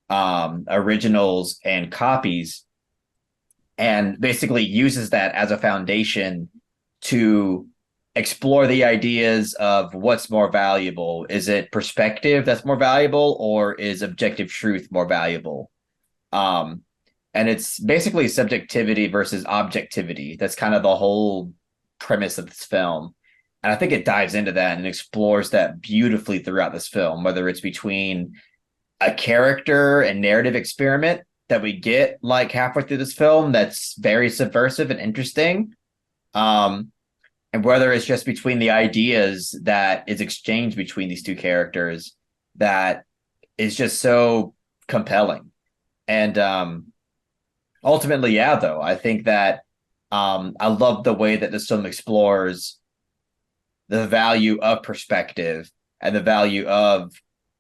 originals and copies, and basically uses that as a foundation to explore the ideas of what's more valuable. Is it perspective that's more valuable, or is objective truth more valuable? Um, and it's basically subjectivity versus objectivity. That's kind of the whole premise of this film. And I think it dives into that and explores that beautifully throughout this film, whether it's between a character and narrative experiment that we get like halfway through this film that's very subversive and interesting. Um, and whether it's just between the ideas that is exchanged between these two characters that is just so compelling. And ultimately, yeah, though, I think that I love the way that this film explores the value of perspective and the value of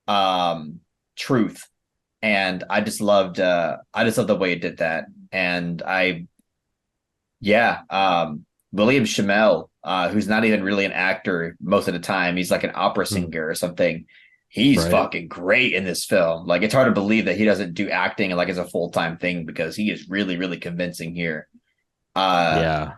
um, truth. And I just loved the way it did that. And yeah, William Shamel, who's not even really an actor most of the time, he's like an opera Hmm. singer or something. he's Right. fucking great in this film. Like, it's hard to believe that he doesn't do acting like as a full-time thing, because he is really, really convincing here. Uh, Yeah.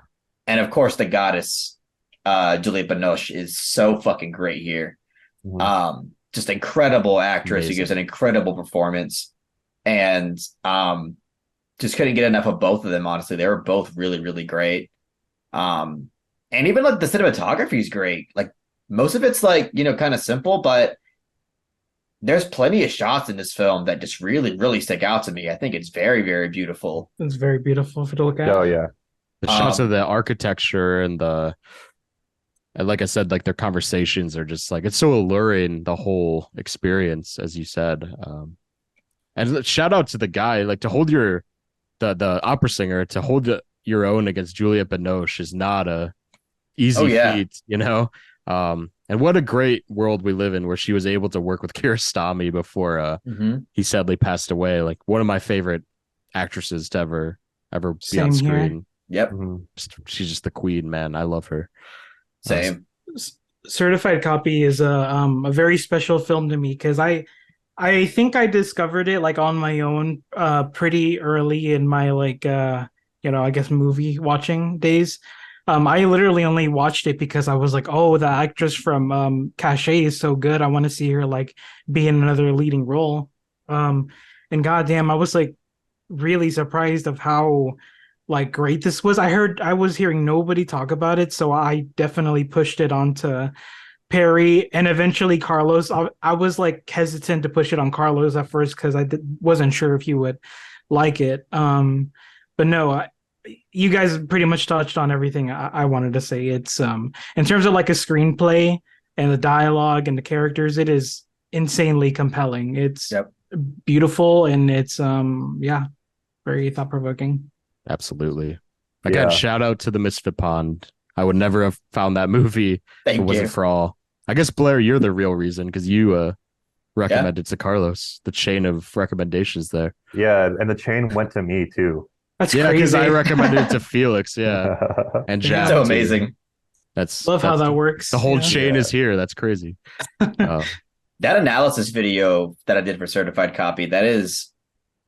and of course, the goddess, Juliette Binoche, is so fucking great here. Mhm. Just incredible actress who gives Amazing. an incredible performance, and just couldn't get enough of both of them. Honestly, they were both really, really great. Um, and even like the cinematography is great. Like, most of it's like, kind of simple, but there's plenty of shots in this film that just really, really stick out to me. I think it's very, very beautiful. It's very beautiful to look at. Oh yeah. The shots of Um, the architecture and like I said, like their conversations are just like it's so alluring, the whole experience, as you said. And shout out to the guy, like to hold the opera singer to hold your own against Juliette Binoche is not a oh easy yeah. feat, you know. And what a great world we live in, where she was able to work with Kiarostami before Hmm. he sadly passed away. Like one of my favorite actresses to ever be on Same here. screen. Yep. Mhm. She's just the queen, man. I love her. Uh, Same. Certified Copy is a very special film to me because I think I discovered it like on my own pretty early in my like I guess movie watching days. I literally only watched it because I was like, oh, the actress from Cachet is so good. I want to see her like be in another leading role. Um and goddamn, I was like really surprised of how like great this was. I was hearing nobody talk about it, so I definitely pushed it onto Perry and eventually Carlos. I was like hesitant to push it on Carlos at first because wasn't sure if he would like it. But no, you guys pretty much touched on everything I wanted to say. It's in terms of like a screenplay and the dialogue and the characters, it is insanely compelling. It's Yep. beautiful and it's yeah, very thought provoking. Absolutely. Again, Yeah. shout out to the Misfit Pond. I would never have found that movie if it Thank wasn't you. for all. I guess Blair, you're the real reason because you Yeah. recommended to Carlos the chain of recommendations there. Yeah, and the chain went to me too. That's Yeah, because I crazy. recommended it to Felix, yeah, and Yeah. Jack So too. amazing. Love how That's that the works. whole Yeah. chain Yeah. is here. That's crazy. Uh, That analysis video that I did for Certified Copy, that is,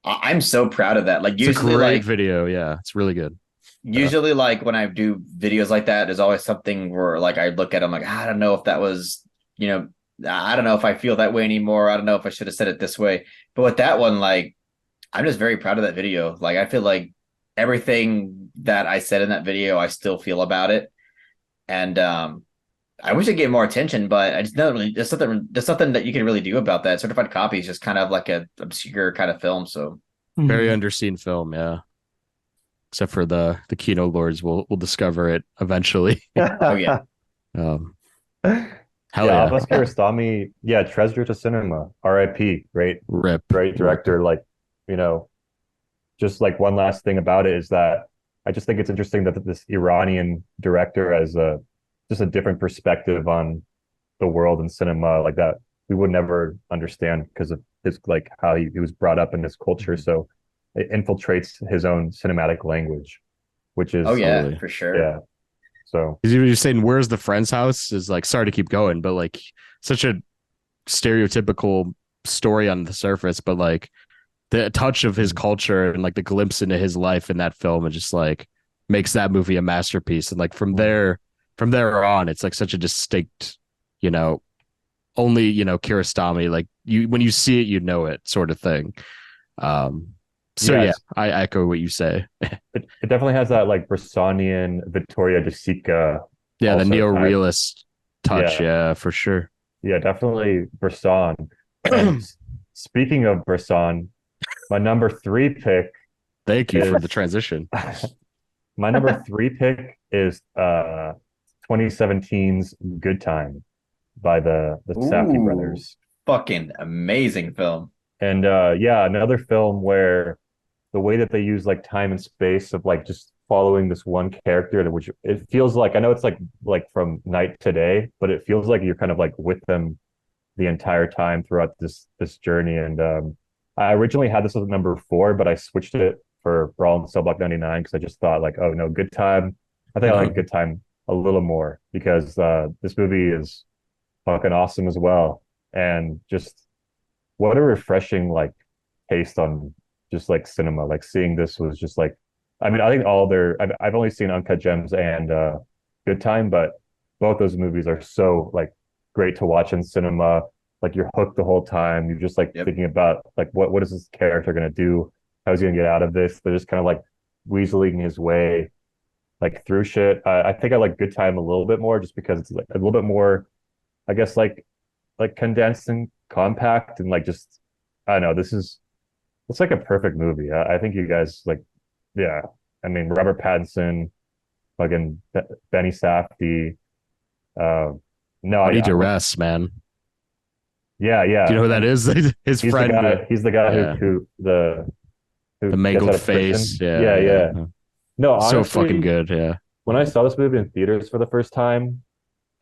I'm so proud of that. Like, it's a usually, great video. Yeah, it's really good. like when I do videos like that, there's always something where like I look at them like, I don't know if that was, I don't know if I feel that way anymore. I don't know if I should have said it this way. But with that one, like, I'm just very proud of that video. Like, I feel like everything that I said in that video, I still feel about it. And I wish it get more attention, but I just not really. There's something that you can really do about that. Certified Copy is just kind of like a obscure kind of film. So Very Mhm. underseen film. Yeah, except for the Kino Lords, we'll discover it eventually. oh yeah, um, Yeah, hell yeah, Abbas Kiarostami, yeah, treasure to cinema. R.I.P. Great, rip. great director. Like, you know, just like one last thing about it is that I just think it's interesting that this Iranian director has just a different perspective on the world and cinema, like that we would never understand because of his like how he was brought up in this culture. Mhm. So it infiltrates his own cinematic language, which oh is yeah, Totally. for sure. yeah. So Because you're saying where's the friend's house is like sorry to keep going, but like such a stereotypical story on the surface, but like the touch of his culture and like the glimpse into his life in that film and just like makes that movie a masterpiece. And like from there on, it's like such a distinct, you know, only Kiarostami. Like you when you see it, you know it sort of thing. Um, so yeah, yes, I echo what you say. it definitely has that like Bressonian Vittoria De Sica Yeah, the also type. neo-realist touch. Yeah, Yeah, for sure. yeah, definitely Bresson. And speaking of Bresson, my number three pick Thank you for is the transition. my number three pick is 2017's Good Time by the Safdie Ooh, brothers. fucking amazing film. And yeah, another film where the way that they use like time and space of like just following this one character, which it feels like I know it's like from night to day, but it feels like you're kind of like with them the entire time throughout this journey. And I originally had this as number four, but I switched it for Brawl and Cell Block 99 because I just thought like, oh no, Good Time. I think I like Good Time a little more because this movie is fucking awesome as well. and just what a refreshing like taste on just like cinema. Like seeing this was just like, I mean, I think all their I've only seen Uncut Gems and Good Time, but both those movies are so like great to watch in cinema. Like you're hooked the whole time. You're just like Yep. thinking about like what is this character gonna do? How's he gonna get out of this? They're just kind of like weaseling his way like through shit. I think I like Good Time a little bit more just because it's like a little bit more, I guess, like condensed and compact and like just I don't know. It's like a perfect movie. I think you guys like, yeah. I mean, Robert Pattinson, fucking Benny Safdie. Uh, no, Eddie Duress, man. yeah, Do you yeah. know who that And is? His he's the friend. guy. He's the guy Yeah, who the gets out mangled of prison. face. Yeah, Yeah, yeah. yeah. No, So fucking honestly, good. Yeah. when I saw this movie in theaters for the first time,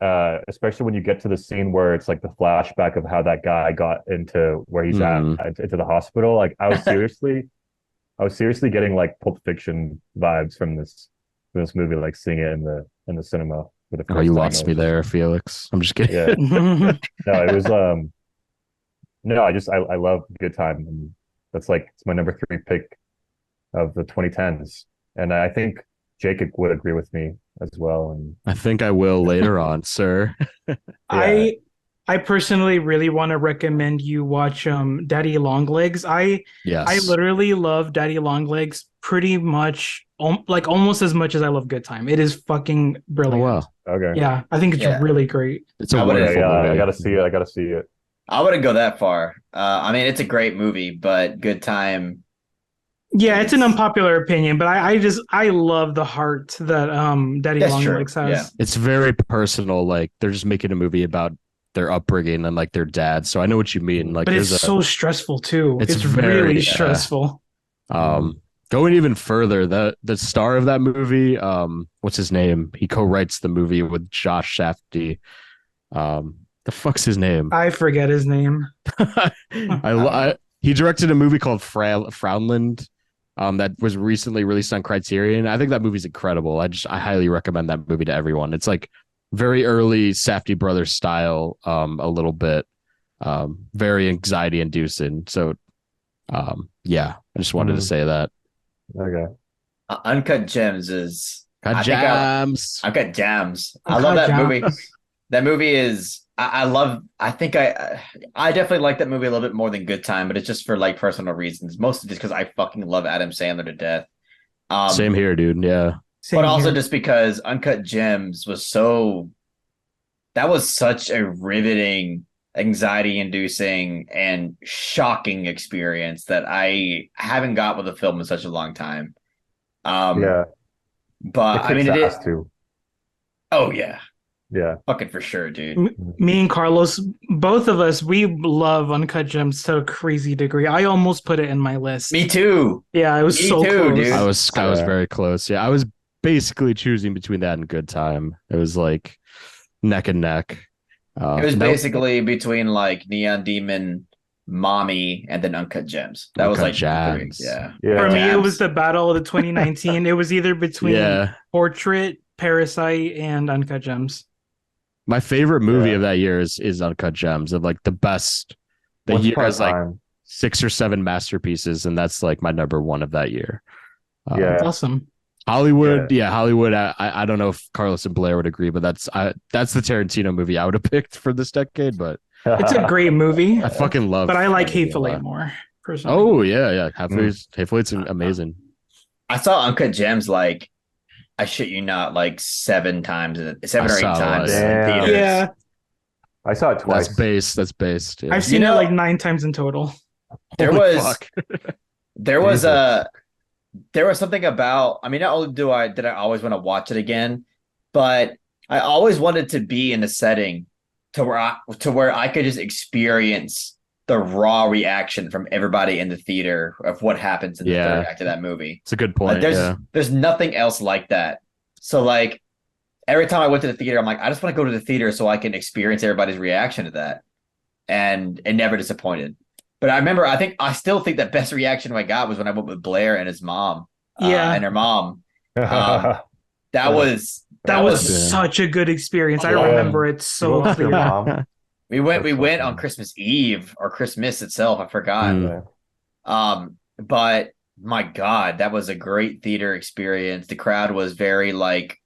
especially when you get to the scene where it's like the flashback of how that guy got into where he's at Mm. into the hospital, like I was seriously getting like Pulp Fiction vibes from this movie, like seeing it in the cinema for the Oh, you first time. lost me there, Felix. I'm just kidding. Yeah, no, it was no, I love Good Time, and that's like it's my number three pick of the 2010s, and I think Jacob would agree with me as well. And I think I will later on, sir. yeah, I personally really want to recommend you watch Daddy Longlegs. I Yes. literally love Daddy Longlegs pretty much like almost as much as I love Good Time. It is fucking Oh brilliant. wow. okay, Yeah, I think it's Yeah. really great. It's a I would've- yeah, wonderful yeah, movie. I gotta see it. I gotta see it. I wouldn't go that far. I mean, it's a great movie, but Good Time Yeah, it's an is unpopular opinion, but I love the heart that Daddy that's true. Longlegs has. Yeah. It's very personal. Like they're just making a movie about their upbringing and like their dad. So I know what you mean. Like But it's there's so stressful too. It's It's very, really yeah. stressful. Going even further, the star of that movie, what's his name? He co-writes the movie with Josh Safdie. The fuck's his name? I forget his name. He directed a movie called Frownland, that was recently released on Criterion. I think that movie's incredible. I highly recommend that movie to everyone. It's like very early Safdie brothers style, a little bit, very anxiety inducing. So, yeah, I just wanted to say that. Okay. Uncut Gems is Got I think jams. Uncut Gems. I Uncut love that movie. Gems. That movie is I love I definitely like that movie a little bit more than Good Time, but it's just for like personal reasons. Mostly just because I fucking love Adam Sandler to death. Same here, dude. Yeah. Same But also here. just because Uncut Gems was that was such a riveting, anxiety inducing, and shocking experience that I haven't got with a film in such a long time. Yeah, But it I mean kicks it ass is, too. oh yeah, Yeah. fucking for sure, dude. Me and Carlos, both of us, we love Uncut Gems to a crazy degree. I almost put it in my list. Me too. Yeah, it was Me so too, close. dude. I was Yeah. very close. Yeah, I was basically choosing between that and Good Time. It was like neck and neck. It was that- basically between like Neon Demon, Mommy, and then Uncut Gems. That was Uncut like the three. Gems. Yeah. Yeah. For me, it Jams. was the battle of the 2019. It was either between yeah. Portrait, Parasite, and Uncut Gems. My favorite movie Yeah. of that year is Uncut Gems. Of like the best. The Once year upon a has like time. 6 or 7 masterpieces, and that's like my number one of that year. Yeah. That's awesome. Hollywood, yeah, Hollywood. I don't know if Carlos and Blair would agree, but that's the Tarantino movie I would have picked for this decade. But It's a great movie, I fucking love. but I like that movie a Hateful Eight lot. more, personally. Oh yeah. Hateful Eight's amazing. I saw Uncut Gems like I shit you not, like 7 times, 7 I or 8 saw it. times in Damn. theaters. Yeah, I saw it twice. That's based. Yeah. I've seen know- it like 9 times in total. There Holy was fuck. there was Jesus. there was something about, I mean, not only did I always want to watch it again, but I always wanted to be in a setting to where I could just experience the raw reaction from everybody in the theater of what happens in the Yeah. third act of that movie. It's a good Like, point. there's nothing else like that. So like every time I went to the theater, I'm like, I just want to go to the theater so I can experience everybody's reaction to that. And it never disappointed. But I still think the best reaction I got was when I went with Blair and his mom. Yeah. And her mom. That Yeah. was That was was- such a good experience. I Yeah. remember it You so went with your clear. mom? We so went on fun. Christmas Eve or Christmas itself. I forgot. Mm. Yeah. But my God, that was a great theater experience. The crowd was very like,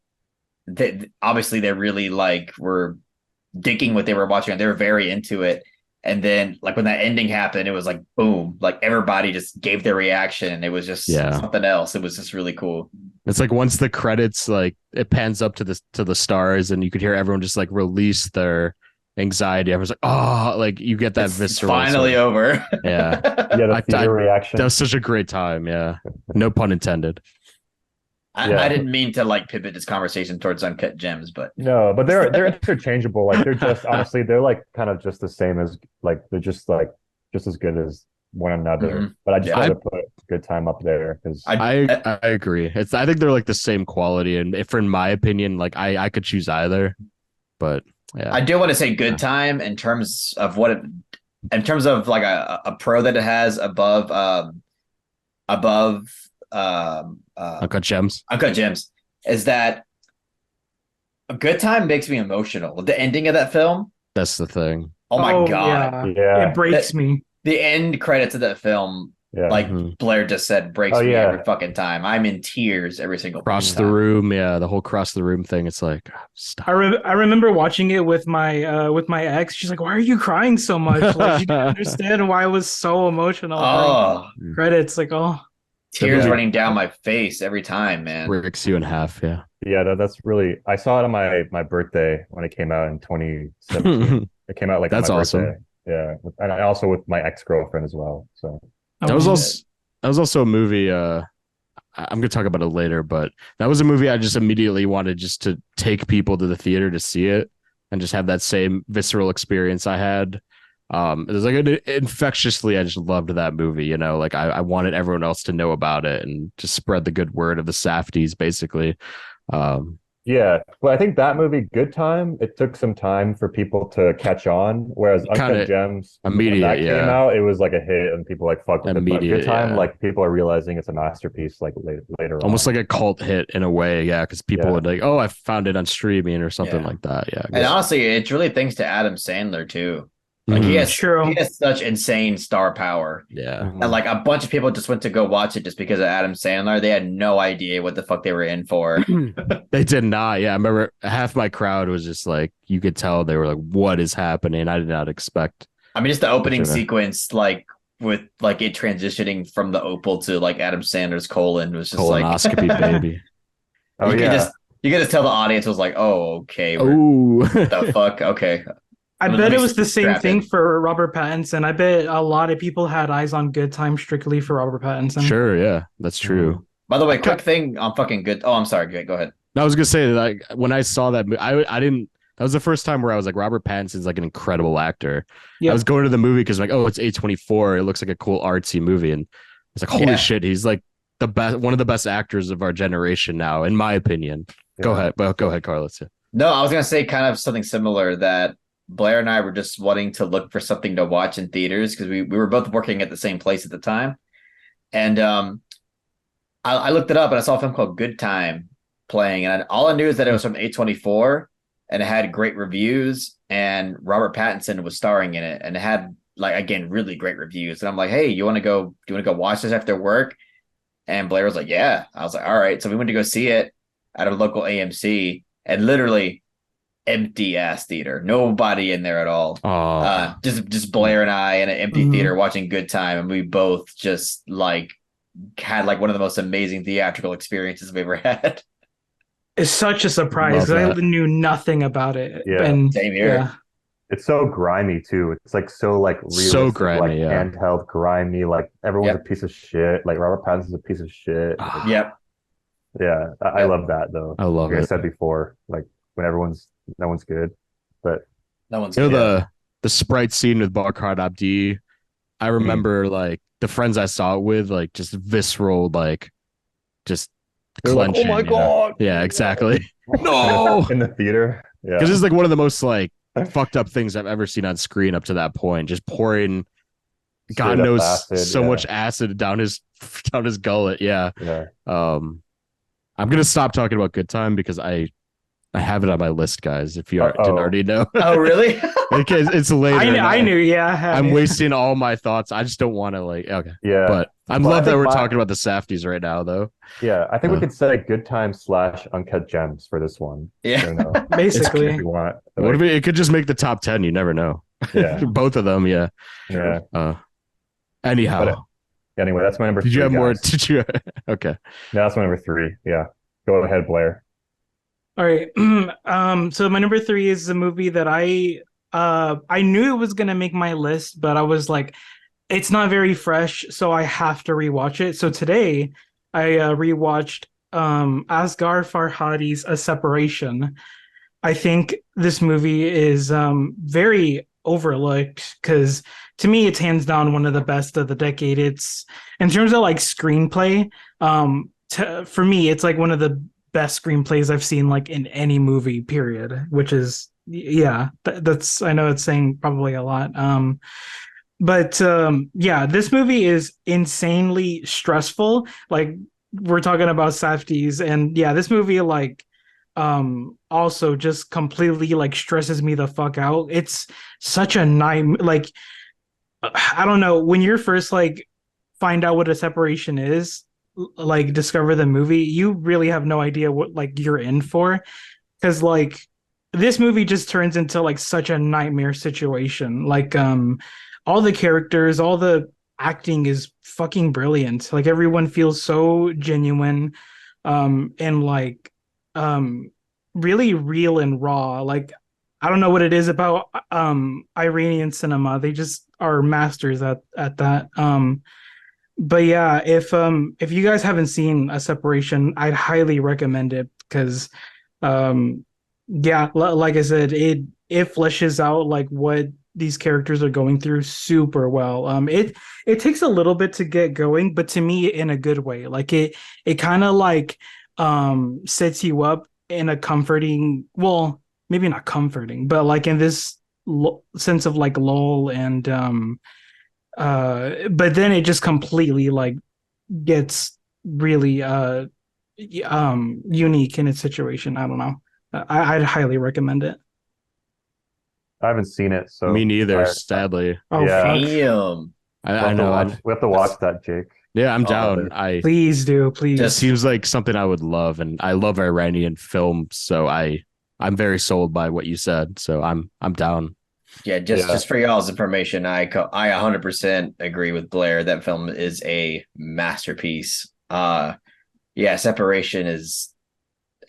obviously they really like were digging what they were watching. They were very into it. And then like when that ending happened, it was like boom, like everybody just gave their reaction. It was just Yeah. something else. It was just really cool. It's like once the credits like it pans up to the stars and you could hear everyone just like release their anxiety. Everyone's like, oh, like you get that It's visceral sort finally of, over. yeah. Yeah, the I theater that reaction. was such a great time. Yeah. No pun intended. I Yeah. didn't mean to like pivot this conversation towards Uncut Gems, but No, but they're interchangeable. Like they're just honestly, they're like kind of just the same as like they're just like just as good as one another. Mhm. But I just Yeah. I wanted to put Good Time up there because I agree. I think they're like the same quality, and if in my opinion, like I could choose either, but yeah, I do want to say Good Time in terms of in terms of like a pro that it has above Uncut Gems. Uncut Gems is that a Good Time makes me emotional. The ending of that film, That's the thing. oh my Oh God. yeah, it yeah, breaks That me. the end credits of that film, yeah. like Mhm. Blair just said, Oh breaks me every yeah, fucking time. I'm in tears every single Cross fucking the time. room, yeah, the whole cross the room thing. It's like stop. I remember watching it with my ex. She's like, "Why are you crying so much?" Like she didn't understand why I was so emotional during Oh, credits. Like, oh, That tears movie yeah, running down my face every time, man. breaks you in half. Yeah. yeah. That's really. I saw it on my birthday when it came out in 2017. It came out like on my That's birthday. awesome. Yeah, and I also with my ex-girlfriend as well. So That oh was man, also that was also a movie. I'm gonna talk about it later, but that was a movie I just immediately wanted just to take people to the theater to see it and just have that same visceral experience I had. It was like infectiously, I just loved that movie. You know, like I wanted everyone else to know about it and just spread the good word of the Safdies, basically. Um, yeah, well, I think that movie, Good Time, it took some time for people to catch on. Whereas kind Uncut of Gems, when immediate, that came yeah, out, it was like a hit and people like fuck with it. But Good immediate, Time, yeah. like people are realizing it's a masterpiece like later Almost on. like a cult hit in a way, yeah, because people Yeah, would like, oh, I found it on streaming or something Yeah. like that. Yeah, And yeah, honestly, it's really thanks to Adam Sandler too. Like Mhm. he true. has such insane star power. Yeah. And mhm. like a bunch of people just went to go watch it just because of Adam Sandler. They had no idea what the fuck they were in for. They did not. Yeah, I remember half my crowd was just like, you could tell they were like, "What is happening?" I did not expect I mean, just the such opening a sequence, like with like it transitioning from the opal to like Adam Sandler's colon was just like colonoscopy, baby. Oh yeah, you could just tell the audience was like, oh, okay, we're Oh, the fuck, okay. I Let bet me it was the same strap thing in. for Robert Pattinson. I bet a lot of people had eyes on Good Time strictly for Robert Pattinson. sure, yeah, that's mhm. true. By the I, way, quick thing on fucking good. Oh, I'm sorry. Go ahead. I was gonna say like when I saw that, I didn't. That was the first time where I was like, Robert Pattinson's like an incredible actor. I was Yep. going to the movie because like, oh, it's A24. It looks like a cool artsy movie, and it's like, holy Yeah. shit, he's like the best, one of the best actors of our generation now, in my opinion. Go Yeah. ahead, well, go ahead, Carlos. Yeah. No, I was gonna say kind of something similar that Blair and I were just wanting to look for something to watch in theaters because we were both working at the same place at the time. And I looked it up and I saw a film called Good Time playing, and all I knew is that it was from A24 and it had great reviews, and Robert Pattinson was starring in it, and it had like again really great reviews. And I'm like, hey, do you want to go watch this after work? And Blair was like, yeah. I was like, all right. So we went to go see it at a local AMC, and literally empty ass theater, nobody in there at all. Oh, Just Blair and I in an empty Mhm. theater watching Good Time, and we both just like had like one of the most amazing theatrical experiences we've ever had. It's such a surprise love 'cause I that. knew nothing about it. Yeah. And Same here. yeah, It's so grimy too. It's like so like So realistic, grimy, like yeah. handheld grimy. Like everyone's a Yep. piece of shit. Like Robert Pattinson's a piece of shit. Like, Ah, Yep. yeah, I Yep. love that though. I love Like I it. said before, like when no one's good, but No one's You know good. yeah, the Sprite scene with Barkhad Abdi. I mm. remember like the friends I saw it with, like just visceral, like just They're like, oh clenching. my You know? God, Yeah, exactly. no, No, in the theater, because yeah, it's like one of the most like fucked up things I've ever seen on screen up to that point. Just pouring, God straight up knows, acid, so yeah, much acid down his down his gullet. Yeah. yeah, Um, I'm gonna stop talking about Good Time because I I have it on my list, guys. If you didn't Uh-oh. already know, Oh, really? it's later. and I knew. Yeah, I'm wasting all my thoughts. I just don't want to okay. Yeah. But I Well, I love that think we're talking about the Safdies right now, though. yeah, I think we Uh, could say good times / uncut gems for this one. Yeah. You know, basically. if you want. what if Like, it could just make the top 10? You never know. yeah, Both of them, yeah. yeah. But Anyhow, anyway, that's my number did you three, have more? guys. Did you? Okay. Yeah, that's my number three. Yeah. Go ahead, Blair. All right. So my number three is a movie that I knew it was gonna make my list, but I was like, it's not very fresh, so I have to rewatch it. So today I rewatched Asghar Farhadi's A Separation. I think this movie is very overlooked because to me it's hands down one of the best of the decade. It's in terms of like screenplay, for me it's like one of the best screenplays I've seen like in any movie period, which is yeah, that's I know it's saying probably a lot. But yeah, this movie is insanely stressful. Like we're talking about safeties, and yeah, this movie like also just completely like stresses me the fuck out. It's such a nightmare. Like I don't know, when you're first like find out what a separation is, like discover the movie, you really have no idea what like you're in for, because like this movie just turns into like such a nightmare situation. Like all the characters, all the acting is fucking brilliant. Like everyone feels so genuine, and like really real and raw. Like I don't know what it is about Iranian cinema. They just are masters at that. But yeah, if you guys haven't seen A Separation, I'd highly recommend it because yeah, like I said, it fleshes out like what these characters are going through super well. It takes a little bit to get going, but to me in a good way. Like it kind of like sets you up in a comforting, well, maybe not comforting, but like in this sense of like lull and but then it just completely like gets really unique in its situation. I don't know. I'd highly recommend it. I haven't seen it, Me so neither, sadly. Oh yeah. fuck. Damn. I know. we have to watch that, Jake. Yeah, I'm I'll have down. it. Please do, please. It seems like something I would love, and I love Iranian films, so I'm very sold by what you said. So I'm down. Yeah, just for y'all's information, I 100% agree with Blair. That film is a masterpiece. Yeah, Separation is.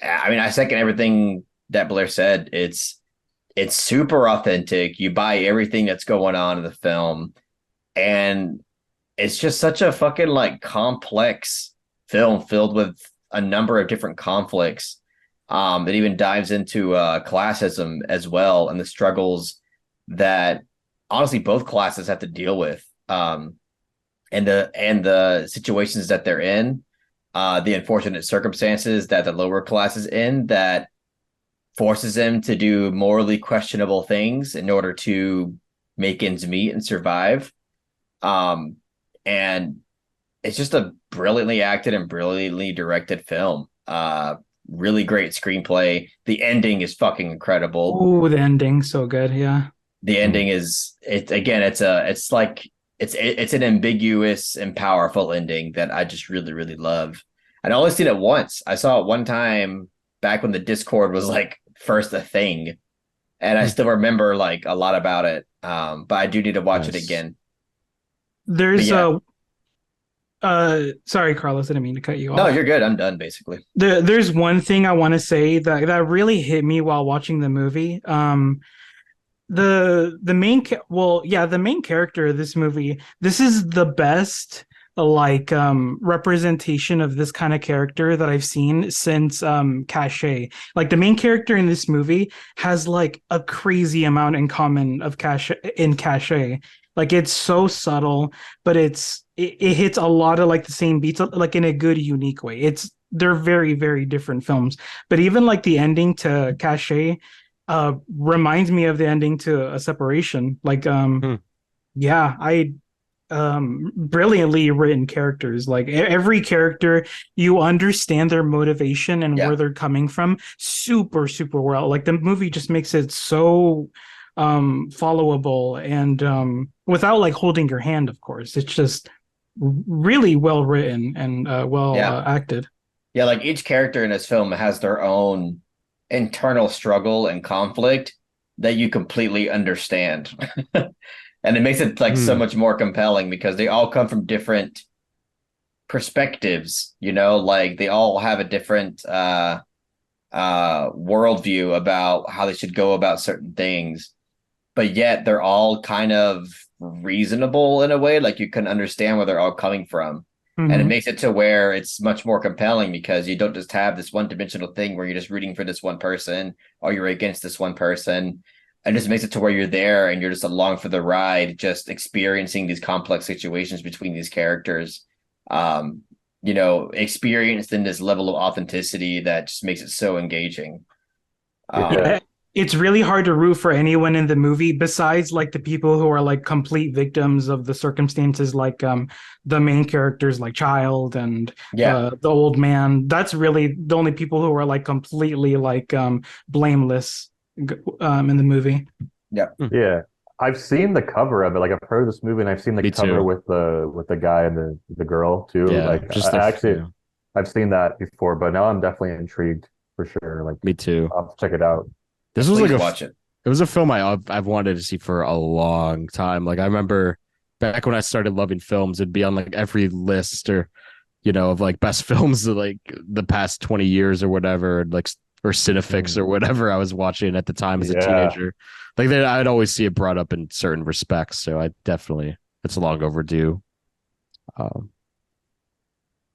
I mean, I second everything that Blair said. It's super authentic. You buy everything that's going on in the film, and it's just such a fucking like complex film filled with a number of different conflicts. It even dives into classism as well and the struggles that honestly both classes have to deal with, and the situations that they're in, the unfortunate circumstances that the lower class is in that forces them to do morally questionable things in order to make ends meet and survive. And it's just a brilliantly acted and brilliantly directed film. Really great screenplay. The ending is fucking incredible. Oh, the ending so good. Yeah. The ending is it's an ambiguous and powerful ending that I just really, really love. I'd only seen it once. I saw it one time back when the Discord was like first a thing, and I still remember like a lot about it. But I do need to watch it again. There's sorry, Carlos, I didn't mean to cut you off. No, you're good. I'm done basically. There's one thing I want to say that really hit me while watching the movie. The main character of this movie, this is the best like representation of this kind of character that I've seen since Cachet. Like the main character in this movie has like a crazy amount in common of Cachet. Like it's so subtle, but it hits a lot of like the same beats, like in a good, unique way. They're very, very different films. But even like the ending to Cachet reminds me of the ending to A Separation. Like yeah, brilliantly written characters. Like every character, you understand their motivation and Yeah. where they're coming from super, super well. Like the movie just makes it so followable and without like holding your hand, of course. It's just really well written and well Yeah. acted. Yeah, like each character in this film has their own internal struggle and conflict that you completely understand. And it makes it like so Hmm. much more compelling because they all come from different perspectives, like they all have a different worldview about how they should go about certain things, but yet they're all kind of reasonable in a way, like you can understand where they're all coming from. And it Mhm. makes it to where it's much more compelling because you don't just have this one dimensional thing where you're just rooting for this one person or you're against this one person. It just makes it to where you're there and you're just along for the ride, just experiencing these complex situations between these characters. Um, experienced in this level of authenticity that just makes it so engaging. Yeah. Yeah, it's really hard to root for anyone in the movie besides like the people who are like complete victims of the circumstances, like the main characters like Child and Yeah. the old man. That's really the only people who are like completely like blameless in the movie. Yeah. Yeah. I've seen the cover of it. Like I've heard of this movie and I've seen the Me cover too. with the guy and the girl too. Yeah, Like just I the actually yeah. I've seen that before, but now I'm definitely intrigued for sure. Like Me too. I'll have to check it out. This was like Please watch it. it was a film I've wanted to see for a long time. Like I remember back when I started loving films, it'd be on like every list or of like best films of like the past 20 years or whatever, like or Cinefix Mm. or whatever I was watching at the time as a Yeah, teenager. Like I'd always see it brought up in certain respects. So I definitely it's long overdue. Um,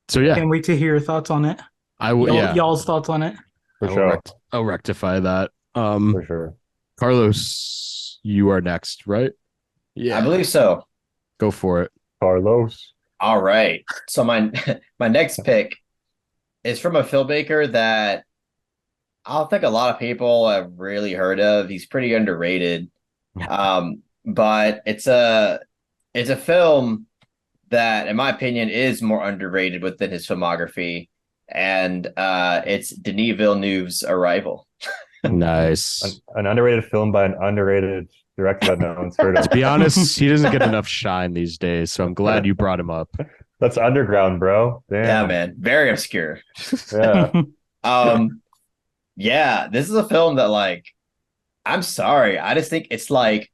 so yeah, yeah, Can't wait to hear your thoughts on it. yeah, Y'all's thoughts on it. for sure. I'll rectify that. For sure. Carlos, you are next, right? I Yeah, believe so. go for it. Carlos. All right. So my my next pick is from a filmmaker that I don't think a lot of people have really heard of. He's pretty underrated. But it's a film that, in my opinion, is more underrated within his filmography, and it's Denis Villeneuve's Arrival. Nice. An underrated film by an underrated director that no one's heard To be of. honest, he doesn't get enough shine these days, so I'm glad you brought him up. That's underground, bro. Yeah, Damn. man, very obscure. Yeah. Um, yeah, this is a film that, like, I'm sorry, I just think it's like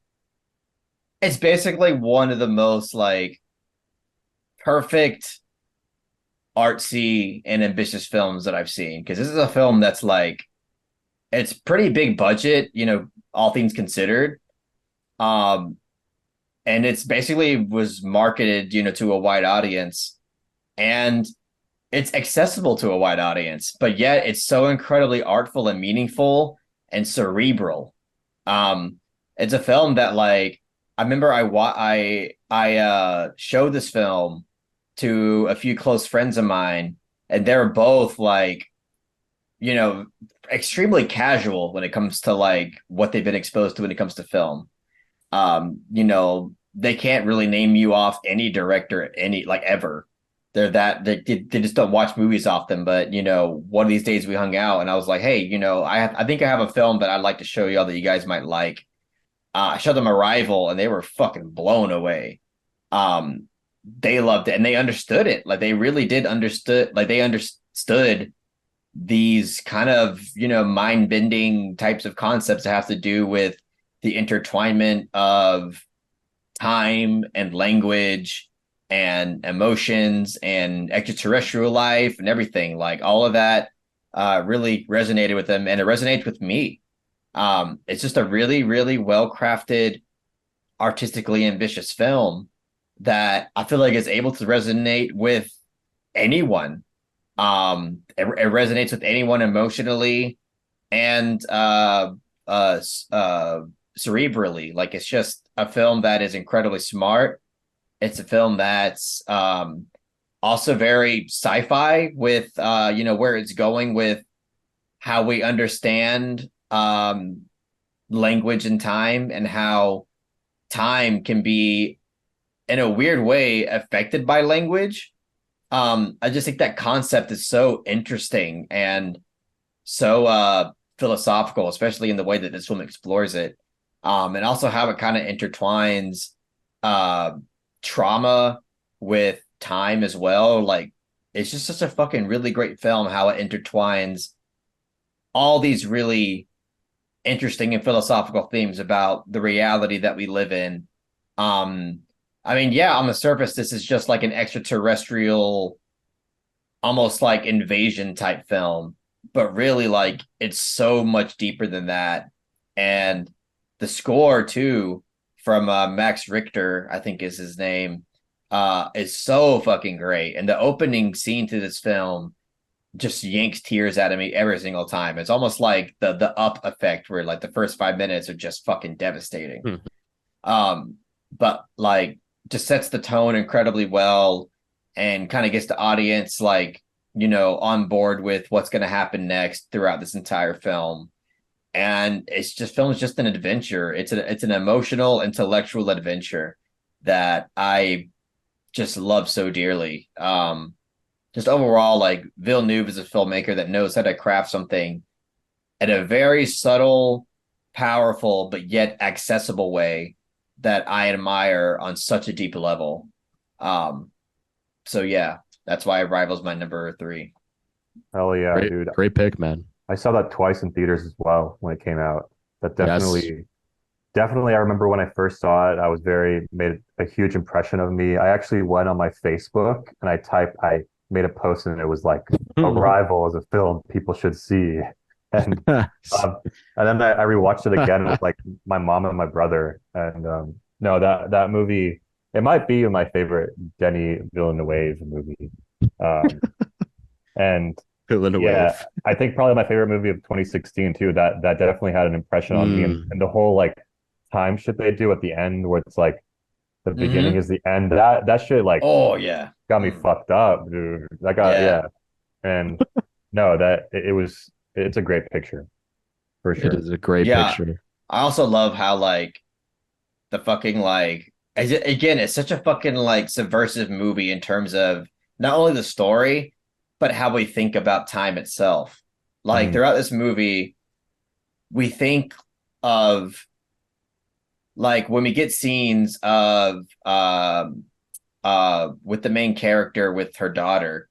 it's basically one of the most like perfect artsy and ambitious films that I've seen because this is a film that's like it's pretty big budget, all things considered. Um, and it's basically was marketed, to a wide audience, and it's accessible to a wide audience, but yet it's so incredibly artful and meaningful and cerebral. Um, it's a film that like I remember I showed this film to a few close friends of mine, and they're both like, you know, extremely casual when it comes to like what they've been exposed to when it comes to film. They can't really name you off any director any like ever. They just don't watch movies often. But one of these days we hung out and I was like, hey, I think I have a film that I'd like to show y'all that you guys might like. I showed them Arrival and they were fucking blown away. Um, they loved it and they understood it. Like they really did understood. Like they understood these kind of mind bending types of concepts that have to do with the intertwinement of time and language and emotions and extraterrestrial life and everything. Like all of that really resonated with them, and it resonates with me. It's just a really, really well crafted, artistically ambitious film that I feel like is able to resonate with anyone. It resonates with anyone emotionally and uh, uh, cerebrally. Like it's just a film that is incredibly smart. It's a film that's also very sci-fi with where it's going with how we understand language and time, and how time can be in a weird way affected by language. I just think that concept is so interesting and so philosophical, especially in the way that this film explores it. And also how it kind of intertwines uh trauma with time as well. Like it's just such a fucking really great film how it intertwines all these really interesting and philosophical themes about the reality that we live in. Um, I mean, yeah, on the surface, this is just like an extraterrestrial, almost like invasion type film, but really, like, it's so much deeper than that. And the score, too, from Max Richter, I think is his name, is so fucking great. And the opening scene to this film just yanks tears out of me every single time. It's almost like the Up effect, where like the first 5 minutes are just fucking devastating. Hmm. But like just sets the tone incredibly well and kind of gets the audience like, you know, on board with what's going to happen next throughout this entire film. And it's just film's just an adventure. It's an emotional, intellectual adventure that I just love so dearly. Just overall, like Villeneuve is a filmmaker that knows how to craft something in a very subtle, powerful, but yet accessible way that I admire on such a deep level. Um, so yeah, that's why Arrival's my number three. Hell yeah, Great, dude. great pick, man. I saw that twice in theaters as well when it came out. That Yes. definitely, I remember when I first saw it, I was very made a huge impression of me. I actually went on my Facebook and I made a post and it was like Arrival is a film people should see. And um, and then I rewatched it again with like my mom and my brother. And no, that movie, it might be my favorite Denis Villeneuve movie. Um, and Fill in a yeah, wave. I think probably my favorite movie of 2016 too. That definitely had an impression on me, and the whole like time shit they do at the end, where it's like the beginning Mm-hmm. is the end. That shit like Oh yeah. got me Mm. fucked up, dude. That got Yeah. yeah, and no, it was it's a great picture for It sure. is a great Yeah. picture. I also love how like the fucking like again, it's such a fucking like subversive movie in terms of not only the story, but how we think about time itself. Like Mhm. throughout this movie, we think of like when we get scenes of with the main character with her daughter,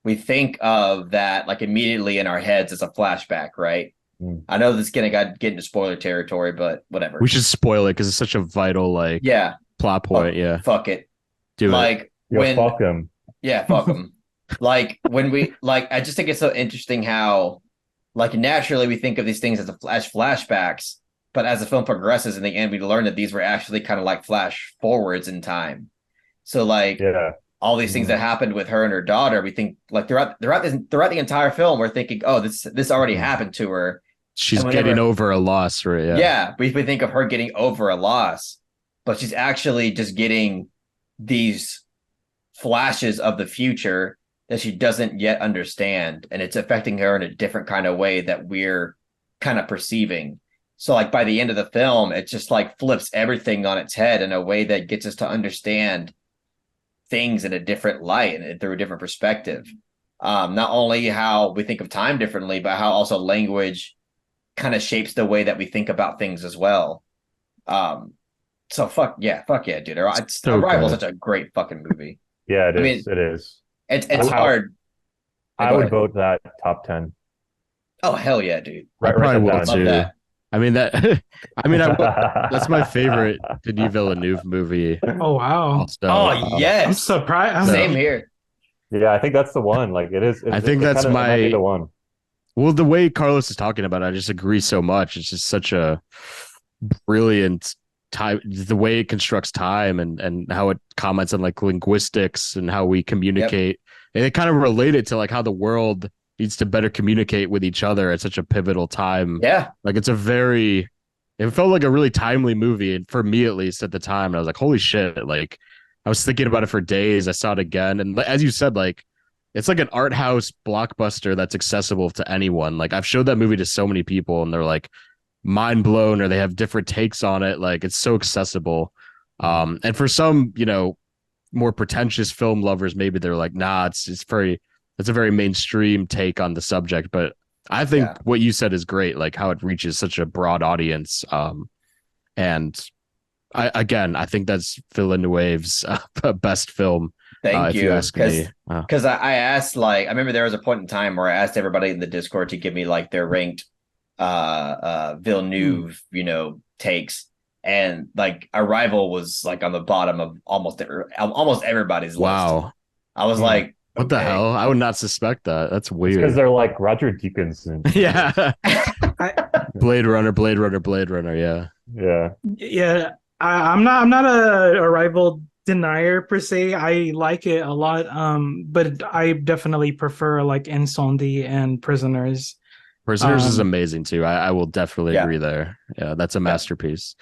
we think of that like immediately in our heads as a flashback, right? Mm. I know this is gonna get into spoiler territory, but We whatever. should spoil it because it's such a vital like Yeah, plot point. Yeah, fuck it. do it. Like Yo, when fuck him. yeah, fuck them. Like when we like, I just think it's so interesting how like naturally we think of these things as flashbacks, but as the film progresses in the end, we learn that these were actually kind of like flash forwards in time. So like Yeah. all these things Mhm. that happened with her and her daughter, we think like throughout the entire film, we're thinking, oh, this already Mhm. happened to her. She's And getting whenever over a loss, right? Yeah. yeah, we think of her getting over a loss, but she's actually just getting these flashes of the future that she doesn't yet understand, and it's affecting her in a different kind of way that we're kind of perceiving. So like by the end of the film, it just like flips everything on its head in a way that gets us to understand things in a different light and through a different perspective. Not only how we think of time differently, but how also language kind of shapes the way that we think about things as well. Um, so fuck yeah, dude. So Arrival is good. such a great fucking movie. Yeah, it I is. mean, It is. it's I, hard. I Go would ahead. vote that top 10. Oh hell yeah, dude. I Write probably that will down, Love dude. too. that. I mean that. I mean, that's my favorite Denis Villeneuve movie. Oh wow. Also, Oh I'm yes. surprised. Same here. Yeah, I think that's the one. Like it is. I think It that's kind of it might be my the one. well. The way Carlos is talking about it, I just agree so much. It's just such a brilliant time. The way it constructs time and how it comments on like linguistics and how we Yep. communicate, and it kind of related to like how the world needs to better communicate with each other at such a pivotal time. Yeah. Like it's a very, it felt like a really timely movie, and for me at least at the time, and I was like, holy shit! Like I was thinking about it for days. I saw it again, and as you said, like it's like an art house blockbuster that's accessible to anyone. Like I've showed that movie to so many people, and they're like mind blown, or they have different takes on it. Like it's so accessible. And for some, more pretentious film lovers, maybe they're like, nah, it's a very mainstream take on the subject. But I think what you said is great, like how it reaches such a broad audience. And I think that's Villeneuve's best film. Thank if you you. ask me. Because I asked, like, I remember there was a point in time where I asked everybody in the Discord to give me like their ranked Villeneuve, takes. And like Arrival was like on the bottom of almost everybody's list. Wow. I was like, what the hell? I would not suspect that. That's weird. Because they're like Roger Deakins. Yeah. Blade Runner. Yeah. Yeah. Yeah. I'm not a Arrival denier per se. I like it a lot. But I definitely prefer like Incendie and Prisoners. Prisoners is amazing too. I will definitely agree there. Yeah, that's a masterpiece.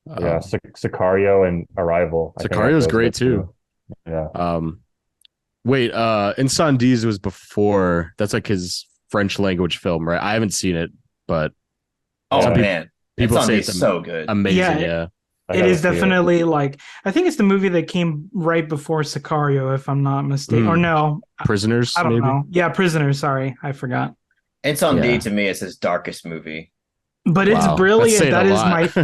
Yeah, Sicario and Arrival. Sicario is great too. Yeah. Wait, Incendies was before. That's like his French language film, right? I haven't seen it, but man, people say it's so good, amazing. Yeah, it is definitely like, I think it's the movie that came right before Sicario, if I'm not mistaken. Or no, Prisoners. I don't know. Yeah, Prisoners. Sorry, I forgot. Incendies to me is his darkest movie. But it's brilliant.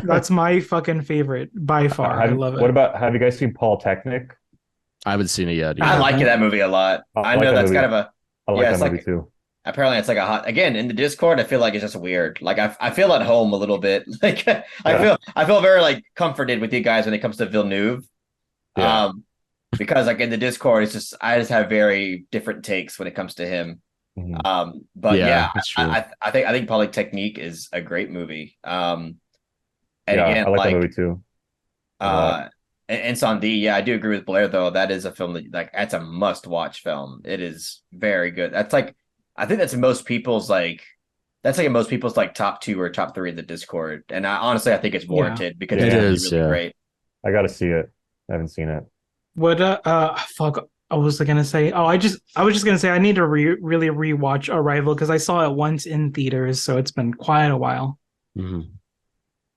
That's my fucking favorite by far. I love it. What about, have you guys seen Paul Technic? I haven't seen it yet. I like that movie a lot. I know that's kind of a I like that movie too. Apparently it's like a hot, again, in the Discord, I feel like it's just weird. Like I feel at home a little bit. Like I feel very like comforted with you guys when it comes to Villeneuve. Yeah. Because like in the Discord, I just have very different takes when it comes to him. Mm-hmm. But I think probably Technique is a great movie. And again, I like that movie too. And Sandy, I do agree with Blair though. That is a film that's a must-watch film. It is very good. That's like, I think that's in most people's like top 2 or top 3 in the Discord. And honestly, I think it's warranted because it is really great. I got to see it. I haven't seen it. What fuck, I was gonna say. I was just gonna say I need to really rewatch Arrival because I saw it once in theaters, so it's been quite a while. Mm-hmm.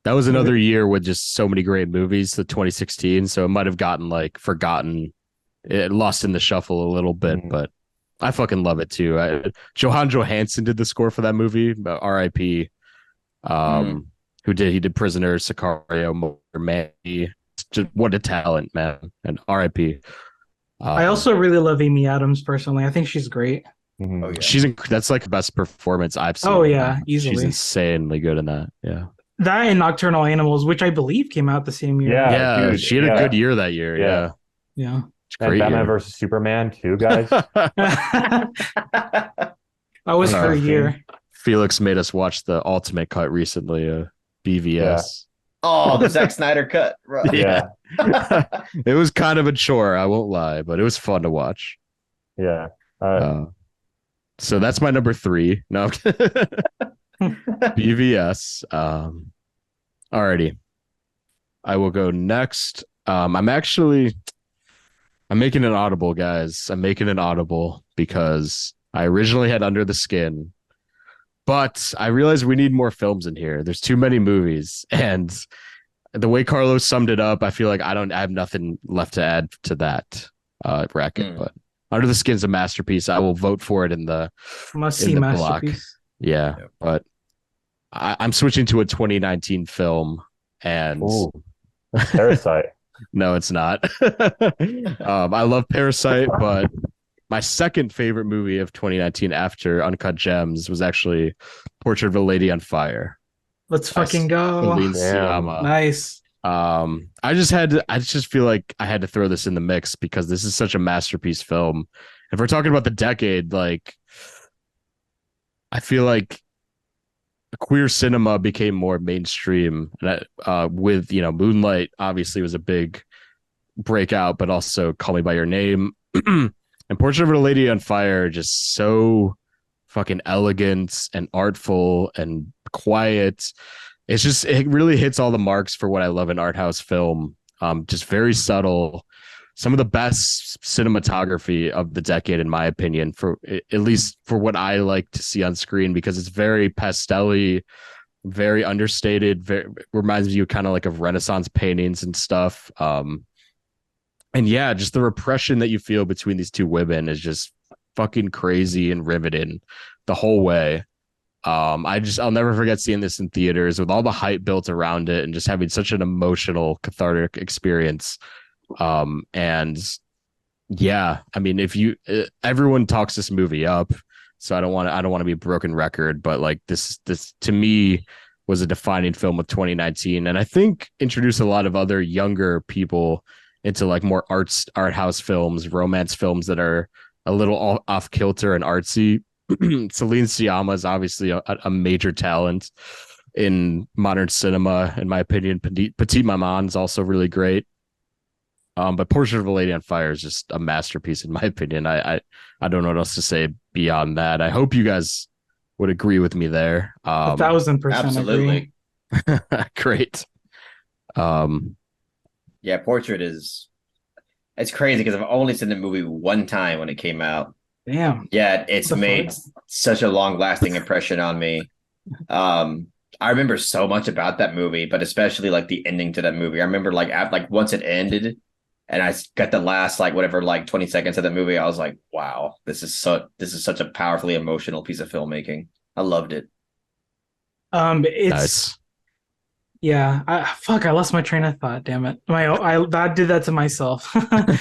That was another year with just so many great movies, the 2016. So it might have gotten like forgotten, it lost in the shuffle a little bit, but I fucking love it too. Johan Johansson did the score for that movie, R.I.P. He did Prisoner, Sicario, Mandy. Just what a talent, man, and R.I.P. I also really love Amy Adams personally. I think she's great. Oh, yeah. That's like the best performance I've seen. Oh yeah, easily. She's insanely good in that. Yeah. That and Nocturnal Animals, which I believe came out the same year. Yeah, dude, she had a good year that year. Yeah. And Batman versus Superman too, guys. That was her year. Felix made us watch the ultimate cut recently, BVS. Yeah. Oh, the Zack Snyder cut. Right. Yeah. It was kind of a chore, I won't lie, but it was fun to watch. Yeah. So that's my number 3. No. BVS. Alrighty. I will go next. I'm making an audible, guys. I'm making an audible because I originally had Under the Skin, but I realized we need more films in here. There's too many movies, and the way Carlos summed it up, I feel like I have nothing left to add to that bracket. But Under the Skin's a masterpiece. I will vote for it in the must-see masterpiece. Yeah, but I'm switching to a 2019 film, and Parasite. No, it's not. I love Parasite, but my second favorite movie of 2019 after Uncut Gems was actually Portrait of a Lady on Fire. Let's fucking go. Nice. I just feel like I had to throw this in the mix because this is such a masterpiece film. If we're talking about the decade, like, I feel like queer cinema became more mainstream, with Moonlight obviously was a big breakout, but also Call Me by Your Name and Portrait of a Lady on Fire, just so fucking elegant and artful and quiet. It really hits all the marks for what I love in art house film. Just very subtle, some of the best cinematography of the decade, in my opinion, for at least for what I like to see on screen, because it's very pastel-y. very understated. Very reminds you kind of like of Renaissance paintings and stuff. And yeah, just the repression that you feel between these two women is just fucking crazy and riveting the whole way. I'll never forget seeing this in theaters with all the hype built around it and just having such an emotional, cathartic experience. And yeah, I mean, if you everyone talks this movie up, so I don't want to be a broken record, but like this to me was a defining film of 2019, and I think introduced a lot of other younger people into like more art house films, romance films that are a little off kilter and artsy. Celine Sciamma is obviously a major talent in modern cinema, in my opinion. Petite Maman is also really great. But Portrait of a Lady on Fire is just a masterpiece, in my opinion. I don't know what else to say beyond that. I hope you guys would agree with me there. 1,000% Absolutely. agree. Great. Yeah, Portrait is it's crazy because I've only seen the movie one time when it came out. Damn. Yeah, it's The made fuck? such a long lasting impression on me. I remember so much about that movie, but especially like the ending to that movie. I remember like once it ended and I got the last like whatever like 20 seconds of that movie, I was like, wow, this is such a powerfully emotional piece of filmmaking. I loved it. It's Nice. yeah. I lost my train of thought. Damn it. I did that to myself.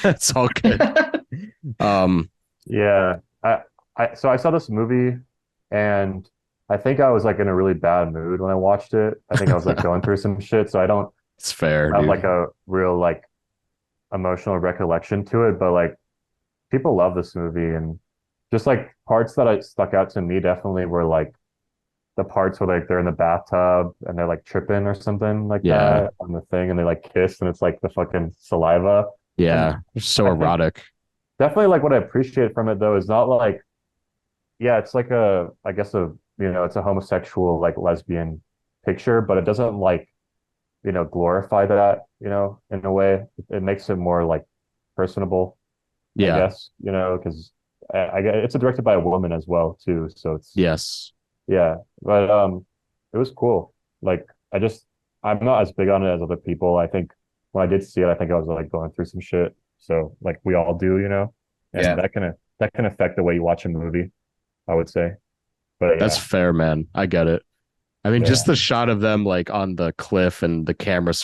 It's all good. Yeah. So I saw this movie and I think I was like in a really bad mood when I watched it. I think I was like going through some shit, so I don't It's fair, have dude. like a real like emotional recollection to it, but like people love this movie and just like parts that I stuck out to me definitely were like the parts where like they're in the bathtub and they're like tripping or something like Yeah. that on the thing and they like kiss and it's like the fucking saliva. Yeah. So I think erotic. definitely like what I appreciate from it though is not like yeah, it's like I guess it's a homosexual like lesbian picture, but it doesn't like, glorify that, in a way. It makes it more like personable, I Yeah. guess, because I get it's directed by a woman as well too, so it's Yes. yeah, but it was cool. Like I'm not as big on it as other people. I think when I did see it, I think I was like going through some shit. So like we all do, and Yeah. that can affect the way you watch a movie, I would say. But That's yeah, fair, man. I get it. I mean, yeah, just the shot of them like on the cliff and the camera it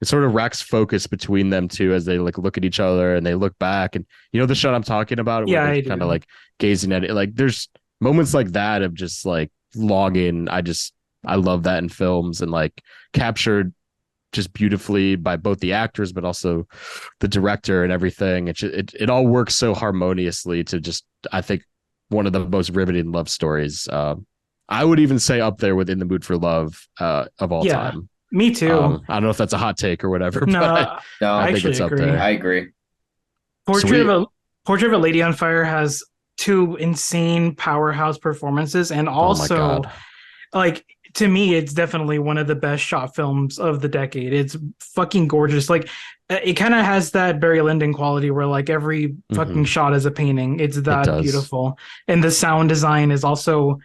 sort of racks focus between them two as they like look at each other and they look back. And you know the shot I'm talking about where Yeah, they're I kind of do. like gazing at it. Like there's moments like that of just like longing. I love that in films and like captured just beautifully by both the actors but also the director and everything. It all works so harmoniously to just I think one of the most riveting love stories. I would even say up there with In the Mood for Love of all Yeah, time. me too. I don't know if that's a hot take or whatever, No, but I I No, think actually it's up agree. there. I agree. Portrait Sweet. of a Portrait of a Lady on Fire has two insane powerhouse performances, and Oh my also god. like to me, it's definitely one of the best shot films of the decade. It's fucking gorgeous. Like it kind of has that Barry Lyndon quality where like every fucking Mhm. shot is a painting. It's It that does. beautiful, and the sound design is also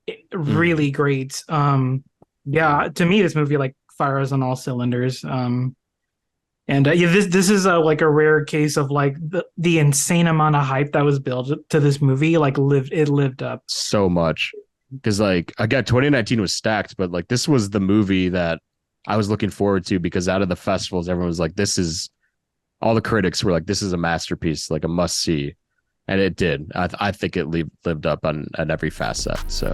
Mm. really great. Yeah, to me, this movie like fires on all cylinders. And yeah, this is like a rare case of like the insane amount of hype that was built to this movie. Like lived up. So much. Because like again, 2019 was stacked, but like this was the movie that I was looking forward to because out of the festivals, everyone was like, this is all the critics were like, this is a masterpiece, like a must see. And it did. I think it lived up on every facet. So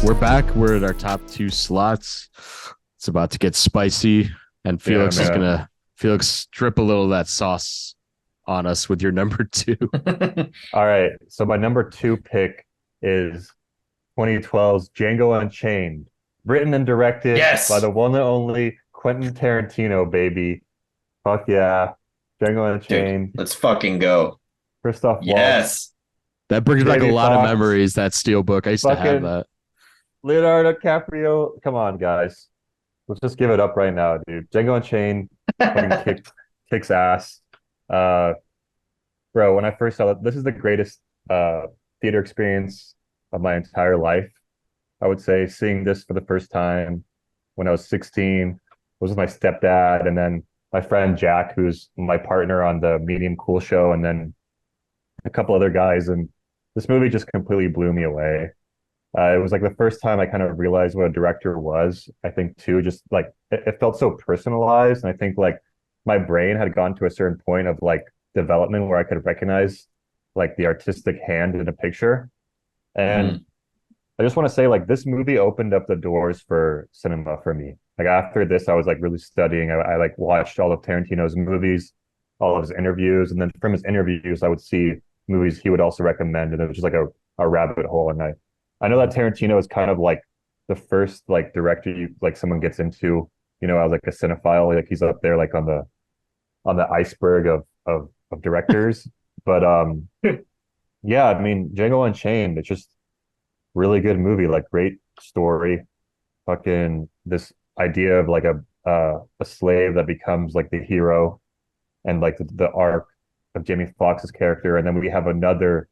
we're back. We're at our top two slots. It's about to get spicy, and Felix is man. gonna strip a little of that sauce on us with your number two. All right. So my number two pick is 2012's Django Unchained, written and directed Yes. by the one and only Quentin Tarantino, baby. Fuck yeah. Django Dude, Unchained, let's fucking go. Christoph Waltz, Yes. That brings back a Jamie lot of Foxx, memories. That steel book. I used to have fucking that. Leonardo DiCaprio. Come on, guys. let's just give it up right now, dude. Django Unchained fucking kicks ass. Uh, bro, when I first saw it, this is the greatest theater experience of my entire life. I would say seeing this for the first time when I was 16 was with my stepdad, and then my friend Jack, who's my partner on the Medium Cool show, and then a couple other guys. And this movie just completely blew me away. It was like the first time I kind of realized what a director was. I think too, just like it felt so personalized, and I think like my brain had gone to a certain point of like development where I could recognize like the artistic hand in a picture. And I just want to say like this movie opened up the doors for cinema for me. Like after this, I was like really studying. I like watched all of Tarantino's movies, all of his interviews, and then from his interviews, I would see movies he would also recommend, and it was just like a rabbit hole. And I know that Tarantino is kind of like the first like director you like someone gets into, as like a cinephile. Like he's up there like on the iceberg of directors. But yeah, I mean Django Unchained, it's just really good movie, like great story, fucking this idea of like a slave that becomes like the hero, and like the arc of Jamie Foxx's character. And then we have another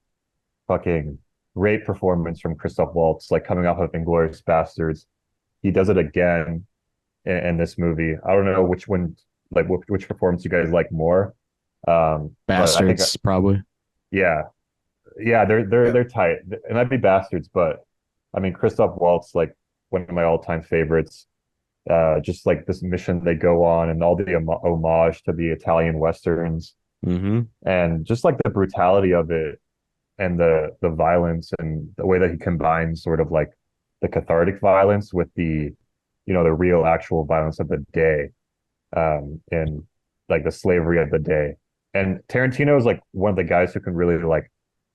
fucking great performance from Christoph Waltz, like coming off of Inglourious Bastards. He does it again in this movie. I don't know which one, like which performance you guys like more. But I think Bastards, probably. yeah, yeah, they're tight. It might be Bastards, but I mean Christoph Waltz, like one of my all-time favorites. Just like this mission they go on, and all the homage to the Italian westerns, and just like the brutality of it, and the violence, and the way that he combines sort of like the cathartic violence with the real actual violence of the day, and like the slavery of the day. And Tarantino is like one of the guys who can really like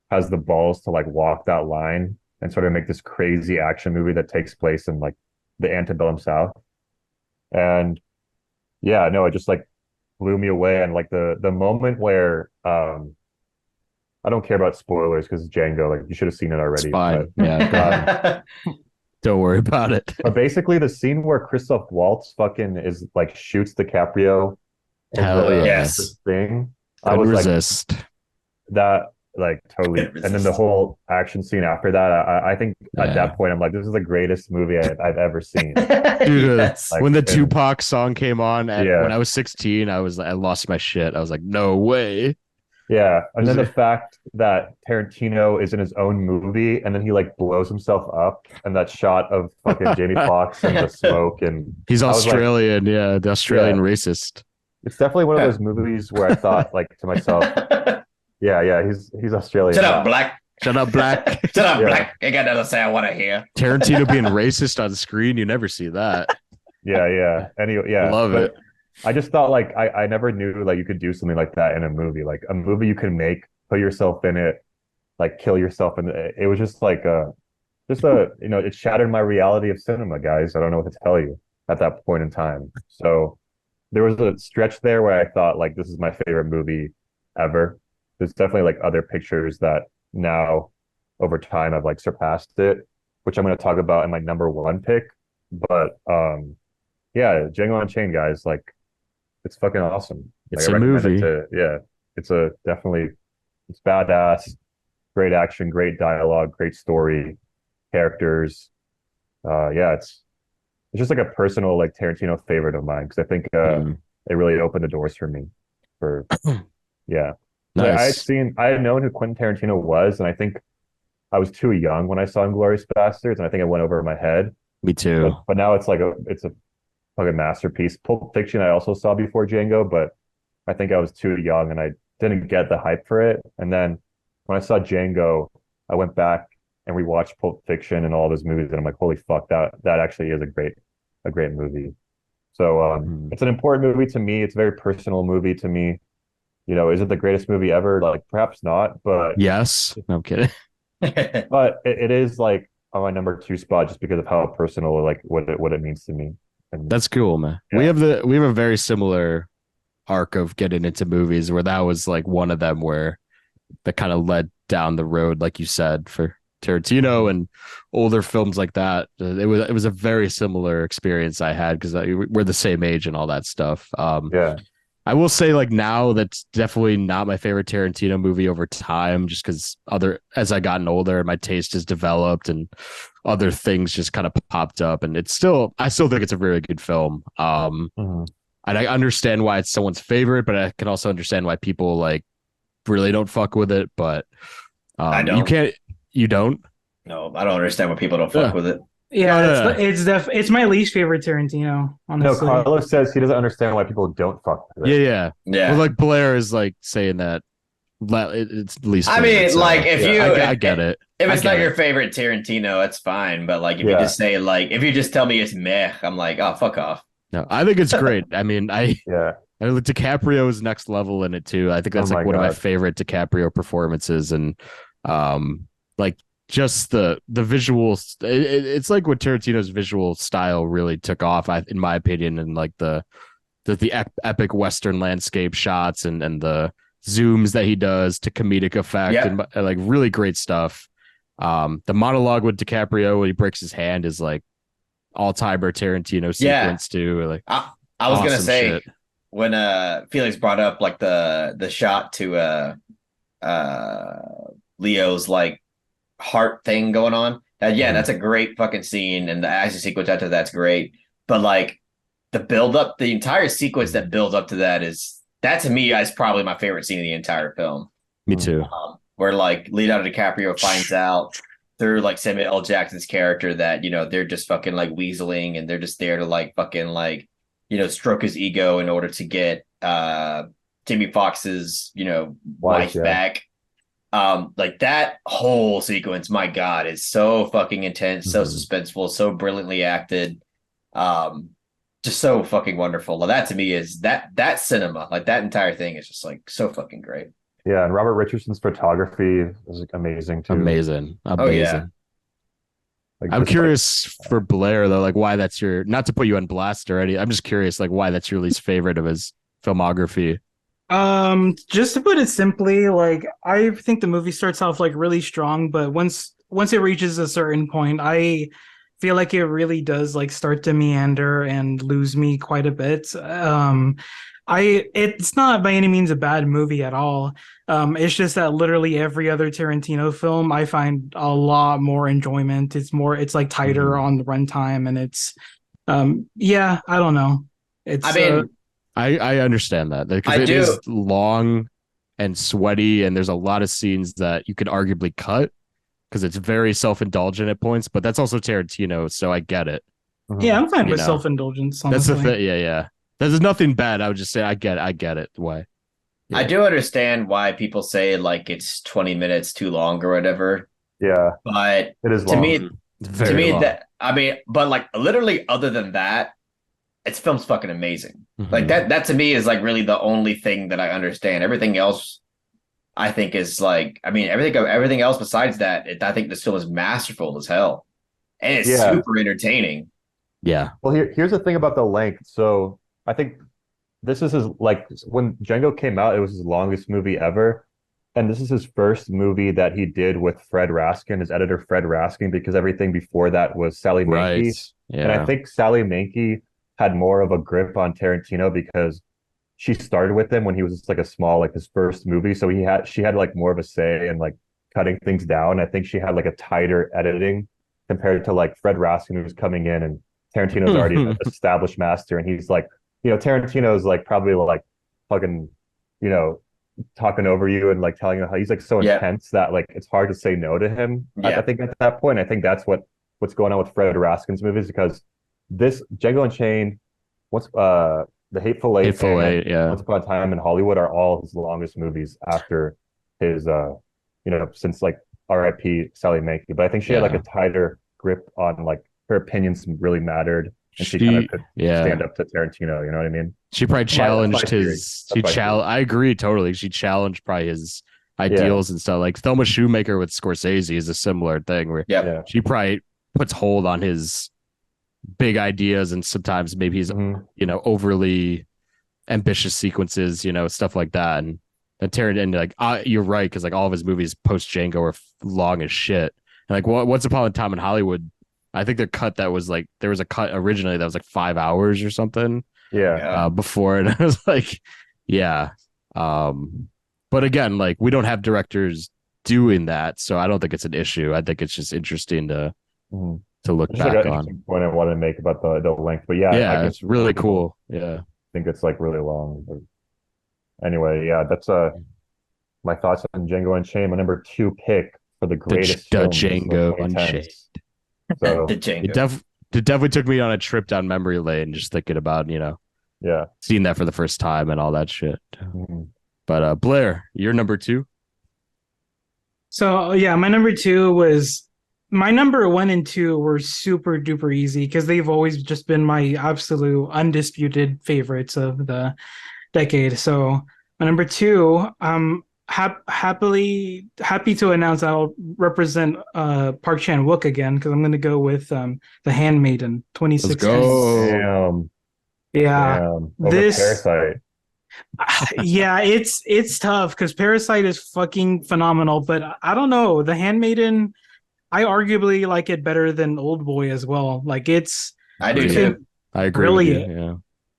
has the balls to like walk that line and sort of make this crazy action movie that takes place in like the antebellum South. And yeah, no, it just like blew me away. And like the moment where I don't care about spoilers because it's Django, like you should have seen it It's already. fine. But Yeah, don't worry about it. but basically the scene where Christoph Waltz fucking is like shoots DiCaprio in Hell the yeah. Yes. thing. I Couldn't was like resist. that like totally. Couldn't And then the resist. whole action scene after that, I think at Yeah. that point I'm like, this is the greatest movie I've ever seen. Dude, Yes. Like, when the and- Tupac song came on, Yeah. when I was 16, I lost my shit. I was like, no way. Yeah, and then the Is it- fact that Tarantino is in his own movie, and then he like blows himself up, and that shot of fucking Jamie Foxx and the smoke, and He's I was like, Australian. Yeah, the Australian racist. it's definitely one of those movies where I thought like to myself, yeah, he's Australian. Shut Yeah. up, Black. Shut up, black. Shut up, Yeah. Black. You got nothing to say I want to hear. Tarantino being racist on screen, you never see that. Yeah. Anyway, yeah, Love but it. I just thought like I never knew like you could do something like that in a movie, like a movie you can make, put yourself in it, like kill yourself, and it was just like it shattered my reality of cinema, guys. I don't know what to tell you at that point in time. So there was a stretch there where I thought like this is my favorite movie ever. There's definitely like other pictures that now over time I've like surpassed it, which I'm going to talk about in my number one pick. But yeah, Django Unchained, guys, like it's fucking awesome. Like, It's I a recommend movie. yeah, it's it's badass, great action, great dialogue, great story, characters. Yeah, it's just like a personal like Tarantino favorite of mine because I think it really opened the doors for me. For yeah, like, Nice. I had known who Quentin Tarantino was, and I think I was too young when I saw Inglourious Bastards, and I think it went over my head. Me too. But now it's like it's a fucking masterpiece. Pulp Fiction I also saw before Django, but I think I was too young and I didn't get the hype for it. And then when I saw Django, I went back and rewatched Pulp Fiction and all those movies, and I'm like, holy fuck, that actually is a great movie. So it's an important movie to me. It's a very personal movie to me. Is it the greatest movie ever? Like perhaps not, but Yes. No, I'm kidding. but it is like on my number two spot just because of how personal, like what it means to me. And That's cool, man. Yeah. We have a very similar arc of getting into movies where that was like one of them where that kind of led down the road, like you said, for Tarantino and older films like that. It was a very similar experience I had because we're the same age and all that stuff. Yeah. I will say, like, now that's definitely not my favorite Tarantino movie over time, just because as I gotten older, my taste has developed and other things just kind of popped up, and I still think it's a very good film. Mhm. And I understand why it's someone's favorite, but I can also understand why people like really don't fuck with it. But I you don't. can't, you don't. No, I don't understand why people don't fuck Yeah. with it. Yeah, No, no, no. it's my least favorite Tarantino, No, honestly. Carlos says he doesn't understand why people don't fuck with Yeah, it. yeah. Yeah. Well, like Blair is like saying that it's least I favorite. mean, So like, if yeah, you, I get it. if I it's get not it. your favorite Tarantino, it's fine. But like, if you Yeah. just say like, if you just tell me it's meh, I'm like, oh, fuck off. No, I think it's great. I mean, Yeah. DiCaprio is next level in it too. I think Oh that's like my one of my God. favorite DiCaprio performances, and like just the visuals. It's like what Tarantino's visual style really took off, in my opinion, and like the epic Western landscape shots and the zooms that he does to comedic effect Yep. and like really great stuff. The monologue with DiCaprio when he breaks his hand is like all timer Tarantino Yeah. sequence too. Like I was gonna awesome say shit. when Felix brought up like the shot to uh Leo's like heart thing going on. Yeah, Mhm. that's a great fucking scene, and the action sequence after that's great. But like the build up, the entire sequence that builds up to that to me is probably my favorite scene of the entire film. Me too. Where like Leonardo DiCaprio finds out through like Samuel L. Jackson's character that they're just fucking like weaseling, and they're just there to like fucking like stroke his ego in order to get Jamie Foxx's wife Yeah. back. Like that whole sequence, my God, is so fucking intense, so Mhm. suspenseful, so brilliantly acted. Um, just so fucking wonderful. Well, that to me is that cinema, like that entire thing is just like so fucking great. Yeah. And Robert Richardson's photography is like, amazing too. Amazing. Oh yeah. Amazing. Like I'm just like curious for Blair though, like why that's your not to put you on blast already. I'm just curious, like why that's your least favorite of his filmography. Just to put it simply, like I think the movie starts off like really strong, but once it reaches a certain point, I feel like it really does like start to meander and lose me quite a bit. It's not by any means a bad movie at all. It's just that literally every other Tarantino film I find a lot more enjoyment. It's like tighter Mhm. on the runtime, and it's yeah, I don't know. I It's mean, I understand that because I it do. is long and sweaty, and there's a lot of scenes that you could arguably cut because it's very self-indulgent at points, but that's also Tarantino, so I get it. Yeah, mhm. I'm fine You with know, self-indulgence, that's the honestly. thing. Yeah, yeah. There's nothing bad. I would just say I get it. Why? I Yeah. do understand why people say like it's 20 minutes too long or whatever, Yeah. but It is to long. me, Mhm. Very long. that I mean, but like literally, other than that, its film's fucking amazing. Like Mhm. that to me is like really the only thing that I understand. Everything else, I think is like, I mean, everything else besides that, I think this film is masterful as hell, and it's Yeah. super entertaining. Yeah. Well, here's the thing about the length. So I think this is his like when Django came out, it was his longest movie ever. And this is his first movie that he did with Fred Raskin, his editor Fred Raskin, because everything before that was Sally Right. Menke. And I Yeah. think Sally Menke had more of a grip on Tarantino because she started with him when he was just like a small, like his first movie. So she had like more of a say in like cutting things down. I think she had like a tighter editing compared to like Fred Raskin, who was coming in, and Tarantino's already an established master. And he's like, Tarantino's like probably like fucking, you know, talking over you and like telling you how he's like so Yeah, intense that like it's hard to say no to him. I yeah, think at that point, I think that's what's going on with Fred Raskin's movies because this Django Unchained, what's The Hateful Eight Hateful and Eight. Yeah. Once Upon a Time in Hollywood are all his longest movies after his since like R.I.P. Sally Menke. But I think she had like a Yeah. tighter grip on like her opinions really mattered and she kind of She. could stand Yeah. up to Tarantino, you know what I mean? She probably That's my challenged theory. his. That's my theory. I agree totally. She challenged probably his Yeah, ideals and stuff. Like Thelma Shoemaker with Scorsese is a similar thing where yeah. yeah. she probably puts hold on his big ideas and sometimes maybe he's Mhm. overly ambitious sequences, stuff like that. And then Tarantino, like you're right because like all of his movies post Django are long as shit. And like Once Upon a Time in Hollywood, I think their cut that was like there was a cut originally that was like 5 hours or something Yeah. Yeah. before, and I was like, yeah. But again, like we don't have directors doing that, so I don't think it's an issue. I think it's just interesting Mhm. to look Just like an back on. interesting point I wanted to make about the length. But yeah, I Yeah, can it's really people cool. Yeah, think it's like really long. But anyway, yeah, that's my thoughts on Django Unchained. My number two pick for the greatest the films of the Django Unchained. 2010s. The So It Django. def it definitely took me on a trip down memory lane, just thinking about yeah. seeing that for the first time and all that shit. Mhm. But Blair, you're number two. So yeah, my number two was my number one and two were super duper easy because they've always just been my absolute undisputed favorites of the decade. So my number two, happy to announce I'll represent Park Chan Wook again because I'm going to go with The Handmaiden Let's 2016. go. Damn, Yeah, damn. Over this Parasite. yeah, it's tough because Parasite is fucking phenomenal, but I don't know. The Handmaiden, I arguably like it better than Old Boy as well. Like it's I do Agreed. too. freaking I agree with you. brilliant, Yeah.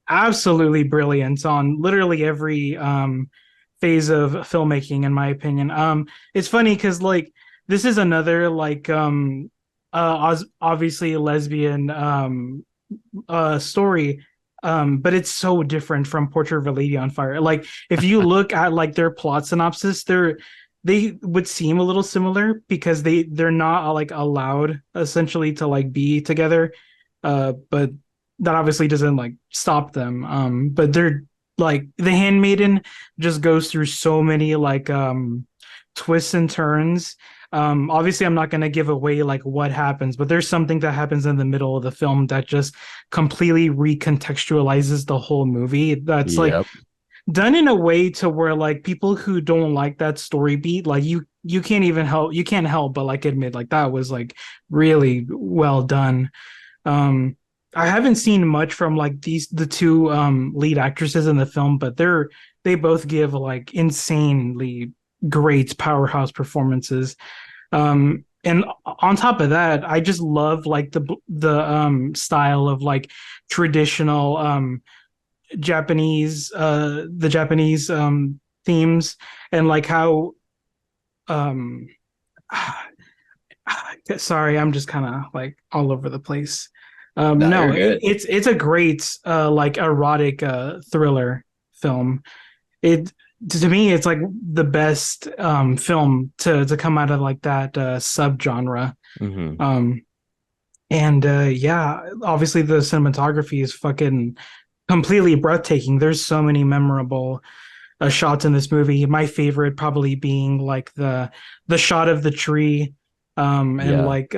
absolutely brilliant on literally every phase of filmmaking, in my opinion. It's funny because like this is another like obviously lesbian story, but it's so different from Portrait of a Lady on Fire. Like if you look at like their plot synopsis, they would seem a little similar because they're not like allowed essentially to like be together, but that obviously doesn't like stop them. But they're like The Handmaiden just goes through so many like twists and turns. Obviously I'm not going to give away like what happens, but there's something that happens in the middle of the film that just completely recontextualizes the whole movie. That's like Yep. done in a way to where like people who don't like that story beat, like you can't even help you can't help but like admit like that was like really well done. um I haven't seen much from like the two lead actresses in the film, but they both give like insanely great powerhouse performances. And on top of that, I just love like the style of like traditional the Japanese themes, and like how um sorry, I'm just kind of like all over the place. No, No, you're good. it's a great like erotic thriller film. It to me it's like the best film to come out of like that subgenre. Hmm. Um and yeah, obviously the cinematography is fucking completely breathtaking. There's so many memorable shots in this movie. My favorite probably being like the shot of the tree, and Yeah. like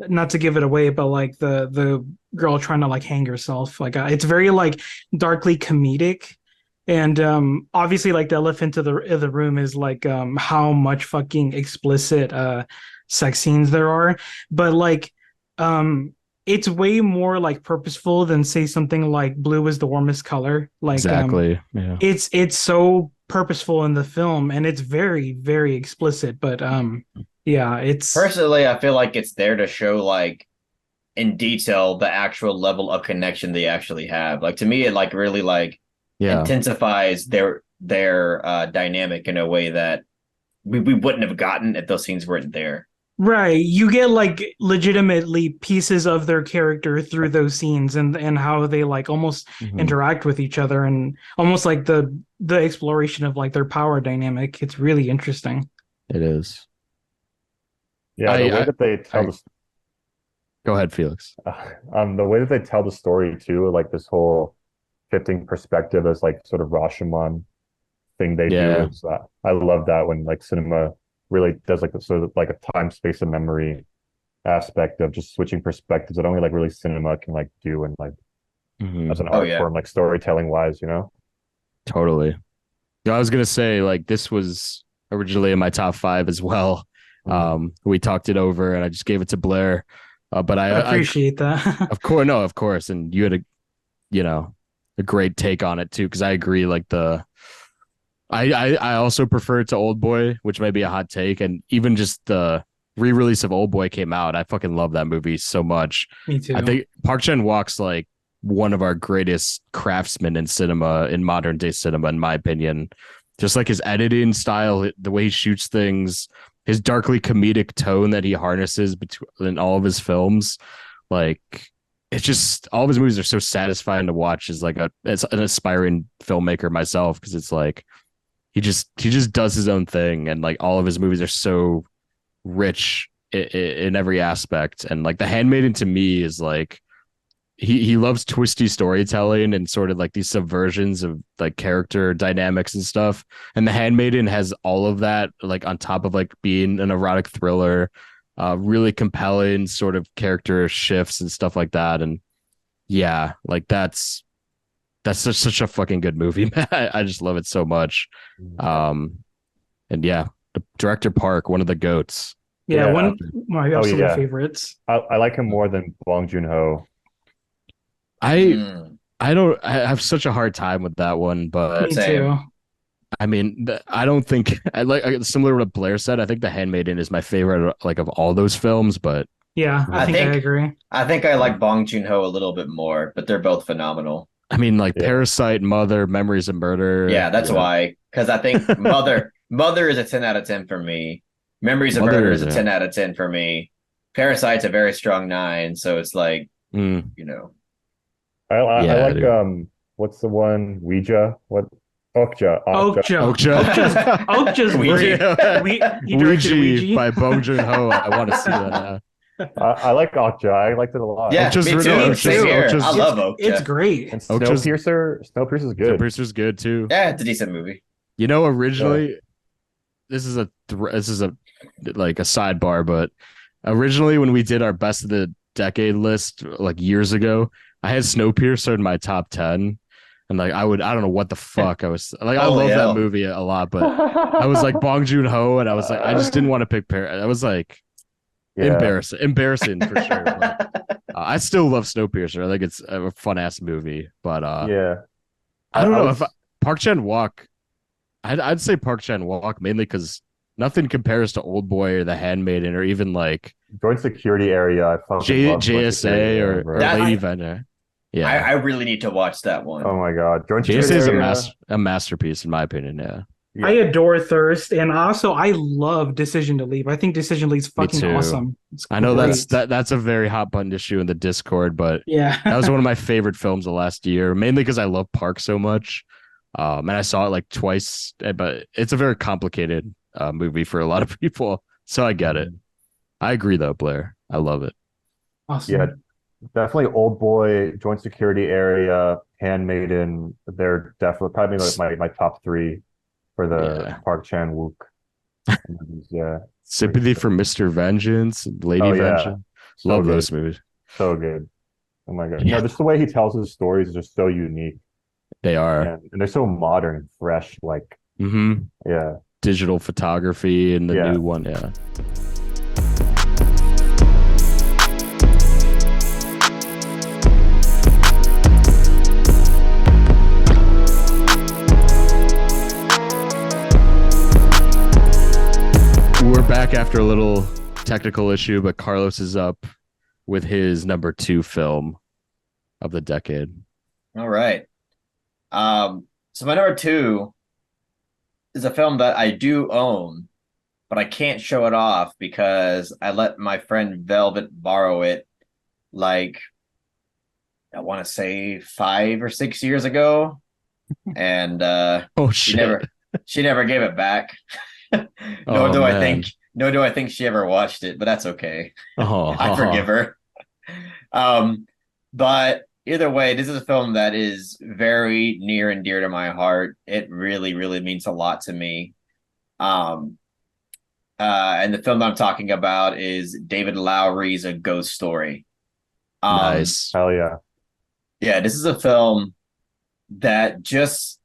not to give it away, but like the girl trying to like hang herself. Like it's very like darkly comedic. And obviously like the elephant of the room is like how much fucking explicit sex scenes there are. But like um it's way more like purposeful than say something like Blue is the Warmest Color. Like Exactly. Yeah. it's so purposeful in the film and it's very very explicit, but yeah, it's Personally, I feel like it's there to show like in detail the actual level of connection they actually have. Like to me, it like really like Yeah. intensifies their dynamic in a way that we wouldn't have gotten if those scenes weren't there. right. You get like legitimately pieces of their character through those scenes and how they like almost Hmm. interact with each other and almost like the exploration of like their power dynamic. It's really interesting. It is. Yeah, the I, way I that they tell I go ahead, Felix. the way that they tell the story too, like this whole shifting perspective as like sort of Rashomon thing they do Yeah. is I love that when like cinema really does like a sort of like a time, space, and memory aspect of just switching perspectives that only like really cinema can like do and like as Hmm. an Oh art yeah. form, like storytelling wise, you know? Totally. Yeah, I was gonna say like this was originally in my top five as well. Mm. We talked it over, and I just gave it to Blair. But I I appreciate that. of course, no, of course, and you had you know, a great take on it too, because I agree. Like I also prefer it to Old Boy, which may be a hot take, and even just re-release of Old Boy came out, I fucking love that movie so much. Me too. I think Park Chan-wook's like one of our greatest craftsmen in cinema, in modern day cinema, in my opinion. Just like his editing style, the way he shoots things, his darkly comedic tone that he harnesses in all of his films. Like, it's just, all of his movies are so satisfying to watch as as an aspiring filmmaker myself, because it's like he just does his own thing, and like all of his movies are so rich in every aspect. And like The Handmaiden to me is like, he loves twisty storytelling and sort of like these subversions of like character dynamics and stuff. And The Handmaiden has all of that, like on top of like being an erotic thriller, really compelling sort of character shifts and stuff like that. And yeah, like that's such a fucking good movie, man. I just love it so much. And yeah, the director Park, one of the goats. Yeah, Yeah. one of my absolute yeah. favorites. I like him more than Bong Joon-ho. I I have such a hard time with that one, but Me Same. too. I mean, I don't think similar to what Blair said. I think The Handmaiden is my favorite, like of all those films. But Yeah, I think I agree. I think I like Bong Joon-ho a little bit more, but they're both phenomenal. I mean, like Yeah. Parasite, Mother, Memories of Murder. Yeah, that's you know, why. Because I think Mother is a 10 out of 10 for me. Memories of Mother Murder is is a a- 10 out of 10 for me. Parasite's a very strong 9, so it's like, mm, you know. I Yeah, like dude. what's the one? Ouija? What? Okja. Okja. Okja's great. He directed Ouija. by Bong Joon-ho. I want to see that. I like Okja. I liked it a lot. Yeah, Okja's me really- too. Okja's- Same here. Okja's- I love Okja. It's great. And Okja's- Snowpiercer's The good. Producer's good too. Yeah, it's a decent movie. You know, originally, this is a like a sidebar, but originally when we did our best of the decade list like years ago, I had Snowpiercer in my top 10, and like I don't know what the fuck I was like. I Holy love hell. that movie a lot, but I was like Bong Joon-ho, and I was like, I just didn't want to pick I was like Yeah. embarrassing for sure. But, I still love Snowpiercer. I think it's a fun ass movie, but Yeah. I don't know was- if Park Chan-wook. I'd say Park Chan-wook mainly because nothing compares to Old Boy or The Handmaiden or even like Joint Security Area. I fucking love Joint JSA Security Area, or bro. That- Lady Vendor. Yeah, I really need to watch that one. Oh my god, Joint JSA Security is Area. a masterpiece in my opinion. Yeah, Yeah. I adore Thirst, and also I love Decision to Leave. I think Decision to Leave is fucking too. awesome. It's I know great. that's a very hot button issue in the Discord, but Yeah. that was one of my favorite films of last year, mainly because I love Park so much. And I saw it like twice, but it's a very complicated movie for a lot of people, so I get it. I agree though, Blair. I love it. Awesome. Yeah, definitely Old Boy, Joint Security Area, Handmaiden. They're definitely probably my top 3 for the Yeah. Park Chan-wook movies. Yeah, Sympathy for Mr. Vengeance, Lady Oh, yeah. Vengeance. so Love good. those movies. So good. Oh my god. Yeah. No, just the way he tells his stories is just so unique, They are. and they're so modern and fresh. Like, yeah. Digital photography and the Yeah. new one. Yeah. We're back after a little technical issue, but Carlos is up with his number 2 film of the decade. All right. So my number 2 is a film that I do own, but I can't show it off because I let my friend Velvet borrow it like I want to say 5 or 6 years ago. And Oh she shit! never gave it back. Nor Oh, do man. I think she ever watched it, but that's okay. Oh, I forgive her. But either way, this is a film that is very near and dear to my heart. It really, really means a lot to me. And the film that I'm talking about is David Lowery's A Ghost Story. Nice. Hell yeah. Yeah, this is a film that just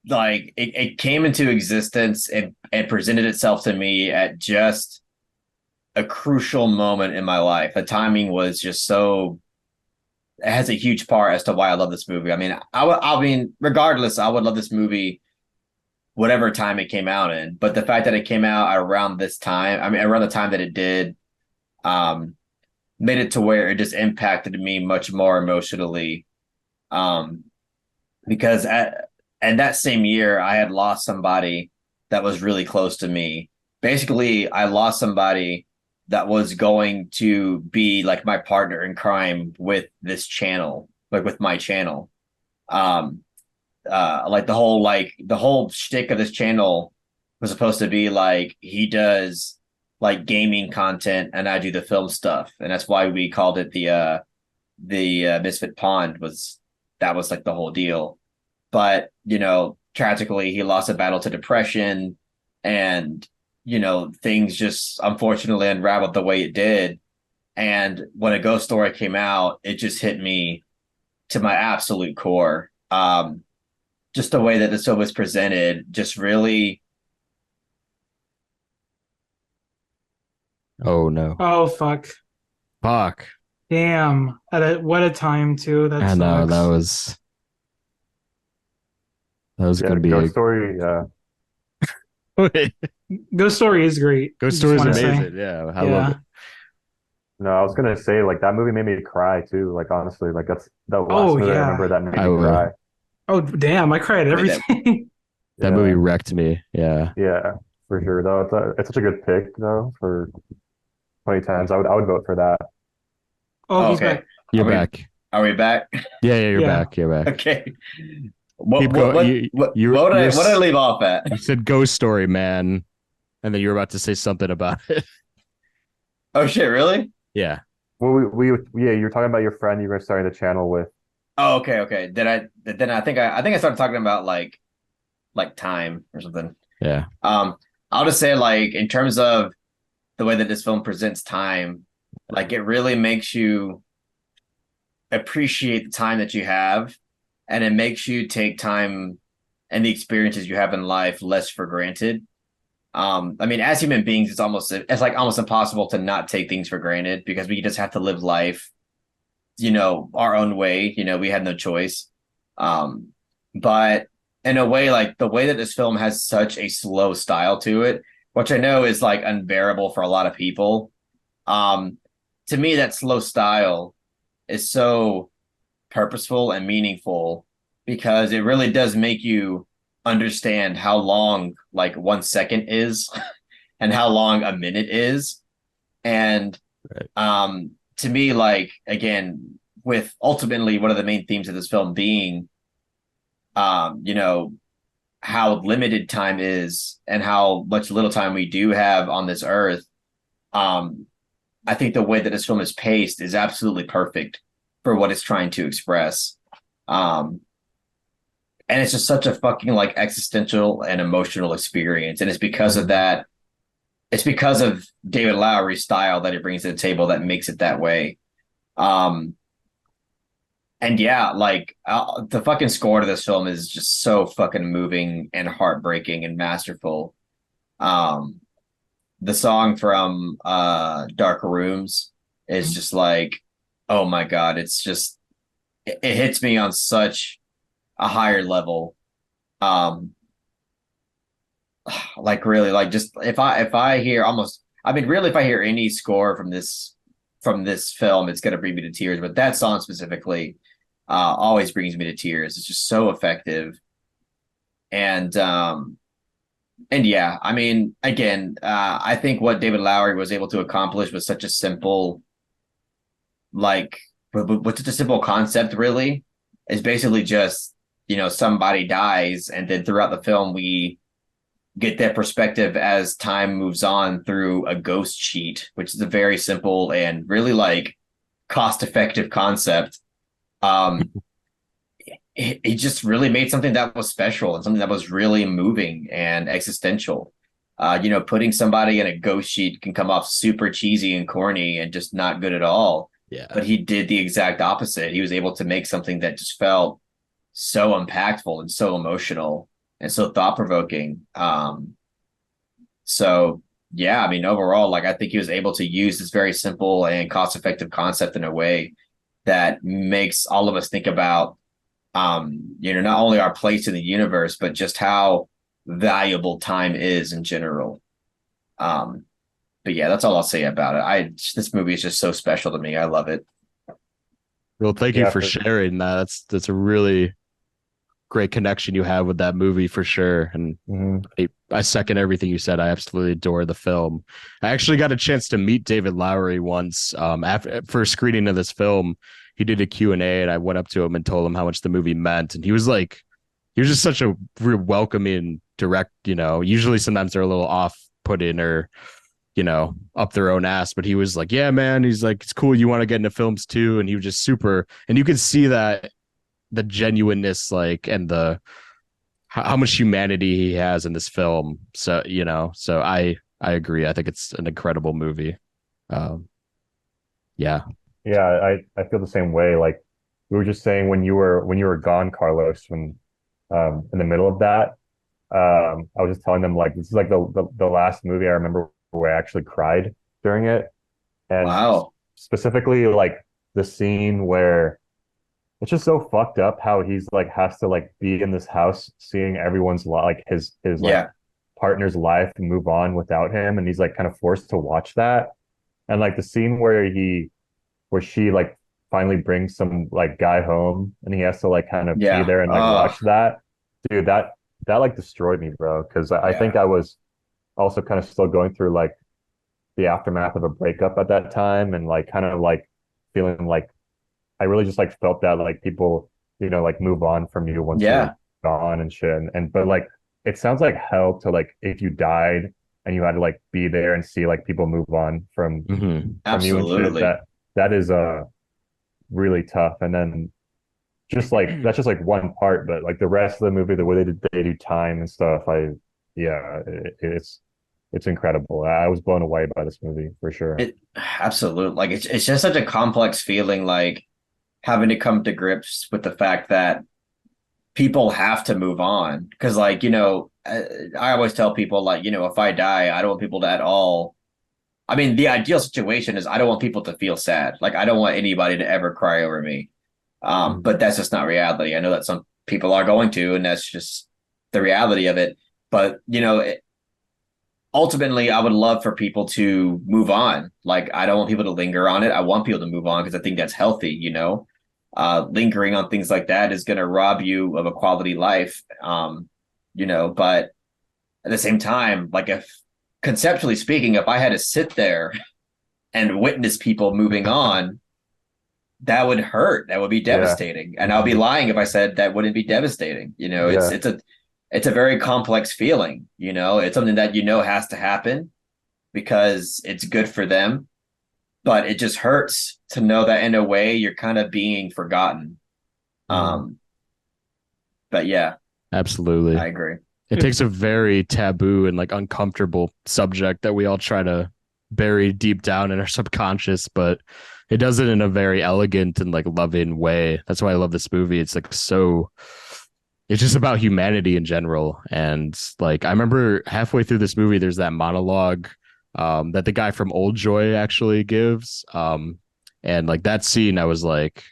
like it came into existence and presented itself to me at just a crucial moment in my life. The timing was just so, it has a huge part as to why I love this movie. I mean, regardless, I would love this movie whatever time it came out in. But the fact that it came out around this time, I mean, around the time that it did, um, made it to where it just impacted me much more emotionally. Um, because and that same year, I had lost somebody that was really close to me. Basically, I lost somebody that was going to be like my partner in crime with this channel, like with my channel. Um, like the whole shtick of this channel was supposed to be like he does like gaming content and I do the film stuff, and that's why we called it the Misfit Pond. Was that was like the whole deal. But tragically, he lost a battle to depression, and things just unfortunately unraveled the way it did. And when A Ghost Story came out, it just hit me to my absolute core. Just the way that this film was presented, just really. Oh no. Oh fuck. Fuck. Damn. What a time too. That I know sucks. that was Yeah, gonna be Ghost Story. a Ghost Story is great. Ghost Just Story is want to say. amazing. Yeah, I love Yeah. it. No, I was gonna say like that movie made me cry too. Like honestly, like that's the last Oh movie I yeah. remember that made I me will. cry. Oh damn. I cried at I mean, that everything. That movie Yeah, wrecked me. Yeah. yeah, for sure. Though it's such a good pick though for 2010s. I would vote for that. Oh, oh, he's okay. back. You're Are we back. are we back? Yeah, you're Yeah. back. You're back. Okay. What Keep what going. what what what did I leave off at? You said Ghost Story, man, and then you were about to say something about it. Oh shit, really? Yeah. Well, yeah, you were talking about your friend you were starting the channel with. Oh, okay. Then I think I started talking about like time or something. Yeah. Um, I'll just say like in terms of the way that this film presents time, like it really makes you appreciate the time that you have, and it makes you take time and the experiences you have in life less for granted. I mean, as human beings, it's like almost impossible to not take things for granted because we just have to live life, our own way. We had no choice. Um, but in a way, like the way that this film has such a slow style to it, which I know is like unbearable for a lot of people. Um, to me, that slow style is so purposeful and meaningful because it really does make you understand how long like 1 second is and how long a minute is. And Right. to me, like again, with ultimately one of the main themes of this film being how limited time is and how much little time we do have on this earth. um I think the way that this film is paced is absolutely perfect for what it's trying to express. Um, and it's just such a fucking like existential and emotional experience. And it's because of that. It's because of David Lowery's style that he brings to the table that makes it that way. Um, and yeah, like the fucking score to this film is just so fucking moving and heartbreaking and masterful. Um, the song from Dark Rooms is just like, oh my God, it's just it hits me on such a higher level. Um, like really, like just if I hear almost, I mean, really, if I hear any score from this film, it's gonna bring me to tears. But that song specifically, always brings me to tears. It's just so effective, and yeah, I mean, again, I think what David Lowery was able to accomplish was such a simple, like, with such a simple concept, really, is basically just somebody dies, and then throughout the film we get that perspective as time moves on through a ghost sheet, which is a very simple and really like cost-effective concept. Um, it just really made something that was special and something that was really moving and existential. Putting somebody in a ghost sheet can come off super cheesy and corny and just not good at all. Yeah. But he did the exact opposite. He was able to make something that just felt so impactful and so emotional and so thought-provoking. So yeah, I mean, overall, like I think he was able to use this very simple and cost-effective concept in a way that makes all of us think about not only our place in the universe, but just how valuable time is in general. Um, but yeah, that's all I'll say about it. This movie is just so special to me. I love it. Well, thank you Yeah, for for, sharing that. That's a really great connection you have with that movie for sure. And mhm. I second everything you said. I absolutely adore the film. I actually got a chance to meet David Lowery once. After for a screening of this film, he did a Q&A, and I went up to him and told him how much the movie meant. And he was like, he was just such a real welcoming, direct. Usually sometimes they're a little off put in or up their own ass. But he was like, yeah, man. He's like, it's cool. You want to get into films too. And he was just super. And you could see that the genuineness, like, and the how much humanity he has in this film. So, so I agree. I think it's an incredible movie. Um, yeah. Yeah, I feel the same way. Like we were just saying when you were gone, Carlos, when in the middle of that, I was just telling them like this is like the last movie I remember where I actually cried during it. And Wow. specifically like the scene where it's just so fucked up how he's like has to like be in this house seeing everyone's like his like Yeah. partner's life and move on without him, and he's like kind of forced to watch that. And like the scene where she like finally brings some like guy home and he has to like kind of be Yeah. there and like watch that. Dude, that like destroyed me, bro, because I think Yeah. I was also kind of still going through like the aftermath of a breakup at that time, and like kind of like feeling like I really just like felt that like people, like move on from you once you're Yeah. gone and shit. And but like it sounds like hell to like if you died and you had to like be there and see like people move on from you and shit. Absolutely. That is really tough. And then just like that's just like one part, but like the rest of the movie, the way they do time and stuff, yeah, it's incredible. I was blown away by this movie for sure. It absolutely like it's just such a complex feeling, like having to come to grips with the fact that people have to move on. Because like, I always tell people like, if I die, I don't want people to at all. I mean, the ideal situation is I don't want people to feel sad. Like I don't want anybody to ever cry over me. Mhm. But that's just not reality. I know that some people are going to, and that's just the reality of it. But ultimately, I would love for people to move on. Like I don't want people to linger on it. I want people to move on because I think that's healthy. Lingering on things like that is going to rob you of a quality life. But at the same time, like if conceptually speaking, if I had to sit there and witness people moving on, that would hurt. That would be Yeah. devastating. And I'll be lying if I said that wouldn't be devastating. Yeah. It's a very complex feeling. It's something that has to happen because it's good for them, but it just hurts to know that in a way you're kind of being forgotten. Mhm. Um, but yeah, Absolutely. I agree. It takes a very taboo and like uncomfortable subject that we all try to bury deep down in our subconscious, but it does it in a very elegant and like loving way. That's why I love this movie. It's like it's just about humanity in general. And like I remember halfway through this movie, there's that monologue that the guy from Old Joy actually gives. And like that scene, I was like,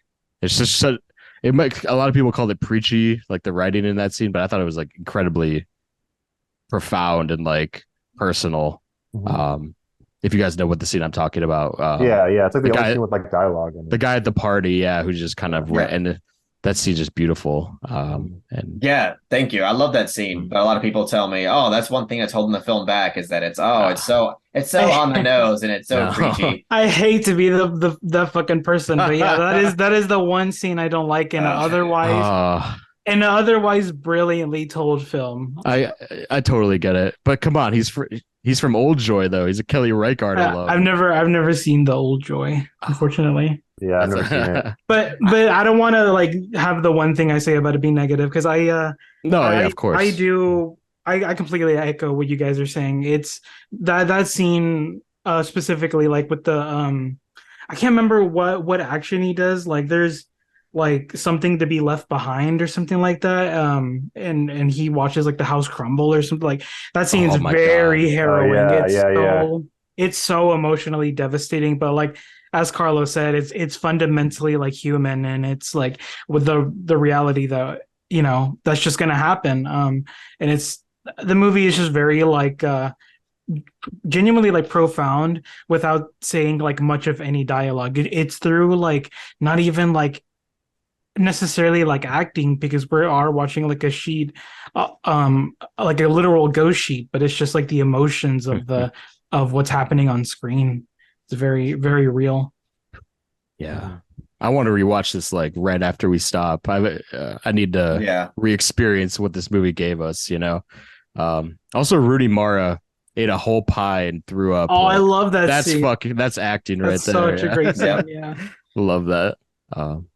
it's just so, it might a lot of people call it preachy, like the writing in that scene, but I thought it was like incredibly profound and like personal. Mhm. Um, if you guys know what the scene I'm talking about, Yeah. It's like the the only guy, scene with like dialogue in the it. guy at the party, yeah, who's just kind Yeah. of Yeah. and that scene's just beautiful. Mhm. And Yeah, thank you. I love that scene, but a lot of people tell me, "Oh, that's one thing that's holding the film back is that it's so on the I, nose and it's so no, preachy." I hate to be the fucking person, but yeah, that is the one scene I don't like in an Uh, otherwise brilliantly told film. I I totally get it, but come on, he's from Old Joy though. He's a Kelly Reichardt I've alum. never seen the Old Joy, unfortunately. Yeah, I've That's never seen it. But I don't want to like have the one thing I say about it be negative because no, yeah, I of I course. do I completely echo what you guys are saying. It's that scene specifically like with the I can't remember what action he does. Like there's like something to be left behind or something like that. And he watches like the house crumble or something like that scene's Oh my god. very Oh harrowing. yeah, yeah. It's so emotionally devastating, but like as Carlos said, it's fundamentally like human and it's like with the reality that that's just gonna happen. And it's the movie is just very like genuinely like profound without saying like much of any dialogue. It's through like not even necessarily like acting, because we are watching like a sheet, like a literal ghost sheet, but it's just like the emotions of the of what's happening on screen. It's very, very real. Yeah. I want to rewatch this like right after we stop. I need to Yeah. re-experience what this movie gave us, you know. Also Rudy Mara ate a whole pie and threw up. Oh, I Like, love that that's scene. fucking that's acting right That's there. such a Yeah. great scene. Yep. Yeah. Love that. Um,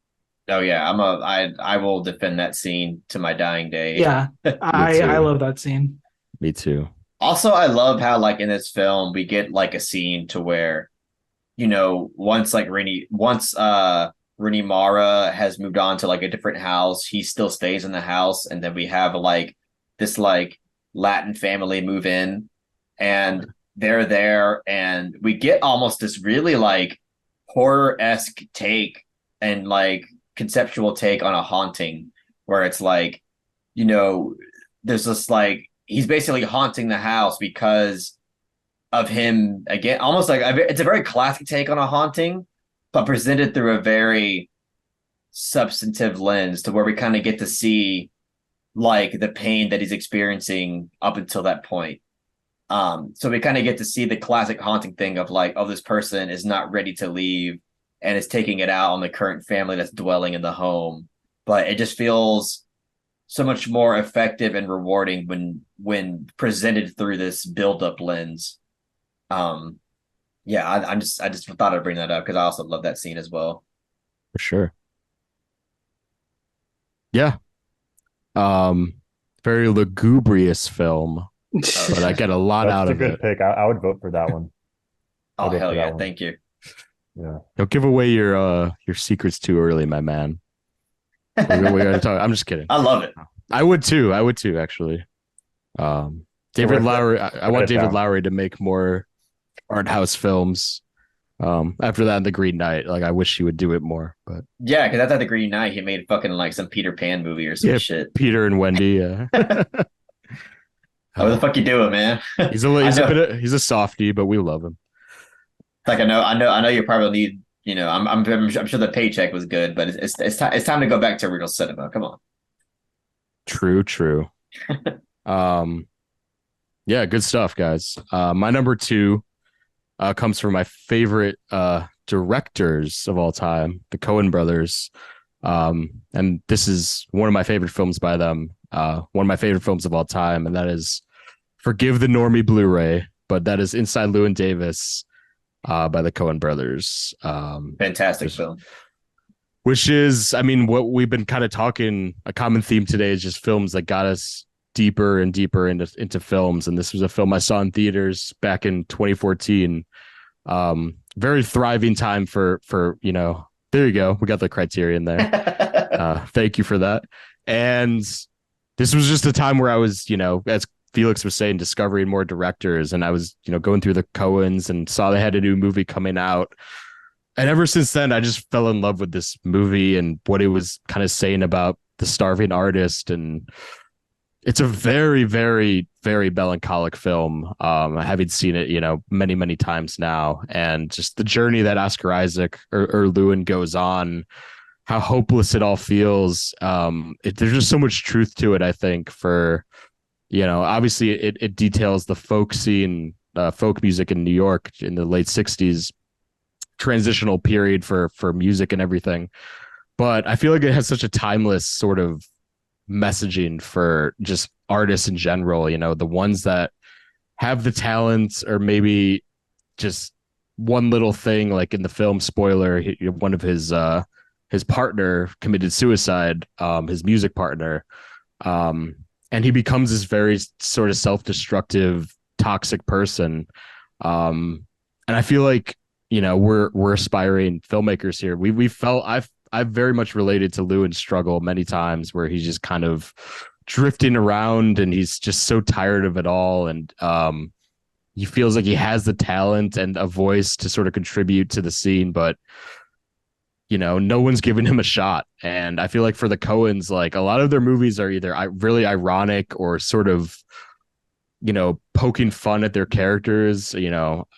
Oh yeah, I will defend that scene to my dying day. Yeah. Me I too. love that scene. Me too. Also, I love how like in this film we get like a scene to where, once Rooney Mara has moved on to like a different house, he still stays in the house, and then we have like this like Latin family move in, and they're there, and we get almost this really like horror-esque take and like conceptual take on a haunting, where it's like, you know, there's this like he's basically haunting the house because of him again, almost like it's a very classic take on a haunting, but presented through a very substantive lens to where we kind of get to see like the pain that he's experiencing up until that point. So we kind of get to see the classic haunting thing of like, oh, this person is not ready to leave and is taking it out on the current family that's dwelling in the home. But it just feels so much more effective and rewarding when presented through this build-up lens. Um, yeah, I just thought I'd bring that up because I also love that scene as well. For sure. Yeah. Um, Very lugubrious film, but I get a lot That's out a of good it. pick. I would vote for that one. Oh I'll go hell for yeah, that one. thank you. Yeah. Don't give away your secrets too early, my man. We're gonna talk. I'm just kidding. I love it. I would too. I would too, actually. David Lowery. I want David Lowery to make more art house films. After that, The Green Knight. Like, I wish he would do it more. But Yeah, because that's at the Green Knight. He made fucking like some Peter Pan movie or some yeah, shit. Peter and Wendy. Yeah. What the fuck you doing, man? He's a I he's a know. bit of, he's a softie, but we love him. Like I know. You probably need. I'm sure the paycheck was good, but it's time to go back to real cinema. Come on. True, true. um, yeah, good stuff, guys. My number two comes from my favorite directors of all time, the Coen brothers. And this is one of my favorite films by them. One of my favorite films of all time, and that is Forgive the Normie Blu-ray, but that is Inside Llewyn Davis by the Coen brothers. Fantastic film. Which is, I mean, what we've been kind of talking, a common theme today is just films that got us deeper and deeper into films. And this was a film I saw in theaters back in 2014. Very thriving time for, there you go. We got the criterion there. Thank you for that. And this was just a time where I was, as Felix was saying, discovering more directors. And I was, going through the Coens and saw they had a new movie coming out. And ever since then, I just fell in love with this movie and what it was kind of saying about the starving artist. And it's a very, very, very melancholic film. Having seen it, many, many times now, and just the journey that Oscar Isaac or Llewyn goes on, how hopeless it all feels. There's just so much truth to it, I think, for, obviously it details the folk scene, folk music in New York in the late 60s, transitional period for music and everything. But I feel like it has such a timeless sort of messaging for just artists in general, the ones that have the talents, or maybe just one little thing, like in the film, spoiler, one of his partner committed suicide, his music partner, and he becomes this very sort of self-destructive, toxic person. And I feel like, we're aspiring filmmakers here. I've very much related to Llewyn's struggle many times, where he's just kind of drifting around and he's just so tired of it all. And he feels like he has the talent and a voice to sort of contribute to the scene, but no one's giving him a shot. And I feel like for the Coens, like a lot of their movies are either really ironic or sort of poking fun at their characters,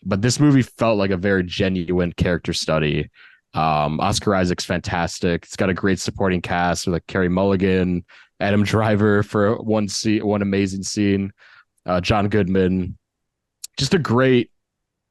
but this movie felt like a very genuine character study. Oscar Isaac's fantastic. It's got a great supporting cast with like Carey Mulligan, Adam Driver for one amazing scene, John Goodman. Just a great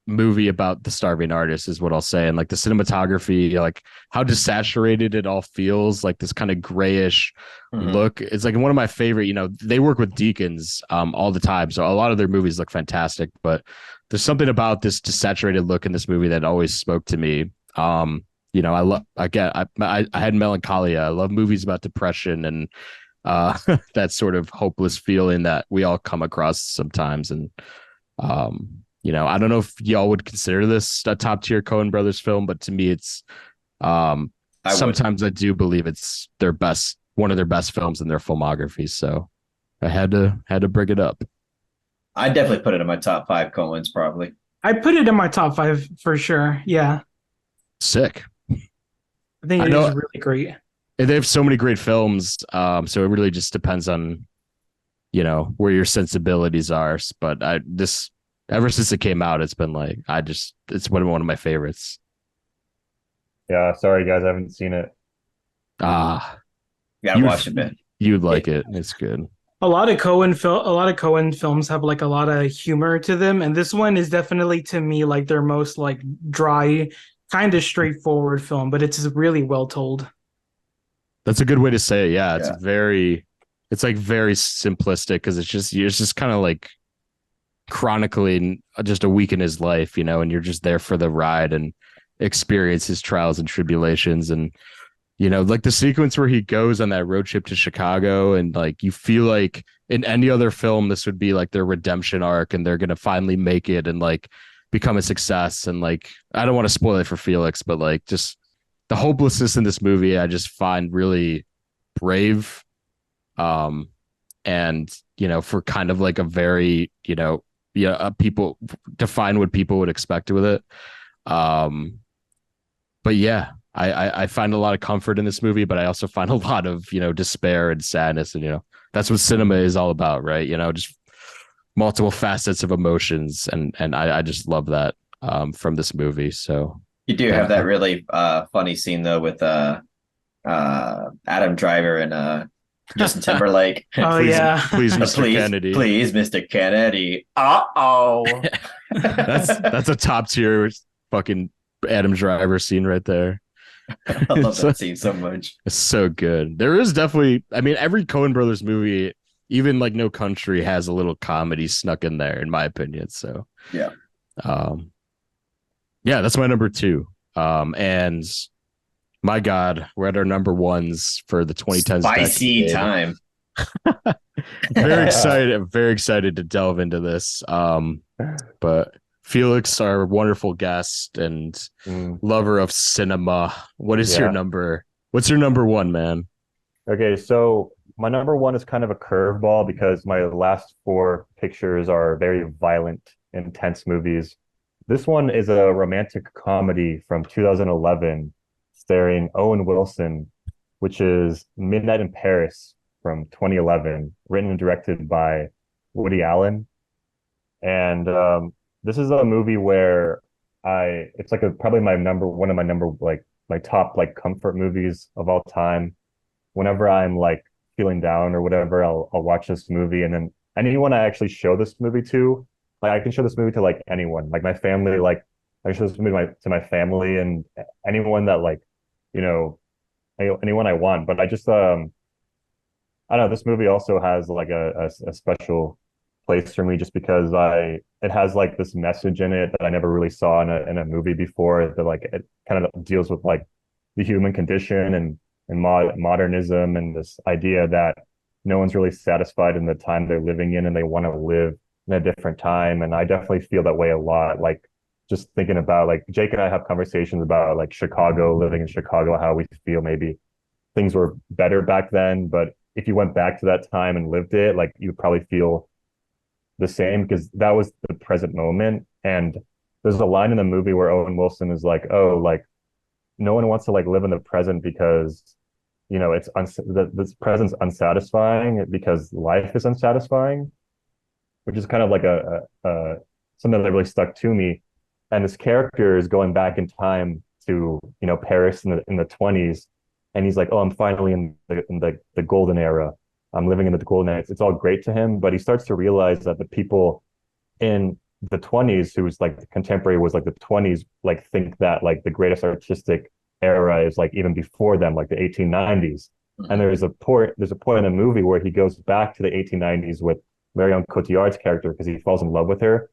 movie about the starving artist is what I'll say. And like the cinematography, like how desaturated it all feels, like this kind of grayish look. It's like one of my favorite, they work with Deakins all the time. So a lot of their movies look fantastic, but there's something about this desaturated look in this movie that always spoke to me. I love, again, I had Melancholia. I love movies about depression and that sort of hopeless feeling that we all come across sometimes. And I don't know if y'all would consider this a top tier Coen Brothers film, but to me, it's sometimes I do believe it's one of their best films in their filmography. So I had to bring it up. I definitely put it in my top 5 Coens, probably. I put it in my top 5 for sure. Yeah, sick. I think it is really great. They have so many great films, so it really just depends on where your sensibilities are. But ever since it came out, it's been like it's one of my favorites. Yeah, sorry guys, I haven't seen it. Yeah, watch it, man. You'd like it. It's good. A lot of Coen films have like a lot of humor to them, and this one is definitely to me like their most like dry, kind of straightforward film, but it's really well told. That's a good way to say it. Yeah, it's like very simplistic because it's just kind of like chronicling just a week in his life, and you're just there for the ride and experience his trials and tribulations. And like the sequence where he goes on that road trip to Chicago, and like you feel like in any other film this would be like their redemption arc and they're gonna finally make it and like become a success. And like I don't want to spoil it for Felix, but like just the hopelessness in this movie I just find really brave. And for kind of like a very people define what people would expect with it. But yeah, I find a lot of comfort in this movie, but I also find a lot of despair and sadness, and that's what cinema is all about, right? Just multiple facets of emotions, and I just love that from this movie. So you do have that really funny scene though with Adam Driver and Justin Timberlake. Oh please, yeah, please, Mr. Kennedy. Please, Mr. Kennedy. That's a top tier fucking Adam Driver scene right there. I love that scene so much. It's so good. There is definitely, I mean, every Coen Brothers movie, even like No Country, has a little comedy snuck in there, in my opinion. So yeah, that's my number 2. And my God, we're at our number 1s for the 2010s. Spicy time. Very excited to delve into this. But Felix, our wonderful guest and lover of cinema, what's your number 1, man? Okay, so my number 1 is kind of a curveball because my last 4 pictures are very violent, intense movies. This one is a romantic comedy from 2011 starring Owen Wilson, which is Midnight in Paris from 2011, written and directed by Woody Allen. And this is a movie where it's like probably my top like comfort movies of all time. Whenever I'm like feeling down or whatever, I'll watch this movie. And then anyone I actually show this movie to, like I can show this movie to like anyone, like my family, like I show this movie to my family and anyone that like, anyone I want. But I just I don't know, this movie also has like a special place for me just because it has like this message in it that I never really saw in a movie before, that like it kind of deals with like the human condition and modernism and this idea that no one's really satisfied in the time they're living in and they want to live in a different time. And I definitely feel that way a lot. Like just thinking about like Jake and I have conversations about like Chicago, living in Chicago, how we feel maybe things were better back then. But if you went back to that time and lived it, like you'd probably feel the same because that was the present moment. And there's a line in the movie where Owen Wilson is like, oh, like no one wants to like live in the present because it's this present's unsatisfying because life is unsatisfying. which is kind of like a something that really stuck to me. And this character is going back in time to, you know, Paris in the 20s, and he's like, oh, I'm finally in the golden era. I'm living in the golden era. It's all great to him, but he starts to realize that the people in the 20s who's like the contemporary was like the 20s, like think that like the greatest artistic era is like even before them, like the 1890s. And there's a point in the movie where he goes back to the 1890s with Marion Cotillard's character because he falls in love with her.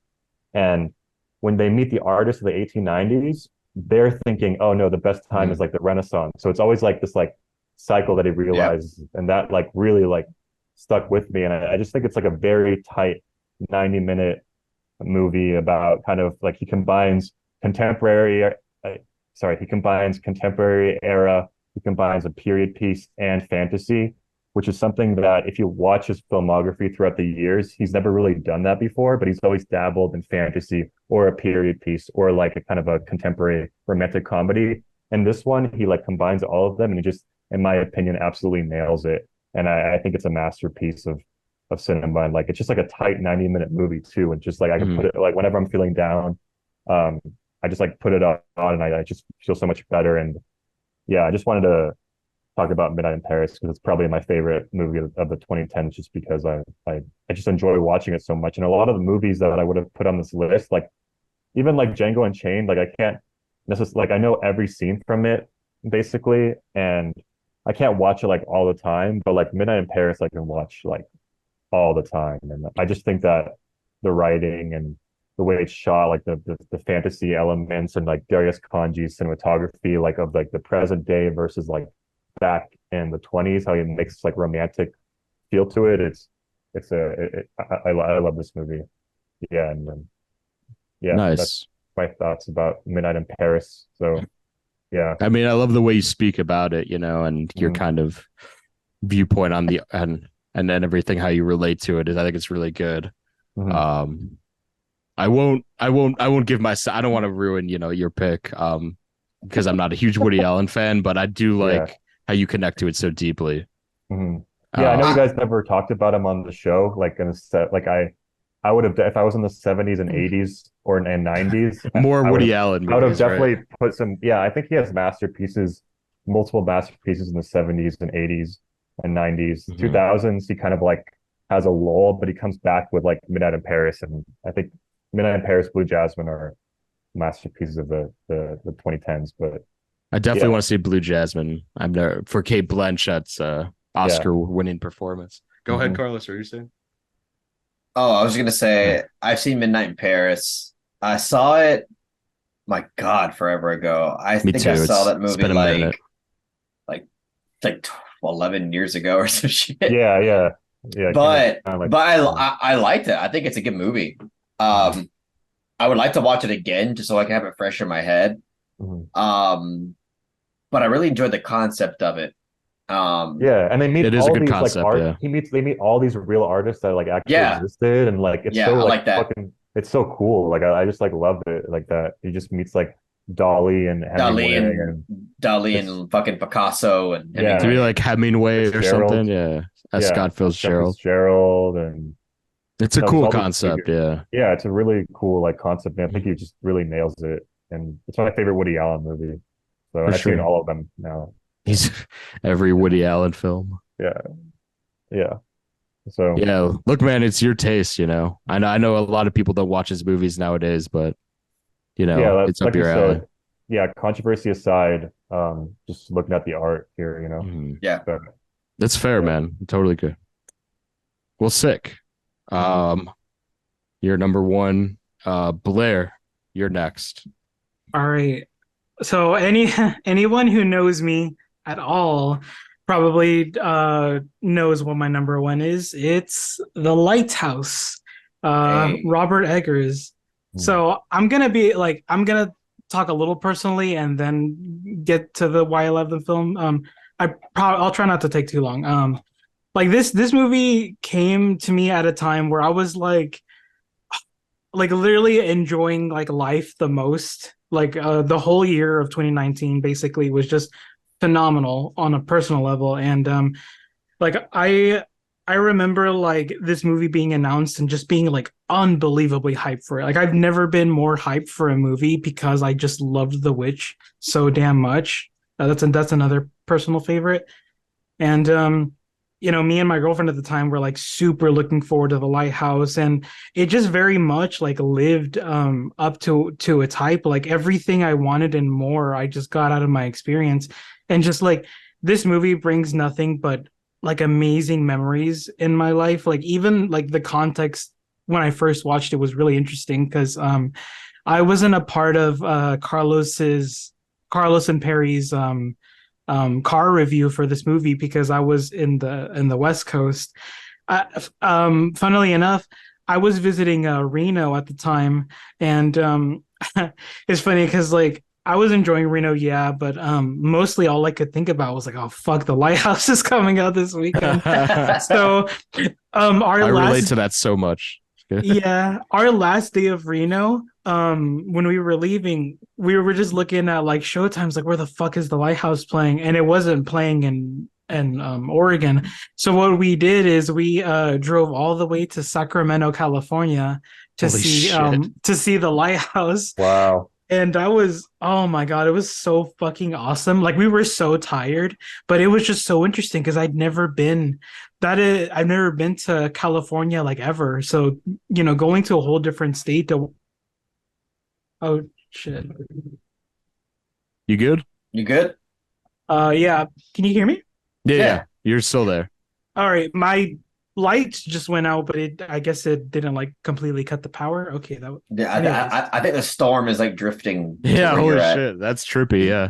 And when they meet the artists of the 1890s, they're thinking, oh no, the best time is like the Renaissance. So it's always like this like cycle that he realizes, and that like really like stuck with me. And I just think it's like a very tight 90-minute movie about kind of like he combines contemporary era, he combines a period piece and fantasy, which is something that if you watch his filmography throughout the years, he's never really done that before, but he's always dabbled in fantasy or a period piece or like a kind of a contemporary romantic comedy. And this one, he like combines all of them, and he just, in my opinion, absolutely nails it. And I think it's a masterpiece of cinema. And like it's just like a tight 90-minute movie too. And just like I can put it like whenever I'm feeling down, I just like put it on and I just feel so much better. And yeah, I just wanted to talk about Midnight in Paris because it's probably my favorite movie of the 2010s, just because I just enjoy watching it so much. And a lot of the movies that I would have put on this list, like even like Django Unchained, like I can't necessarily, like I know every scene from it basically, and I can't watch it like all the time, but like Midnight in Paris I can watch like all the time. And I just think that the writing and the way it's shot, like the fantasy elements, and like Darius Kanji's cinematography, like of like the present day versus like back in the 20s, how he makes like romantic feel to it. I love this movie. Yeah, and then yeah, that's Nice. my thoughts about Midnight in Paris. So yeah. I mean, I love the way you speak about it, you know, and your kind of viewpoint on the and then everything how you relate to it is, I think it's really good. Mhm. I won't give my, I don't want to ruin, you know, your pick because I'm not a huge Woody Allen fan, but I do Yeah. like how you connect to it so deeply. Mhm. Yeah, I know you guys never talked about him on the show, like in a set. Like I would have, if I was in the 70s and 80s or and 90s, More Woody Allen I would have movies, right? definitely put some. Yeah, I think he has masterpieces, multiple masterpieces in the 70s and 80s and 90s. 2000s, he kind of like has a lull, but he comes back with like Midnight in Paris, and I think Midnight in Paris, Blue Jasmine are masterpieces of the 2010s. But I definitely yeah, want to see Blue Jasmine. I'm there for Kate Blanchett's yeah. Oscar winning performance. Go ahead, Mhm. Carlos. What are you saying? Oh, I was gonna say I've seen Midnight in Paris. I saw it, my God, forever ago. I Me think I too. saw that It's movie been a minute. like like 11 years ago or some shit. Yeah, yeah, yeah. It came But around like but I liked it. I think it's a good movie. mhm, I would like to watch it again just so I can have it fresh in my head. mhm. Um, but I really enjoyed the concept of it. Um, Yeah, and they meet It is a all good these like concept. art. Yeah. They meet all these real artists that like actually yeah, existed, and like it's yeah, so I like like that. fucking, it's so cool. Like I just like love it like that. He just meets like Dolly and Dali Hemingway, and and Dali it's and fucking Picasso and To yeah, be Hemingway. like Hemingway or something. Fitzgerald, Yeah. As yeah, Scott Scott Fitzgerald. Fitzgerald, and It's a no, just cool all these concept. figures. Yeah. Yeah, it's a really cool like concept, and I think he just really nails it. And it's my favorite Woody Allen movie. So, For and I've seen sure. all of them now. So He's every Woody Allen film. yeah, yeah. So Yeah. Look, man, it's your taste, you know. I know a lot of people don't watch his movies nowadays, but you yeah, know, it's up like you your alley. said, yeah, controversy aside, just looking at the art here, you know. Mhm. Yeah. But That's fair, yeah. man. Totally good. Well, sick. Mhm. Um, you're number one. Blair, you're next. All right. So anyone who knows me at all probably knows what my number one is. It's The Lighthouse, Hey. Robert Eggers. Mhm. So I'm gonna talk a little personally and then get to the why I love the film. I'll try not to take too long. Like this movie came to me at a time where I was like literally enjoying like life the most. Like the whole year of 2019 basically was just phenomenal on a personal level. And like I remember like this movie being announced and just being like unbelievably hyped for it. Like I've never been more hyped for a movie because I just loved The Witch so damn much. That's another personal favorite. And me and my girlfriend at the time were like super looking forward to The Lighthouse, and it just very much like lived up to its hype. Like everything I wanted and more, I just got out of my experience. And just like this movie brings nothing but like amazing memories in my life. Like even like the context when I first watched it was really interesting because I wasn't a part of Carlos and Perry's car review for this movie because I was in the West Coast. Funnily enough, I was visiting Reno at the time, and it's funny because like I was enjoying Reno, yeah, but mostly all I could think about was like, oh fuck, The Lighthouse is coming out this weekend. So our I relate last to that so much. yeah, our last day of Reno, when we were leaving, we were just looking at like showtimes, like where the fuck is The Lighthouse playing? And it wasn't playing in Oregon. So what we did is we drove all the way to Sacramento, California Holy shit. to see The Lighthouse. Wow. And I was, oh my God, it was so fucking awesome. Like we were so tired, but it was just so interesting because I've never been to California like ever. So, going to a whole different state to, oh shit. You good? You good? Yeah. Can you hear me? Yeah, Yeah. yeah. You're still there. All right. My lights just went out, but I guess it didn't like completely cut the power. Okay. Yeah, Anyways. I think the storm is like drifting. to Yeah, where holy you're at. shit. That's trippy. Yeah.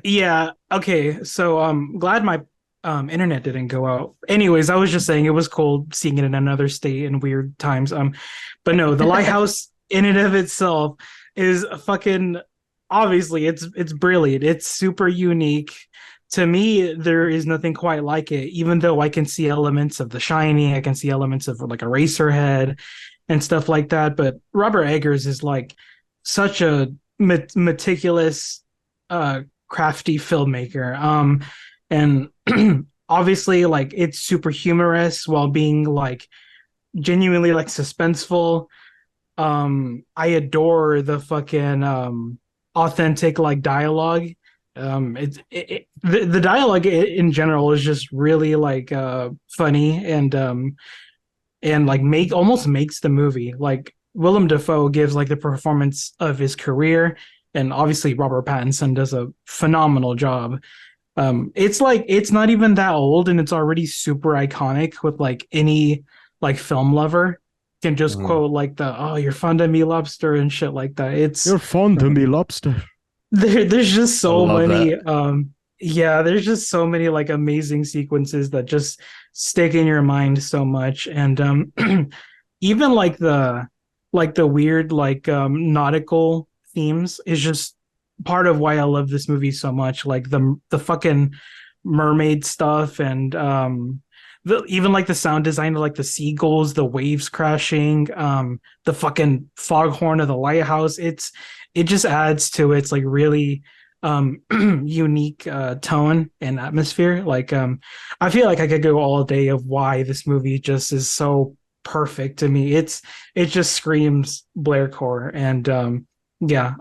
Yeah. Okay. So glad my internet didn't go out. Anyways, I was just saying it was cool seeing it in another state in weird times. But no, The Lighthouse in and of itself is a fucking obviously it's brilliant. It's super unique. To me, there is nothing quite like it, even though I can see elements of The Shining, I can see elements of like Eraserhead and stuff like that. But Robert Eggers is like such a meticulous crafty filmmaker. And obviously, like it's super humorous while being like genuinely like suspenseful. I adore the fucking authentic like dialogue. The dialogue in general is just really like funny and like make almost makes the movie. Like Willem Dafoe gives like the performance of his career, and obviously Robert Pattinson does a phenomenal job. It's like it's not even that old, and it's already super iconic with like any like film lover can just quote like the "oh, you're fond of me, lobster" and shit like that. You're fond of me, lobster. There's just so love many that. yeah, there's just so many like amazing sequences that just stick in your mind so much. And even like the weird like nautical themes is just part of why I love this movie so much. Like the fucking mermaid stuff and even like the sound design of like the seagulls, the waves crashing, the fucking foghorn of the lighthouse. It just adds to its like really unique tone and atmosphere. Like I feel like I could go all day of why this movie just is so perfect to me. It just screams Blaircore. And yeah,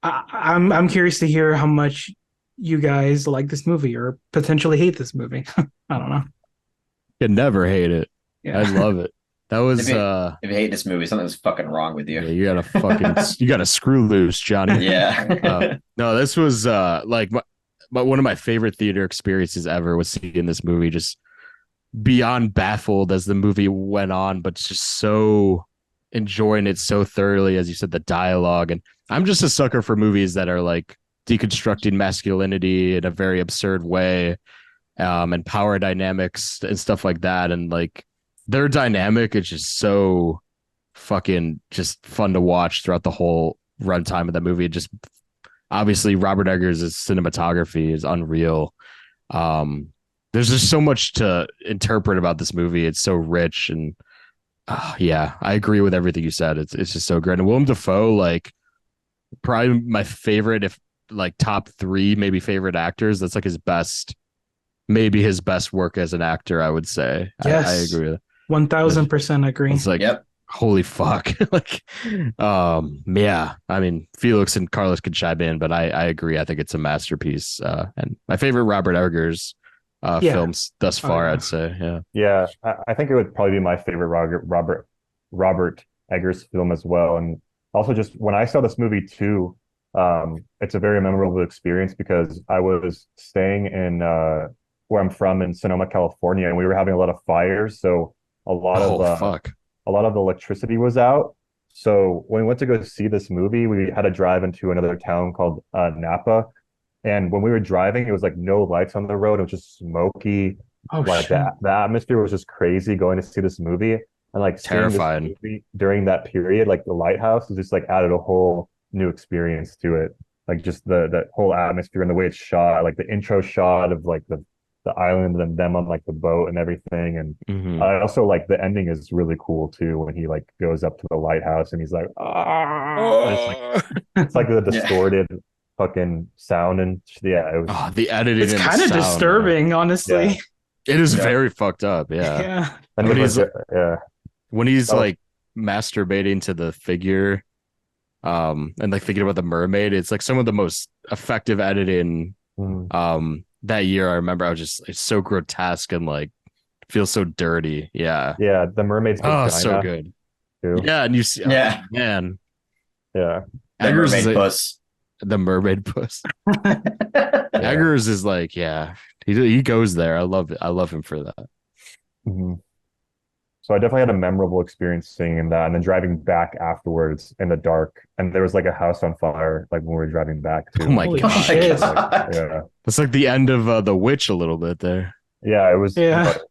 I'm curious to hear how much you guys like this movie or potentially hate this movie. I don't know. Could never hate it. Yeah. I love it. That was If you hate this movie, something's fucking wrong with you. yeah, you gotta screw loose, Johnny. Yeah. No, this was like one of my favorite theater experiences ever was seeing this movie, just beyond baffled as the movie went on, but just so enjoying it so thoroughly. As you said, the dialogue, and I'm just a sucker for movies that are like deconstructing masculinity in a very absurd way, and power dynamics and stuff like that. And like their dynamic is just so fucking just fun to watch throughout the whole runtime of the movie. It just obviously Robert Eggers' cinematography is unreal. There's just so much to interpret about this movie. It's so rich, and yeah, I agree with everything you said. It's just so great. And Willem Dafoe, like probably my favorite, if like top three, maybe favorite actors. That's like his best maybe his best work as an actor, I would say. I Yes. agree with that. 1000% agree. It's like, Yep. holy fuck. Like, yeah. I mean, Felix and Carlos could chime in, but I agree. I think it's a masterpiece. And my favorite Robert Eggers Yeah. films thus far, yeah. I'd say. Yeah. Yeah, I think it would probably be my favorite Robert Eggers film as well. And also just when I saw this movie too, it's a very memorable experience because I was staying in where I'm from in Sonoma, California, and we were having a lot of fires. So a lot of Oh, fuck. a lot of electricity was out. So when we went to go see this movie, we had to drive into another town called Napa. And when we were driving, it was like no lights on the road. It was just smoky. Oh Like shit. the atmosphere was just crazy going to see this movie. And like seeing this Terrifying. movie during that period, like the lighthouse is just like added a whole new experience to it. Like just the whole atmosphere and the way it's shot, like the intro shot of like the island and them on like the boat and everything. And Mhm. I also like the ending is really cool too when he like goes up to the lighthouse and he's like, ah, it's like the Yeah. distorted fucking sound and yeah, it was Oh, the editing It's and the kind of sound, man. disturbing, honestly. Yeah. It is Yeah. very fucked up. Yeah. Yeah. and When it was he's like, yeah, when he's that was- like masturbating to the figure, and like thinking about the mermaid, it's like some of the most effective editing that year. I remember I was just it's so grotesque and like feels so dirty. Yeah. yeah, the mermaid's Oh, vagina so good. too. Yeah, and you see, Yeah. oh, man, Yeah. The Eggers mermaid is puss. the mermaid puss. Eggers is like, yeah, he goes there. I love it. I love him for that. Mhm. So I definitely had a memorable experience seeing that and then driving back afterwards in the dark. And there was like a house on fire, like when we were driving back too. Oh my Holy god, shit. God. Yeah. it's like the end of The Witch a little bit there. Yeah, it was, Yeah. but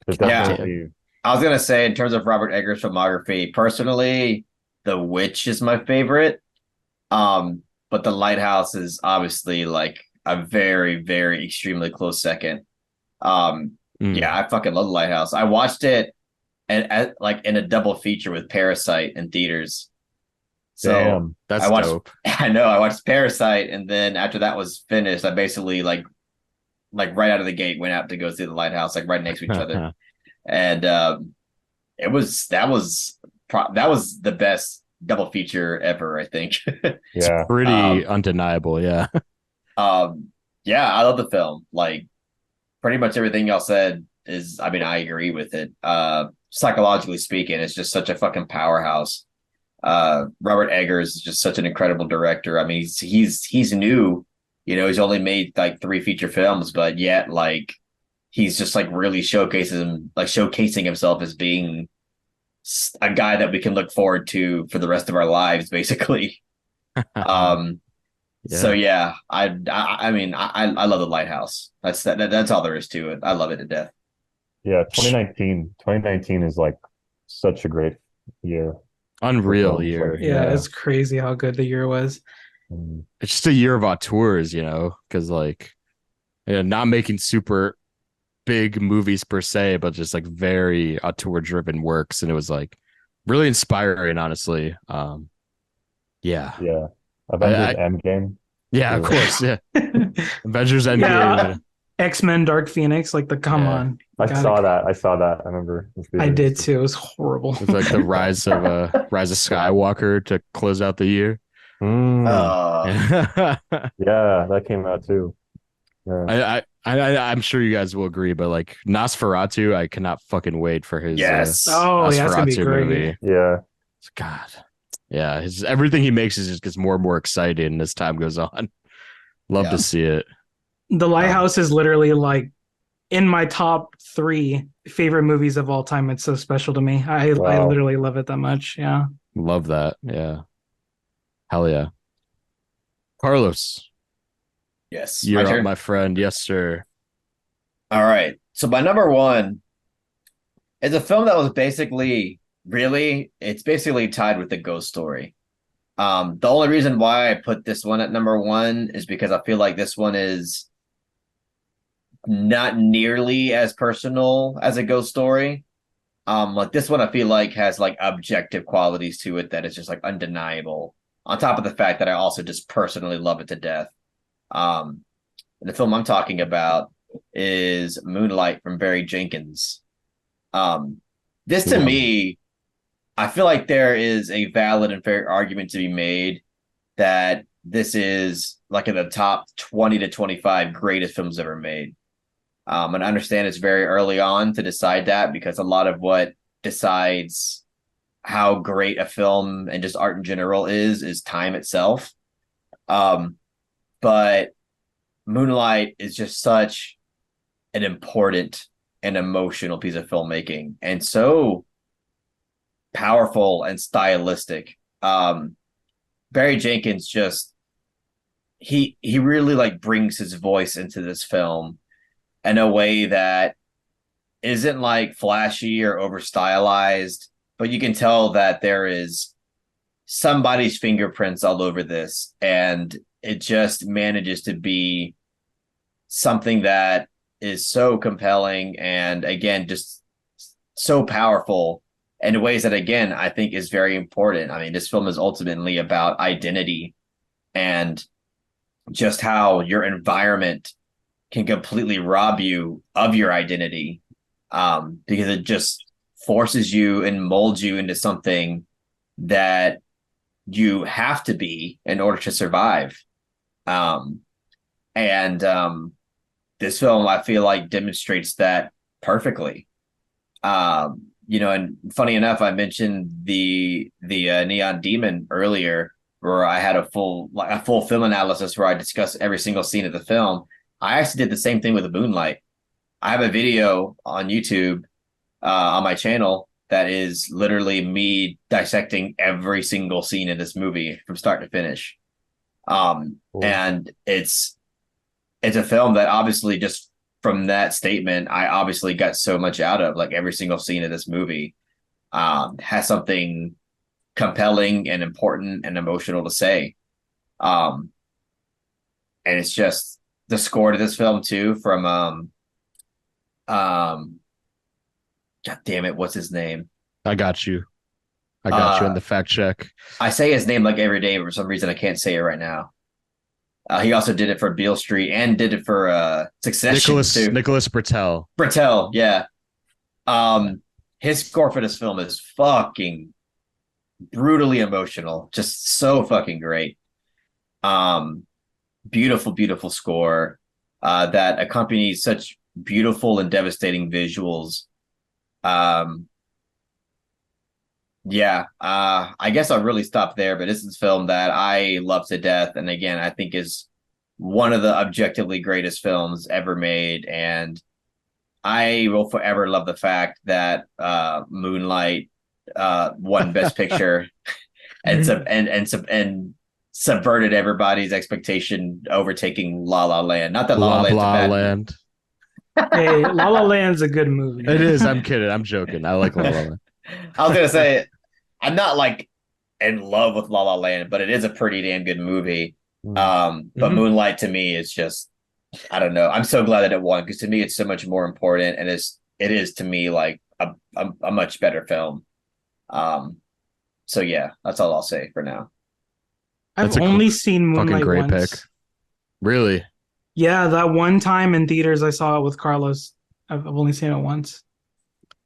there's Yeah. definitely, I was gonna say, in terms of Robert Eggers' filmography, personally, The Witch is my favorite. But The Lighthouse is obviously like a very, very extremely close second. Mm. Yeah, I fucking love The Lighthouse. I watched it and like in a double feature with Parasite in theaters. So damn. That's I watched, dope. I know I watched Parasite, and then after that was finished, I basically like right out of the gate went out to go see The Lighthouse, like right next to each other, and that was the best double feature ever, I think. Yeah. Pretty undeniable. Yeah. Yeah, I love the film. Like pretty much everything y'all said is, I mean, I agree with it. Psychologically speaking, it's just such a fucking powerhouse. Robert Eggers is just such an incredible director. I mean, he's new, he's only made like 3 feature films, but yet like he's just like really showcasing himself as being a guy that we can look forward to for the rest of our lives, basically. So yeah, I mean, I love The Lighthouse. That's all there is to it. I love it to death. Yeah. 2019 is like such a great year. Unreal films, year. like, Yeah, it's crazy how good the year was. Mhm. It's just a year of auteurs, because like not making super big movies per se, but just like very auteur driven works. And it was like really inspiring, honestly. Yeah. Yeah. Avengers I- Endgame. Yeah, of course. Yeah. Avengers Endgame. Yeah. X-Men Dark Phoenix, like come Yeah. on. I Gotta- saw that. I saw that. I remember. I did too. It was horrible. It's like the rise of Skywalker to close out the year. Uh, Yeah, that came out too. Yeah. I'm sure you guys will agree, but like Nosferatu, I cannot fucking wait for his Yes. Oh, yeah, it's gonna be Nosferatu great. movie. Yeah. God, yeah, everything he makes just gets more and more exciting as time goes on. Love Yeah. to see it. The Lighthouse is literally like in my top 3 favorite movies of all time. It's so special to me. I Wow. literally love it that much. Yeah. Love that. Yeah, hell yeah. Carlos, yes, you're my up, turn. my friend. Yes, sir. All right. So my number one is a film that was it's basically tied with the Ghost Story. The only reason why I put this one at number one is because I feel like this one is not nearly as personal as a Ghost Story. Like this one I feel like has like objective qualities to it that is just like undeniable. On top of the fact that I also just personally love it to death. The film I'm talking about is Moonlight from Barry Jenkins. Um, this to Love. me, I feel like there is a valid and fair argument to be made that this is like in the top 20 to 25 greatest films ever made. And I understand it's very early on to decide that because a lot of what decides how great a film and just art in general is time itself. Um, but Moonlight is just such an important and emotional piece of filmmaking and so powerful and stylistic. Barry Jenkins just he really like brings his voice into this film in a way that isn't like flashy or over stylized, but you can tell that there is somebody's fingerprints all over this, and it just manages to be something that is so compelling and again just so powerful in ways that again I think is very important. I mean, this film is ultimately about identity and just how your environment can completely rob you of your identity, because it just forces you and molds you into something that you have to be in order to survive. And this film, I feel like, demonstrates that perfectly. And funny enough, I mentioned the Neon Demon earlier, where I had a full film analysis where I discussed every single scene of the film. I actually did the same thing with the Moonlight. I have a video on YouTube, on my channel, that is literally me dissecting every single scene in this movie from start to finish. Cool. And it's a film that obviously just from that statement, I obviously got so much out of. Like every single scene of this movie has something compelling and important and emotional to say. And it's just the score to this film too from God damn it, what's his name? I got you. I got you in Uh the fact check. I say his name like every day, but for some reason I can't say it right now. He also did it for Beale Street and did it for Succession too. Nicholas Bertel. Bertel, yeah. His score for this film is fucking brutally emotional, just so fucking great. Um, Beautiful, beautiful score that accompanies such beautiful and devastating visuals. Um, yeah, I guess I'll really stop there, but this is a film that I love to death, and again, I think is one of the objectively greatest films ever made, and I will forever love the fact that Moonlight won Best Picture and subverted everybody's expectation, overtaking La La Land. Not that La La Blah Land's a blah bad movie. land. Hey, La La Land's a good movie. It is. I'm kidding. I'm joking. I like La La Land. I was gonna say I'm not like in love with La La Land, but it is a pretty damn good movie. But Mhm. Moonlight to me is just, I don't know. I'm so glad that it won because to me it's so much more important, and it is to me like a much better film. Um, so yeah, that's all I'll say for now. That's I've a only seen fucking Moonlight great once. pick. Really? Yeah, that one time in theaters I saw it with Carlos. I've only seen it once.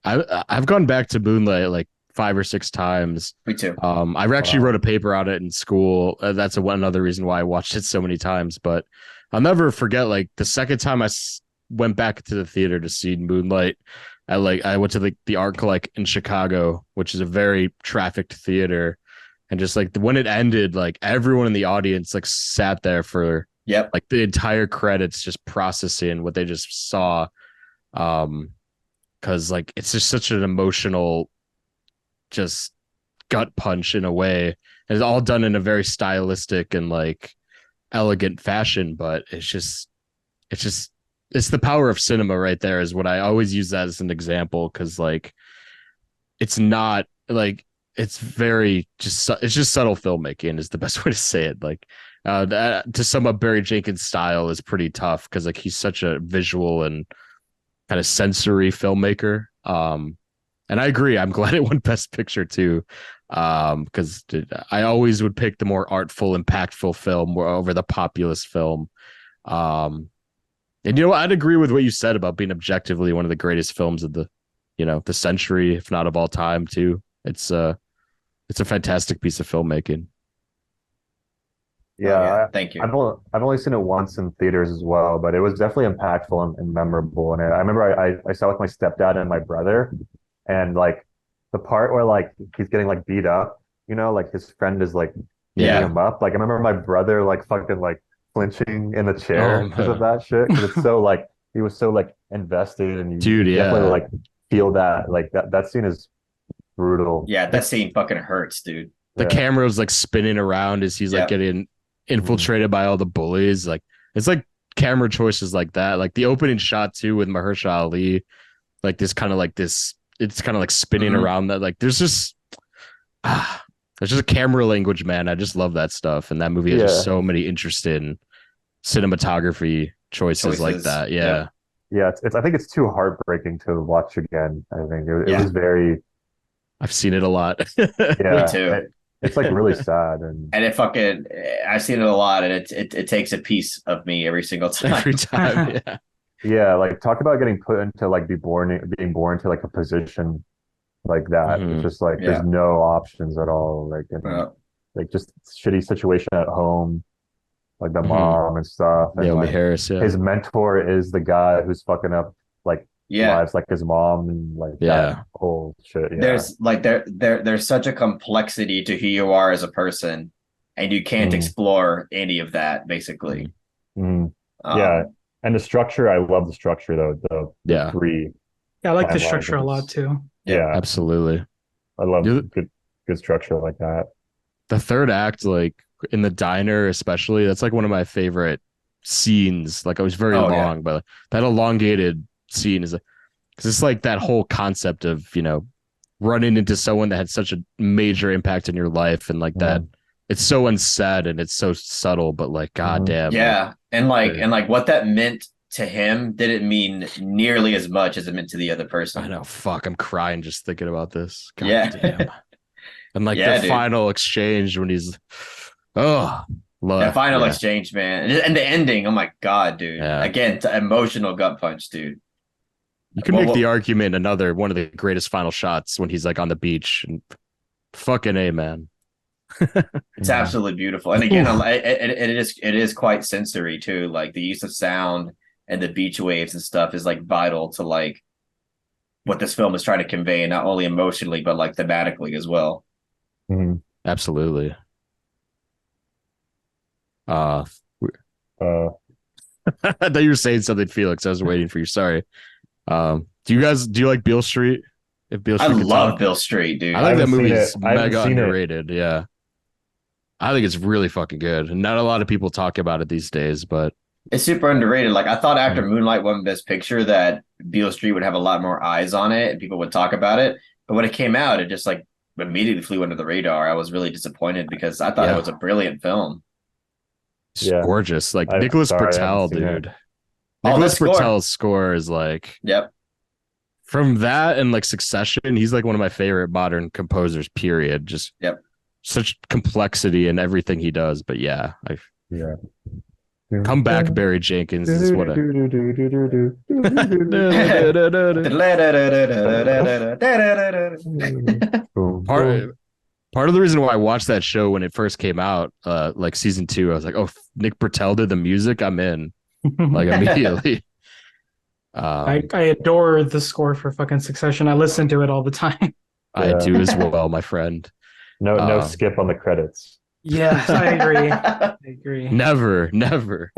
I've gone back to Moonlight like 5 or 6 times. Me too. I actually Wow. wrote a paper on it in school. That's one other reason why I watched it so many times. But I'll never forget like the second time went back to the theater to see Moonlight. I went to the Art Collect in Chicago, which is a very trafficked theater, and just like when it ended, like everyone in the audience like sat there for Yep. like the entire credits, just processing what they just saw. Because like it's just such an emotional, just gut punch in a way. And it's all done in a very stylistic and like elegant fashion, but it's just it's the power of cinema right there is what I always use that as an example because like it's not like it's just subtle filmmaking is the best way to say it. Like to sum up Barry Jenkins' style is pretty tough because like he's such a visual and kind of sensory filmmaker. And I agree. I'm glad it won Best Picture too, because I always would pick the more artful, impactful film over the populist film. Um, And I'd agree with what you said about being objectively one of the greatest films of the century, if not of all time, too. It's a fantastic piece of filmmaking. Yeah, Oh, yeah. Thank you. I've only seen it once in theaters as well, but it was definitely impactful and memorable. And I remember I saw it with my stepdad and my brother, and like the part where like he's getting like beat up, like his friend is like beating Yeah. him up. Like I remember my brother like fucking like flinching in the chair Oh, because of that shit. Because it's so like he was so like invested, and dude, you definitely yeah. like feel that like that scene is brutal. Yeah, that scene fucking hurts, dude. The Yeah. camera was like spinning around as he's like Yep. getting infiltrated by all the bullies. Like it's like camera choices like that. Like the opening shot too with Mahershala Ali, like this kind of like this. It's kind of like spinning Mhm. around that. Like there's just a camera language, man. I just love that stuff, and that movie has Yeah. just so many interesting cinematography choices like that. Yeah, Yep. Yeah, it's I think it's too heartbreaking to watch again. I think it Yeah. was very I've seen it a lot. yeah. Me too. It's like really sad and And I've seen it a lot, and it takes a piece of me every single time. Every time, yeah. yeah, like talk about getting put into like being born to like a position like that. Mhm. It's just like Yeah. there's no options at all. Like and like just shitty situation at home, like the Mhm. mom and stuff. And Naomi like Harris, yeah. his mentor is the guy who's fucking up like Yeah. lives like his mom and like Yeah. that whole shit. Yeah. There's like there's such a complexity to who you are as a person, and you can't Mm. explore any of that basically. Mm. Um, Yeah. And the structure, I love the structure though. The Yeah. three Yeah, I like the timelines. structure a lot too. Yeah. Absolutely. I love You- good structure like that. The third act, like in the diner, especially, that's like one of my favorite scenes. Like it was very Oh, yeah. long, but that elongated scene is because it's like that whole concept of running into someone that had such a major impact in your life, and like that it's so unsaid and it's so subtle, but like goddamn, yeah, and Yeah. what that meant to him didn't mean nearly as much as it meant to the other I person. know, fuck, I'm crying just thinking about this. God Yeah. damn. And like Yeah, the dude. final exchange when he's That final yeah. exchange, man, and the ending. Oh my god, dude! Yeah. Again, emotional gut punch, dude. You can Well, make the well- argument another one of the greatest final shots when he's like on the beach and fucking A, man. It's absolutely beautiful, and again, it is quite sensory too. Like the use of sound and the beach waves and stuff is like vital to like what this film is trying to convey, not only emotionally but like thematically as well. Mhm. Absolutely. Uh, I thought you were saying something, Felix. I was waiting for you. Sorry. Do you like Beale Street? If Beale I Street could love talk? Bill Street, dude. I like that haven't seen movie's it. I haven't mega seen it. underrated. Yeah. I think it's really fucking good. And not a lot of people talk about it these days, but It's super underrated. Like I thought after Mm. Moonlight won Best Picture that Beale Street would have a lot more eyes on it and people would talk about it. But when it came out, it just like immediately flew under the radar. I was really disappointed because I thought Yeah. it was a brilliant film. it's Yeah. gorgeous. Like I'm Nicholas sorry, I haven't Bertel, seen it. dude. Oh, Nicholas that score. Bertel's score is like Yep. from that and like Succession, he's like one of my favorite modern composers, period. Just Yep. such complexity in everything he does. But yeah, I Yeah. come back, Barry Jenkins is what a part of the reason why I watched that show when it first came out, like season 2, I was like, oh, Nick Bertel did the music, I'm in, like immediately. I adore the score for fucking Succession. I listen to it all the time. I Yeah. do as well, my friend. No skip on the credits. Yes, I agree. I agree. Never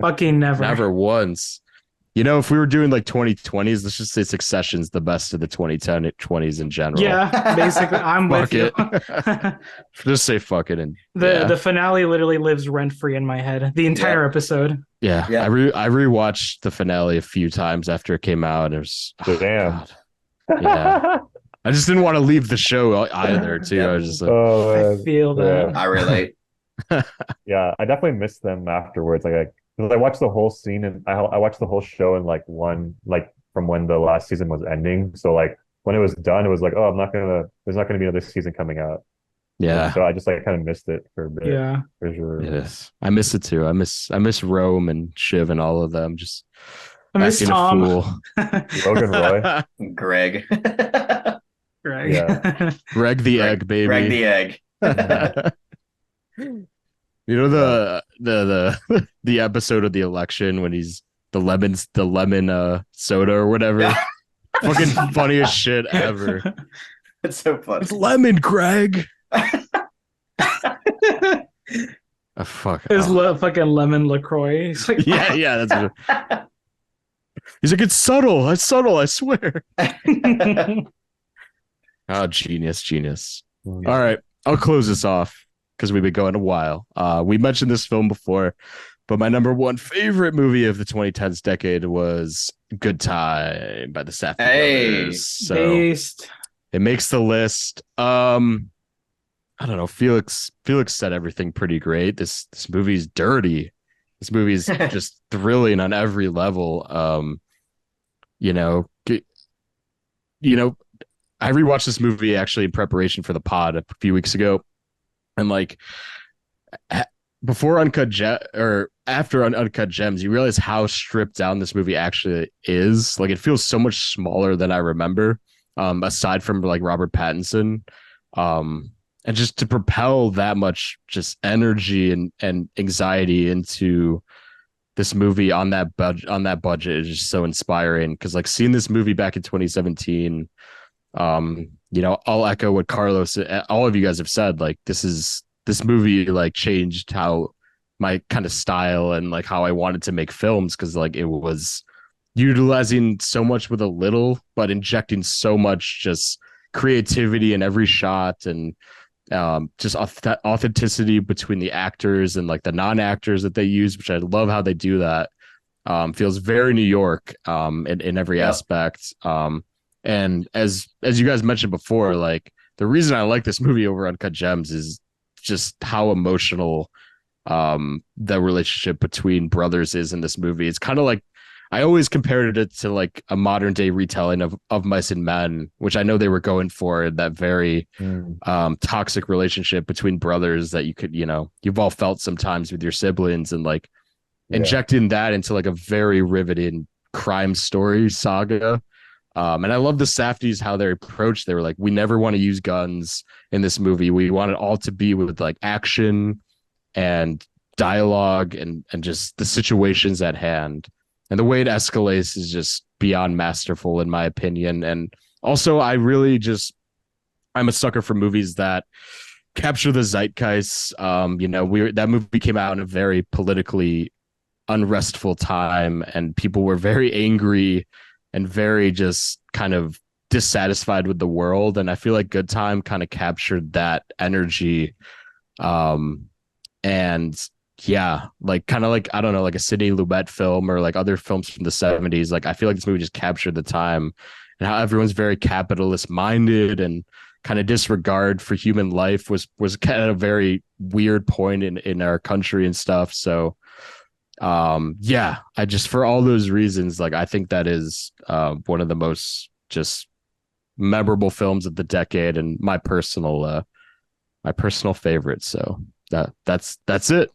Fucking never. once. If we were doing like 2020s, let's just say Succession's the best of the 2010s in general. Yeah, basically, I'm with Fuck you. it. Just say fuck it. And The finale literally lives rent free in my head. The entire episode. yeah. Yeah. I rewatched the finale a few times after it came out. And it was Damn. God. Yeah. I just didn't want to leave the show either, too. Yeah. I was just like, Oh, I man. feel that. I relate. Yeah, I definitely missed them afterwards. Like, 'cause I watched the whole scene and I watched the whole show in like from when the last season was ending. So like when it was done, it was like, oh, there's not gonna be another season coming out. yeah. So I just like kind of missed it for a bit. Yeah. For sure. It is. I miss it too. I miss Rome and Shiv and all of them. Just I miss Acting a Tom. fool. Logan Roy. Greg. Greg. Yeah. Greg the egg, baby. Greg the egg. You know the episode of the election when he's the lemon soda or whatever. Fucking funniest shit ever. It's so funny. It's lemon, Greg. Oh, fuck. His Oh. fucking lemon LaCroix. He's like, Yeah, that's what... He's like, it's subtle, I swear. Oh, genius. All right, I'll close this off because we've been going a while. We mentioned this film before, but my number one favorite movie of the 2010s decade was Good Time by the Safdie brothers. So based. it makes the list. I don't know. Felix said everything pretty great. This movie's dirty. This movie's just thrilling on every level. You know, I rewatched this movie actually in preparation for the pod a few weeks ago, and like before after Uncut Gems, you realize how stripped down this movie actually is. Like it feels so much smaller than I remember. Aside from like Robert Pattinson, and just to propel that much just energy and anxiety into this movie on that budget is just so inspiring. Because like seeing this movie back in 2017, I'll echo what Carlos, all of you guys have said. Like this movie like changed how my kind of style and like how I wanted to make films, because like it was utilizing so much with a little, but injecting so much just creativity in every shot, and just authenticity between the actors and like the non-actors that they use, which I love how they do that. Feels very New York in every aspect. And as you guys mentioned before, like the reason I like this movie over Uncut Gems is just how emotional the relationship between brothers is in this movie. It's kind of like, I always compared it to like a modern day retelling of Mice and Men, which I know they were going for, that very toxic relationship between brothers that you could, you've all felt sometimes with your siblings, and like injecting that into like a very riveting crime story saga. And I love the Safdies, how they approached. They were like, we never want to use guns in this movie. We want it all to be with like action and dialogue and just the situations at hand. And the way it escalates is just beyond masterful, in my opinion. And also, I'm a sucker for movies that capture the zeitgeist. That movie came out in a very politically unrestful time, and people were very angry and very just kind of dissatisfied with the world. And I feel like Good Time kind of captured that energy. And yeah, like kind of like, I don't know, like a Sidney Lumet film or like other films from the 70s. Like I feel like this movie just captured the time and how everyone's very capitalist minded, and kind of disregard for human life was kind of a very weird point in our country and stuff. So I just, for all those reasons, like I think that is one of the most just memorable films of the decade, and my personal favorite. So that's it.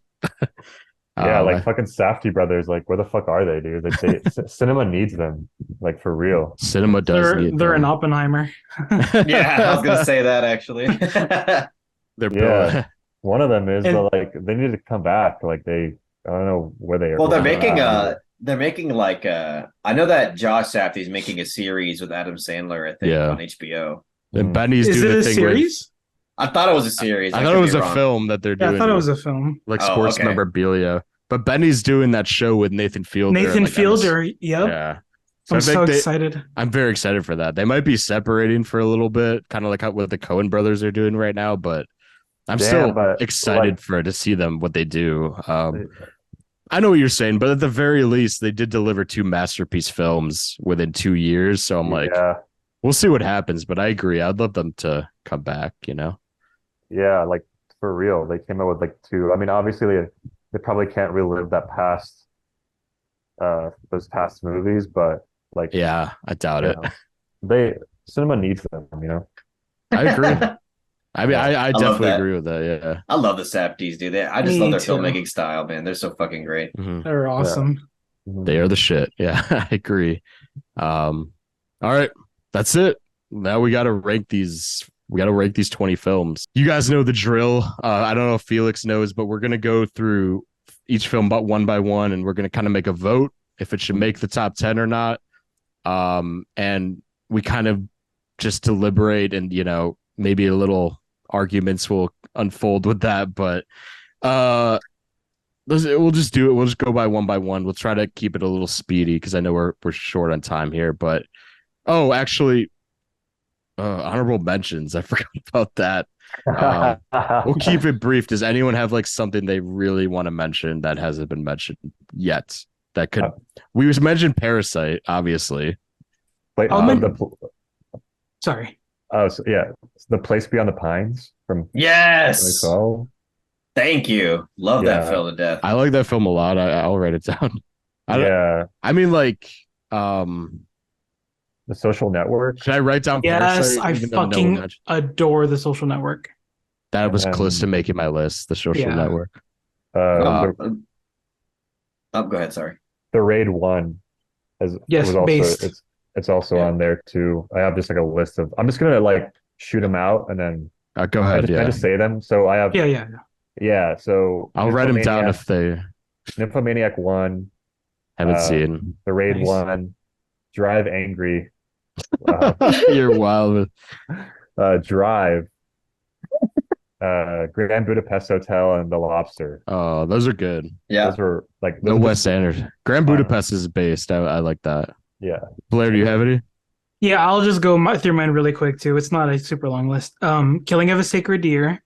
Like fucking Safdie brothers, like where the fuck are they, dude? Cinema needs them, like for real. Cinema does need they're them. in Oppenheimer. Yeah, I was gonna say that actually. They're one of them is, but like they need to come back. Like I don't know where they are. Well, they're making like I know that Josh Safdie's making a series with Adam Sandler, I think, on HBO. And Benny's Is doing it the a thing series? I thought it was a series. I thought it was a film that they're doing. I thought it was a film. Like sports memorabilia. But Benny's doing that show with Nathan Fielder. Yep. Yeah. So I'm so excited. I'm very excited for that. They might be separating for a little bit, kind of like what the Coen brothers are doing right now, but I'm still excited to see them, what they do. I know what you're saying, but at the very least, they did deliver 2 masterpiece films within 2 years. So I'm like, we'll see what happens. But I agree. I'd love them to come back, Yeah, like for real. They came out with like 2. I mean, obviously they probably can't relive that past those past movies, but like I doubt it. Cinema needs them, I agree. I mean, I definitely agree with that. Yeah, I love the Safdies, dude. I just love their filmmaking style, man. They're so fucking great. They're awesome. They are the shit. Yeah, I agree. All right, that's it. Now we got to rank these. We got to rank these 20 films. You guys know the drill. I don't know if Felix knows, but we're gonna go through each film but one by one, and we're gonna kind of make a vote if it should make the top 10 or not. And we kind of just deliberate, and maybe a little arguments will unfold with that, but we'll just do it. We'll just go by one. We'll try to keep it a little speedy because I know we're short on time here. But actually, honorable mentions. I forgot about that. We'll keep it brief. Does anyone have like something they really want to mention that hasn't been mentioned yet? That could we mentioned Parasite, obviously. But, sorry. Oh, so, yeah, it's The Place Beyond the Pines from Yes. 2012. Thank you. Love that film to death. I like that film a lot. I'll write it down. I mean, like, The Social Network. should I write down? Yes, Parasite, I even though fucking adore The Social Network. that was close to making my list. The Social Network. Go ahead. Sorry. The Raid 1 was also based. it's also on there too. I have just like a list of. I'm just gonna like shoot them out and then Go ahead. I just say them. So I have. Yeah. So I'll write them down if they. Nymphomaniac 1. Haven't seen. The Raid 1. Drive Angry. You're wild. Drive. Grand Budapest Hotel and The Lobster. Oh, those are good. Yeah. Those were like No Wes Anderson. Grand Budapest is based. I like that. Yeah. Blair, do you have any? Yeah, I'll just go through mine really quick too. It's not a super long list. Killing of a Sacred Deer,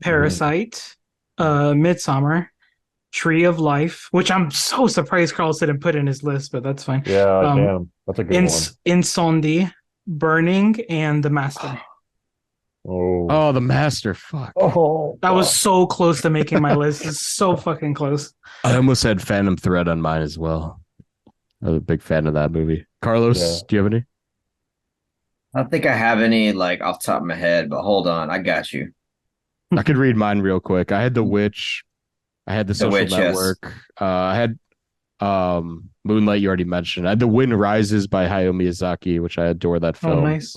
Parasite, Midsummer, Tree of Life, which I'm so surprised Carl didn't put in his list, but that's fine. Yeah, damn. That's a good one. Incendie, Burning, and The Master. Oh, The Master. Fuck. That was so close to making my list. It's so fucking close. I almost had Phantom Thread on mine as well. I'm a big fan of that movie. Carlos, do you have any? I don't think I have any like off the top of my head, but hold on, I got you. I could read mine real quick. I had The Witch. I had The Social Network. I had Moonlight, you already mentioned. I had The Wind Rises by Hayao Miyazaki, which I adore that film. Oh, nice.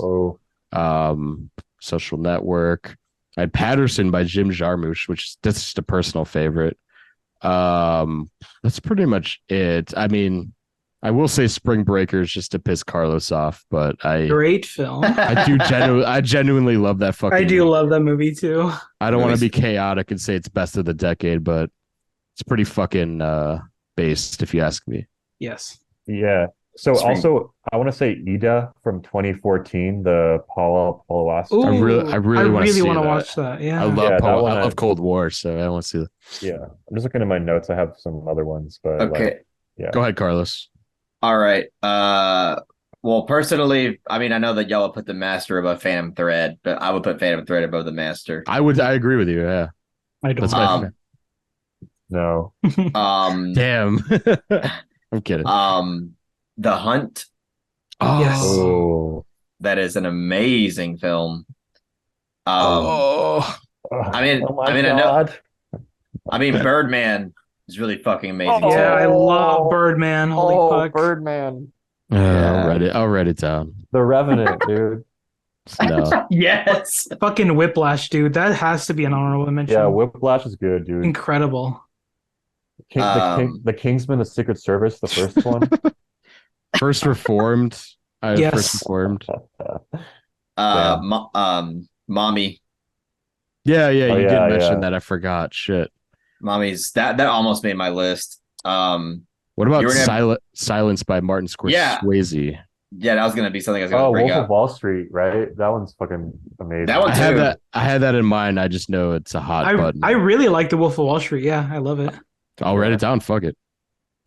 Social Network. I had Patterson by Jim Jarmusch, that's just a personal favorite. That's pretty much it. I mean, I will say Spring Breakers just to piss Carlos off, but great film. I genuinely love that fucking. I do love that movie too. I don't want to be chaotic and say it's best of the decade, but it's pretty fucking based, if you ask me. Yes. Yeah. So also, I want to say Ida from 2014, the Paula Pawlowski. I really want to watch that. Yeah. I love Cold War, so I want to see that. Yeah. I'm just looking at my notes. I have some other ones, but okay. Go ahead, Carlos. All right. Well, personally, I mean, I know that y'all would put The Master above Phantom Thread, but I would put Phantom Thread above The Master. I agree with you. Yeah. I don't. No. Damn. I'm kidding. The Hunt. Oh, yes. Oh. That is an amazing film. I mean, Birdman is really fucking amazing. Yeah, I love Birdman. Holy fuck. Birdman. I'll write it down. The Revenant, dude. No. Yes. Fucking Whiplash, dude. That has to be an honorable mention. Yeah, Whiplash is good, dude. Incredible. The Kingsman, The Secret Service, the first one. First Reformed. Yes. First Reformed. Mommy. Yeah, you did mention that. I forgot. Shit. Mommy's that almost made my list. What about Silence by Martin Scorsese? Yeah, that was gonna be something I was gonna bring Wolf up. of Wall Street, right? That one's fucking amazing. That one too. I had that in mind. I just know it's a hot button. I really like The Wolf of Wall Street. Yeah, I love it. I'll write it down. Fuck it.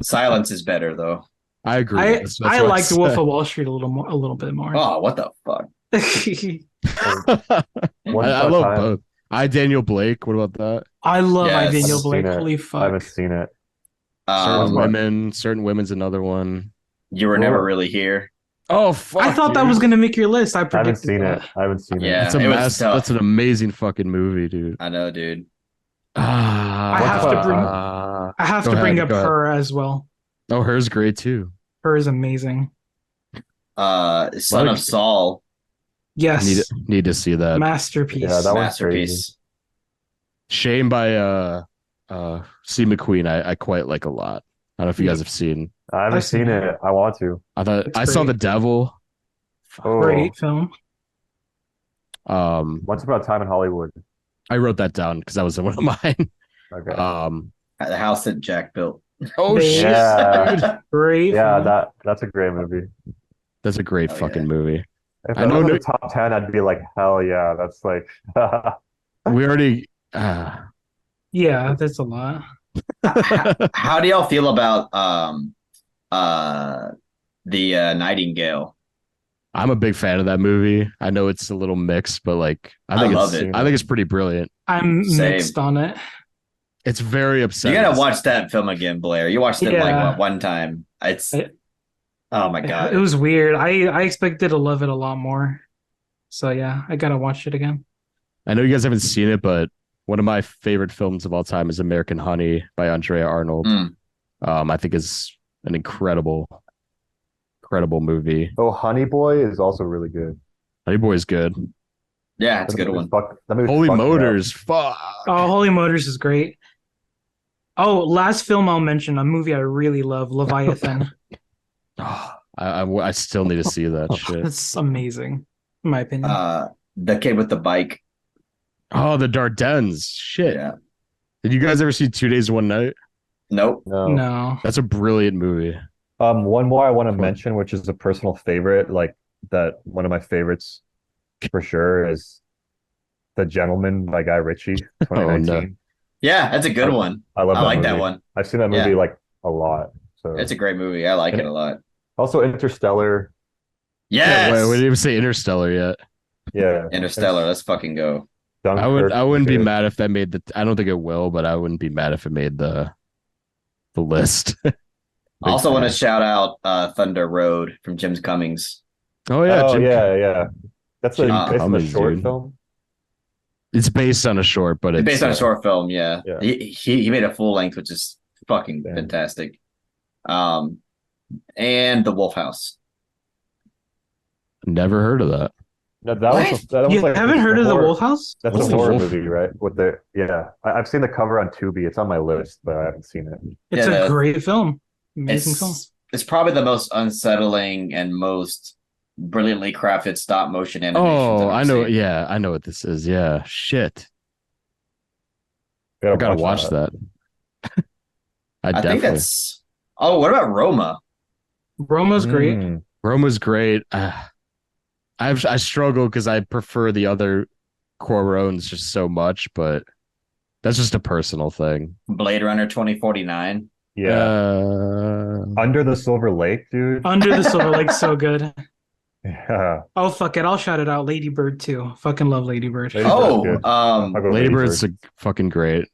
Silence is better though. I agree. I like The Wolf of Wall Street a little bit more. Oh, what the fuck? I love both. Daniel Blake. What about that? I love Daniel Blake. Holy fuck! I haven't seen it. Certain women's another one. You Were Never Really Here. Oh fuck! I thought that was gonna make your list. I haven't seen it. Yeah, that's an amazing fucking movie, dude. I know, dude. I have to bring up Her as well. Oh, Her's great too. Her is amazing. Son of Saul, Need Yes, need to see that. masterpiece. Yeah, that one's crazy. masterpiece. Shame by C. McQueen. I quite like a lot. I don't know if you guys have seen. I haven't I've seen seen it. it. I want to. I thought It's I saw The great. Devil. Oh, Great film. Once Upon a Time in Hollywood. I wrote that down because that was one of mine. Okay. The house that Jack built. Oh They- shit, Yeah. dude. Great Yeah, film. that's a great movie. That's a great Oh, fucking yeah. movie. If I I know know the Nick- top 10, I'd be like, hell yeah, that's like We already. Yeah, that's a lot. How do y'all feel about the Nightingale? I'm a big fan of that movie. I know it's a little mixed, but like I love it. I think it's pretty brilliant. I'm Same. mixed on it. It's very You upsetting. gotta watch that film again, Blair. You watched it like Yeah. what, one time. It's It- oh my god. It was weird. I expected to love it a lot more. So yeah, I gotta watch it again. I know you guys haven't seen it, but one of my favorite films of all time is American Honey by Andrea Arnold. Mm. I think is an incredible movie. Oh, Honey Boy is also really good. Honey Boy is good. Yeah, it's a That good movie's one. that movie's Holy fucked me up. Motors, fuck. Oh, Holy Motors is great. Oh, last film I'll mention, a movie I really love, Leviathan. I still need to see that shit. It's amazing, in my opinion. The kid with the bike. Oh, the Dardennes. Shit. Yeah. Did you guys ever see 2 Days, One Night? Nope. No. That's a brilliant movie. One more I want to Cool. mention, which is a personal favorite, like that one of my favorites for sure is The Gentleman by Guy Ritchie, 2019. Yeah, that's a good one. I love I that like that movie. one. I've seen that movie Yeah. like a lot. So It's a great movie. I like it a lot. also Interstellar. Yes. Wait, we didn't even say Interstellar yet. Yeah. Interstellar. Let's fucking go. Dunkirk I wouldn't is be good. mad if that made the. I don't think it will, but I wouldn't be mad if it made the list. I also want to fan. shout out Thunder Road from Jim's Cummings. Oh yeah, Oh Jim. yeah. That's Jim based on a Cummings, short dude. film. It's based on a short, but It's based on a uh, short film, yeah. Yeah. He made a full length, which is fucking Damn. fantastic. And The Wolf House. Never heard of that. No, that What? was that was You like haven't heard of The horror- Wolf House? That's What's a The horror Wolf? movie, right? With the I've seen the cover on Tubi. It's on my list, but I haven't seen it. It's Yeah, a great film. Amazing film. It's probably the most unsettling and most brilliantly crafted stop motion animation. Oh, I know. Yeah, I know what this is. Yeah, shit. I gotta watch that. I I think definitely. that's. Oh, what about Roma? Roma's great. Mm. Roma's great. I struggle because I prefer the other Cuaróns just so much, but that's just a personal thing. Blade Runner 2049. Yeah. Under the Silver Lake, dude. Under the Silver Lake's so good. Yeah. Oh, fuck it. I'll shout it out. Lady Bird, too. Fucking love Lady Bird. Lady Bird's Oh, good. I'll go Lady Lady Bird's Bird. fucking great.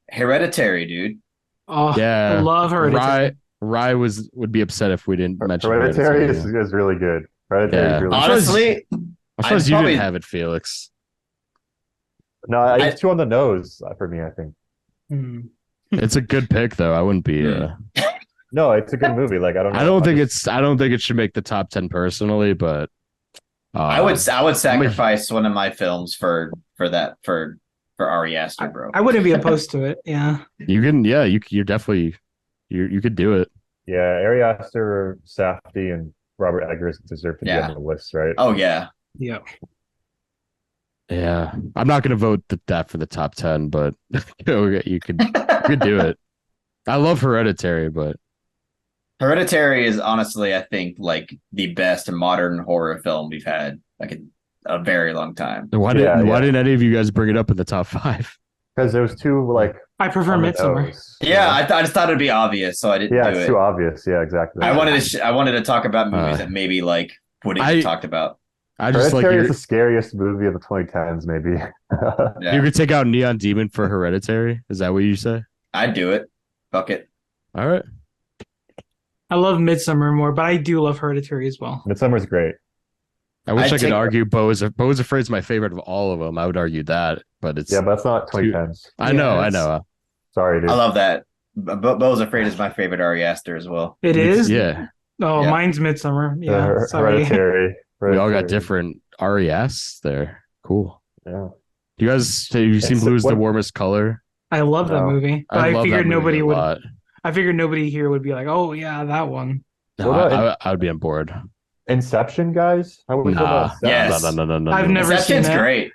Hereditary, dude. Oh, Yeah. I love her. Rye would be upset if we didn't mention Hereditary Hereditary. is really good. Hereditary Yeah. is really good. Honestly, I'm surprised you probably- didn't have it, Felix. No, it's too on the nose for me, I think. Hmm. It's a good pick though. I wouldn't be. No, it's a good movie. Like I don't know. I don't think it should make the top 10 personally, but I would sacrifice one of my films for Ari Aster, bro. I wouldn't be opposed to it. Yeah. You can. Yeah, you're definitely. You could do it. Yeah, Ari Aster, Safdie, and Robert Eggers deserve to be Yeah. on the list, right? Oh yeah. Yeah. Yeah, I'm not gonna vote that for the top 10, but you could do it. I love Hereditary, but Hereditary is honestly, I think, like the best modern horror film we've had like in a very long time. why didn't any of you guys bring it up in the top 5? Because it was too like I prefer on the Midsummer. nose. Yeah, I just thought it'd be obvious, so I didn't Yeah, do it's it. too obvious. Yeah, exactly. I wanted to talk about movies Uh, that maybe like wouldn't I- get talked about. I just like Hereditary is the scariest movie of the 2010s, maybe. Yeah, you could take out Neon Demon for Hereditary. Is that what you say? I'd do it. Fuck it. All right. I love Midsummer more, but I do love Hereditary as well. Midsummer's great. I wish I'd I could take- argue Bo is Afraid is my favorite of all of them. I would argue that, but it's Yeah, but that's not 2010s. I know. it's- I know. Sorry, dude. I love that. Bo's Afraid is my favorite Ari Aster as well. It is. Yeah. Oh, Yeah. mine's Midsummer. Yeah. Sorry. Hereditary. We all got Hereditary. different RES there. Cool. Yeah. You guys, you seen It's- Blue is the what- warmest color? I love that No. movie, but I I love figured that movie nobody a would. lot. I figured nobody here would be like, "Oh yeah, that one." No, What about I would be on board. Inception, guys? How we feel Nah. about Inception? Yes. No. I've never seen Inception's it. great.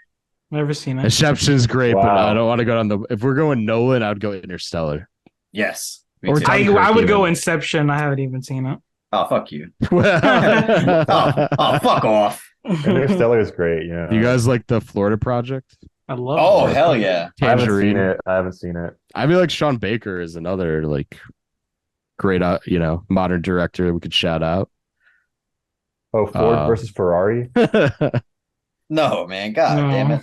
Never seen it. Inception's great, but Wow. I don't want to go on the. If we're going Nolan, I would go Interstellar. Yes. Me Or too. Tom I Dunkirk would go even. Inception. I haven't even seen it. Oh, fuck you. you Oh, fuck off. Interstellar is great. Yeah. guys like the Florida Project? I love. Oh, it. hell yeah. I haven't seen Tangerine. it. I haven't seen it. I feel like Sean Baker is another like great, modern director that we could shout out. Oh, Ford versus Ferrari. No, man. God No. damn it.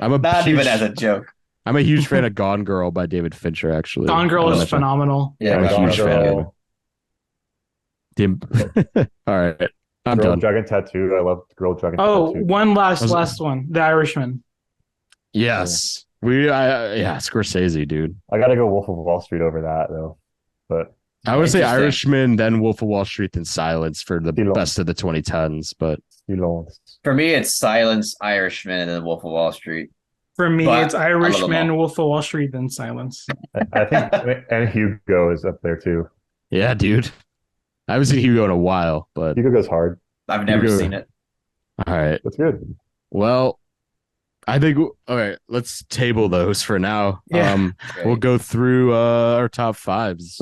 I'm a Not huge, even as a joke. I'm a huge fan of Gone Girl by David Fincher. Actually, Gone Girl I is don't know. phenomenal. Yeah, I'm a Gone huge Girl. fan of it. All right, I'm Girl done. Dragon Tattoo. I love Girl Dragon Oh, Tattoo. one last Was- one. The Irishman. Yes, Scorsese, dude. I gotta go Wolf of Wall Street over that though. But I would say Interesting. Irishman, then Wolf of Wall Street, then Silence for the Silence. best of the 2010s. But you know, For me, it's Silence, Irishman, and then Wolf of Wall Street. For me, But it's I love them Irishman, all. Wolf of Wall Street, then Silence. I think and Hugo is up there too. yeah, dude, I haven't seen Hugo in a while. But Hugo goes hard. I've never Hugo. seen it. all right, That's good. well, I think all right. Let's table those for now. Yeah. We'll go through our top fives.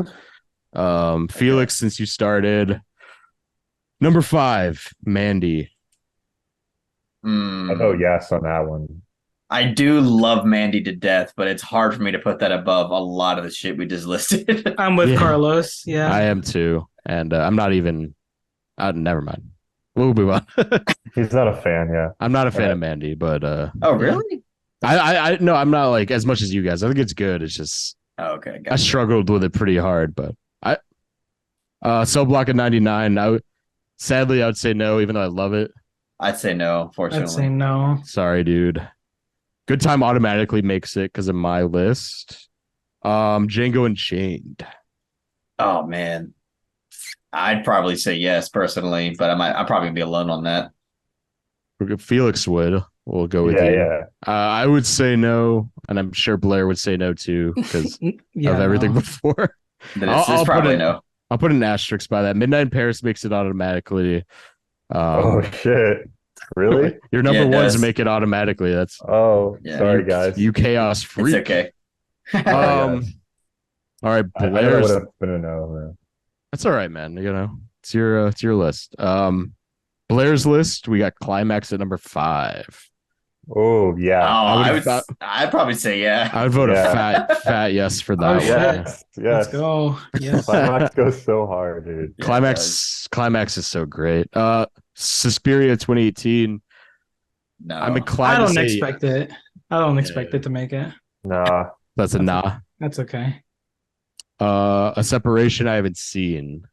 Felix, since you started, number 5, Mandy. Hmm. I vote yes on that one. I do love Mandy to death, but it's hard for me to put that above a lot of the shit we just listed. I'm with Yeah. Carlos. Yeah. I am too, and I'm not even. Never mind. We'll move on. He's not a fan, yeah. I'm not a fan Alright. of Mandy, but Oh, really? I no, I'm not like as much as you guys. I think it's good. It's just Oh, okay. I Gotcha. struggled with it pretty hard, but Cell Block at 99. Sadly I would say no, even though I love it. I'd say no, I'd fortunately. say no. Sorry, dude. Good Time automatically makes it because of my list. Django Unchained. Oh, man. I'd probably say yes, personally, but I'm probably going to be alone on that. Felix would. We'll go with you. Yeah. I would say no, and I'm sure Blair would say no too because Yeah, of everything no. before. Then I'll it's put probably it- no. I'll put an asterisk by that. Midnight in Paris makes it automatically. Oh shit. Really? Your number Yeah, it ones does. make it automatically. That's Oh, Yeah. sorry guys. you chaos It's freak. okay. Um, all right, I Blair's. would have been a no. Man. That's all right, man. It's your list. Blair's list. We got Climax at number 5. Oh Oh, yeah. I'd probably say yeah. I would vote Yeah. a fat yes for that Oh, one. shit. Yes. Let's Yes. go. Yes. Climax goes so hard, dude. Yeah, it Climax is so great. Suspiria 2018. No. I'm I inclined to don't say expect it. I don't expect Yeah. it to make it. Nah. that's a nah. That's okay. A Separation I haven't seen.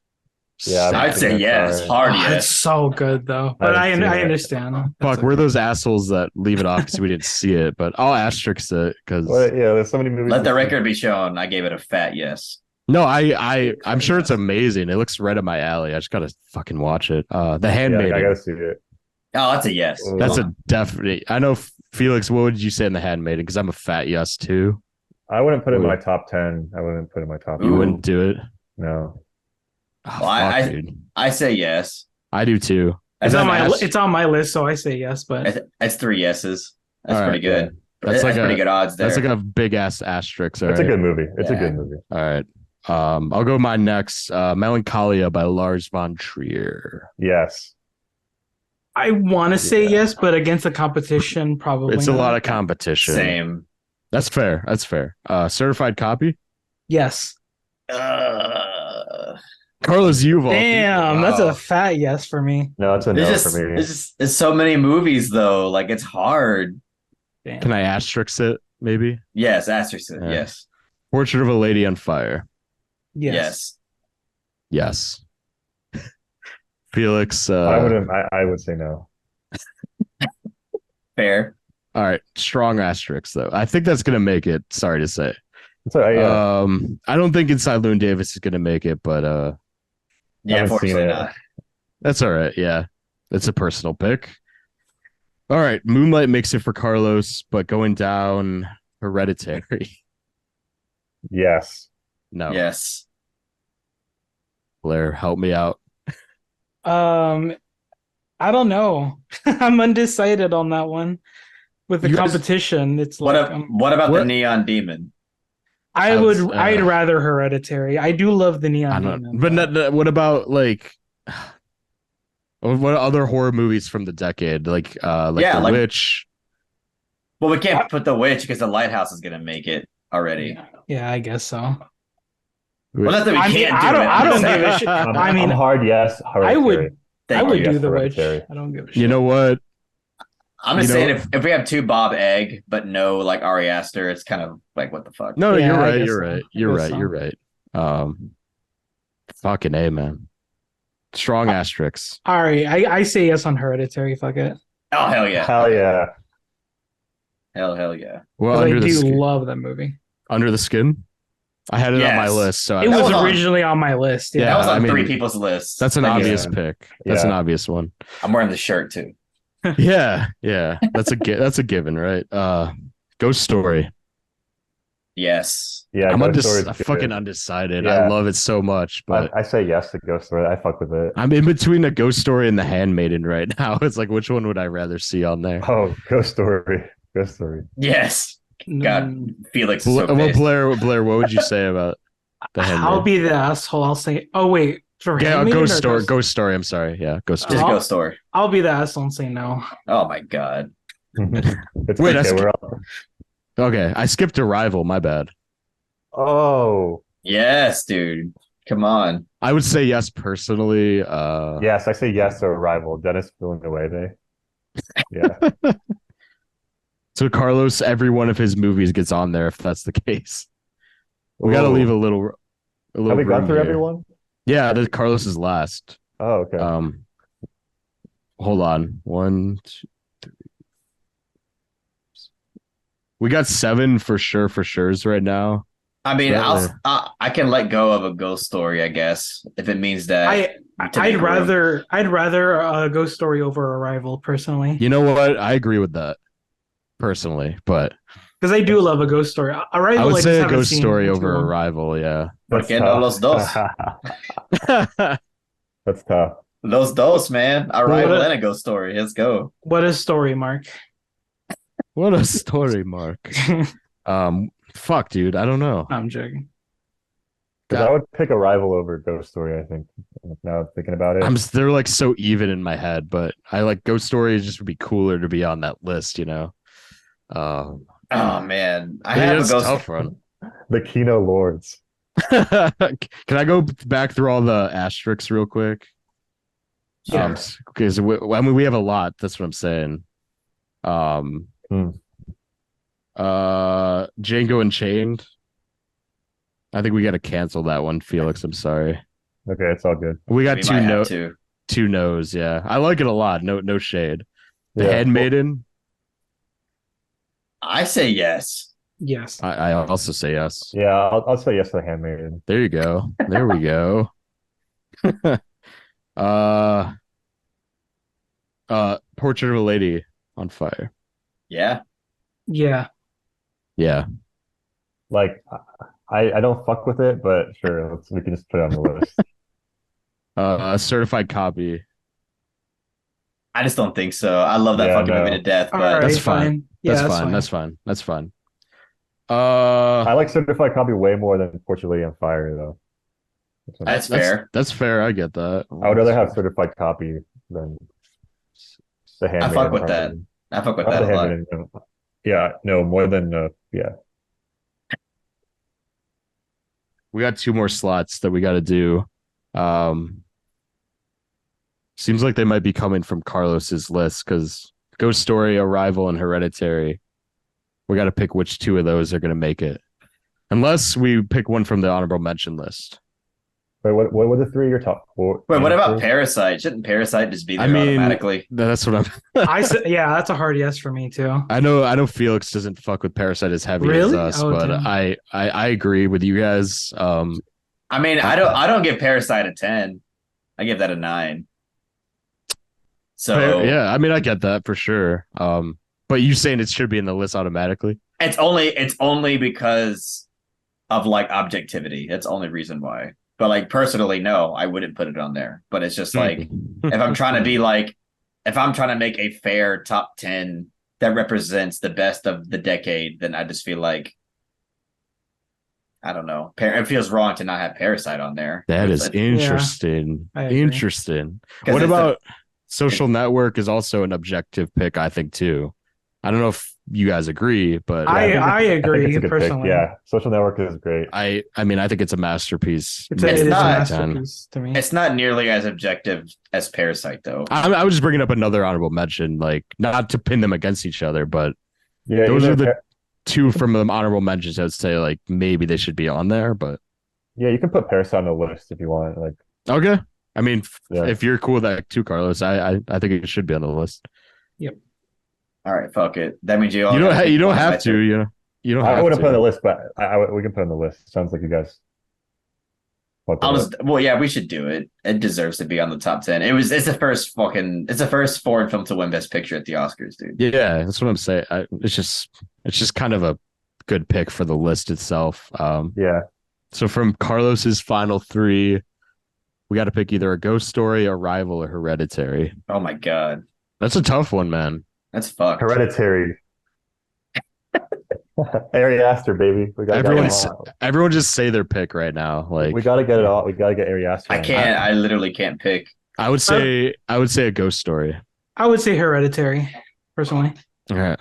Yeah, I'd say Sorry. yes. Hard Oh, yes. it's so good though. But I haven't seen I it. understand. Fuck, That's we're okay. those assholes that leave it off because we didn't see it. But I'll asterisk it because Well, yeah, there's so many movies. Let the to see. record be shown. I gave it a fat yes. no, I'm sure it's amazing. It looks right up my alley. I just gotta fucking watch it. The Yeah, Handmaiden. I gotta see it. Oh, that's a yes. Oh. That's a definite. I know Felix. What would you say in The Handmaiden? Because I'm a fat yes too. I wouldn't put it in Ooh. my top 10. I wouldn't put it in my top You 10. Ooh. wouldn't do it. No. Oh, Well, I- fuck, dude. I say yes. I do too. It's Is on that my ass- it's on my list, so I say yes. But That's 3 yeses. That's All right, pretty good. That's like pretty a- good odds there. That's like a big ass asterisk. All It's a right. good movie. It's a Yeah. good movie. All right. I'll go mine next. Melancholia by Lars von Trier. Yes. I want to say Yeah. yes, but against the competition, probably It's a not. lot of competition. Same. That's fair. That's fair. Certified copy. Yes. Carlos, you've all. Damn, that's Wow. a fat yes for me. No, it's a There's no just, for me. it's so many movies though. Like it's hard. Damn. Can I asterisk it? Maybe. Yes, asterisk it. Yeah. Yes. Portrait of a Lady on Fire. Yes. Yes. Felix. I would say no. Fair. All right. Strong asterisks though. I think that's gonna make it. Sorry to say. It's all right, yeah. I don't think Inside Llewyn Davis is gonna make it, but Yeah, Haven't seen unfortunately it. not. that's all right. Yeah, it's a personal pick. All right, Moonlight makes it for Carlos, but going down Hereditary. Yes. No, Yes. Blair, help me out. Um, I don't know. I'm undecided on that one. With the You guys- competition, it's like What about the What- Neon Demon? I'd rather Hereditary. I do love the I Neon don't. Demon. But what about like what other horror movies from the decade? Like Yeah, The like- Witch. Well, we can't put the witch because the lighthouse is gonna make it already. Yeah, I guess so. Well, not that we I mean, can't do I don't- it. I I'm don't just give a saying. shit. I'm mean, hard yes. Hereditary. Thank I would you. do Yes, the witch. Hereditary. I don't give a shit. You know what? I'm just You know- saying if we have two Bob Egg but no like Ari Aster, it's kind of like what the fuck. No, Yeah, you're I right. guess You're so. right. I You're guess right. so. You're right. Fucking A, man. Strong asterisks. All right, I say yes on Hereditary. Fuck it. Oh hell yeah. Hell Okay. yeah. Hell yeah. Well, 'Cause I under the do skin. love that movie. Under the skin. I had it on my Yes. list, so It That was was on- originally on my list. Yeah, That was on I mean, three people's list. that's an Like, obvious yeah. pick. That's an Yeah. obvious one. I'm wearing the shirt too. Yeah, that's a given, right? Ghost Story. Yes. Yeah, I'm Ghost Story's good. fucking undecided. Yeah. I love it so much, but I say yes to Ghost Story. I fuck with it. I'm in between a Ghost Story and The Handmaiden right now. It's like, which one would I rather see on there? Oh, Ghost Story. Ghost Story. Yes. God, Mm, Felix is so Well, pissed. Blair, what would you say about The I'll Handmaiden? be the asshole. I'll say. Oh wait, for Yeah, Handmaiden Ghost or Story. Ghost Story. I'm sorry. Yeah, Ghost Story. Just Oh. Ghost Story. I'll be the asshole and say no. Oh my god. It's Wait, okay. that's- We're all... Okay, I skipped Arrival. My bad. Oh, Yes, dude. Come on. I would say yes personally. yes. I say yes to Arrival. Dennis feeling away there. Yeah. So Carlos, every one of his movies gets on there if that's the case. We got to Ooh. leave a little. Have we room gone through here. everyone? Yeah, this Carlos is last. Oh, okay. Hold on. 1, 2, 3. We got 7 for sure's right now. I mean, Better. I can let go of a ghost story, I guess, if it means that. to make room. I'd rather a Ghost Story over Arrival personally, You know what? I agree with that personally, but because I do love a Ghost Story. Arrival, I would just say a haven't Ghost seen Story too over long. Arrival. Yeah. That's Porque no los dos. That's tough. Los dos, man. Arrival What a- and a ghost story. Let's go. What a story, Mark. What a story, Mark. Fuck, dude. I don't know. I'm joking. Because I would pick Arrival over Ghost Story, I think. Now I'm thinking about it. They're like so even in my head, but I like Ghost Story just would be cooler to be on that list, you know. Oh man, I Yeah, have a it's ghost. tough run. The Kino Lords. Can I go back through all the asterisks real quick? Sure. Because we have a lot. That's what I'm saying. Django Unchained. I think we got to cancel that one, Felix. I'm sorry. Okay, it's all good. We got We might have two to. two no's. Yeah, I like it a lot. No shade. The Yeah. Handmaiden. I say yes. Yes. I also say yes. Yeah, I'll say yes to The Handmaiden. There you go. There we go. Portrait of a Lady on Fire. Yeah. Yeah. Yeah. Like, I don't fuck with it, but sure, we can just put it on the list. A Certified Copy. I just don't think so. I love that Yeah, fucking no. movie to death, All but right, That's fine. Yeah, That's that's fine. fine. That's fine. That's fine. I like Certified Copy way more than Portrait of a Lady on Fire, though. that's fair. That's fair. I get that. I would rather have Certified Copy than The Handmaiden. fuck with that. probably. I fuck with Not that The a lot. Handmaiden, no. Yeah, no, more than yeah. We got 2 more slots that we got to do. Seems like they might be coming from Carlos's list because Ghost Story, Arrival, and Hereditary. We got to pick which 2 of those are going to make it, unless we pick one from the honorable mention list. Wait, what were the three your top four? Wait, what about three? Parasite? Shouldn't Parasite just be I there mean, automatically? that's what I'm. Yeah, that's a hard yes for me too. I know Felix doesn't fuck with Parasite as heavy as Really? us, Oh, but damn. I agree with you guys. I mean, I don't give Parasite a 10. I give that a 9. So Yeah, I mean I get that for sure. But you saying it should be in the list automatically? it's only because of like objectivity. That's the only reason why. But like personally, no, I wouldn't put it on there. But it's just like if I'm trying to be like if I'm trying to make a fair top 10 that represents the best of the decade, then I just feel like I don't know. It feels wrong to not have Parasite on there. That is It's interesting. I agree. Interesting. 'cause What it's about Social Network is also an objective pick, I think, too. I don't know if you guys agree, but I I think agree it's a good pick. personally. Yeah, Social Network is great. I mean I think it's a masterpiece. It It's is a not- masterpiece to me. It's not nearly as objective as Parasite, though. I was just bringing up another honorable mention, like not to pin them against each other, but Yeah, those either are the two from the honorable mentions. I would say like maybe they should be on there, but yeah, you can put Parasite on the list if you want. Like, okay. I mean, Yeah. if you're cool with that too, Carlos, I think it should be on the list. All right, fuck it. That means you all You don't gotta pick you don't one of my have to, three. you don't I have wouldn't put it on to. the list, but we can put it on the list. Sounds like you guys. Well, yeah, we should do it. It deserves to be on the top 10. It's the first foreign film to win Best Picture at the Oscars, dude. Yeah, that's what I'm saying. It's just kind of a good pick for the list itself. Yeah, So from Carlos's final three, we got to pick either a Ghost Story, Arrival, or Hereditary. Oh my god. That's a tough one, man. That's fucked. Hereditary. Ari Aster, baby. We got Everyone just say their pick right now. Like we got to get it all. We got to get Ari Aster. I can't. I literally can't pick. I would say a Ghost Story. I would say Hereditary, personally. All right.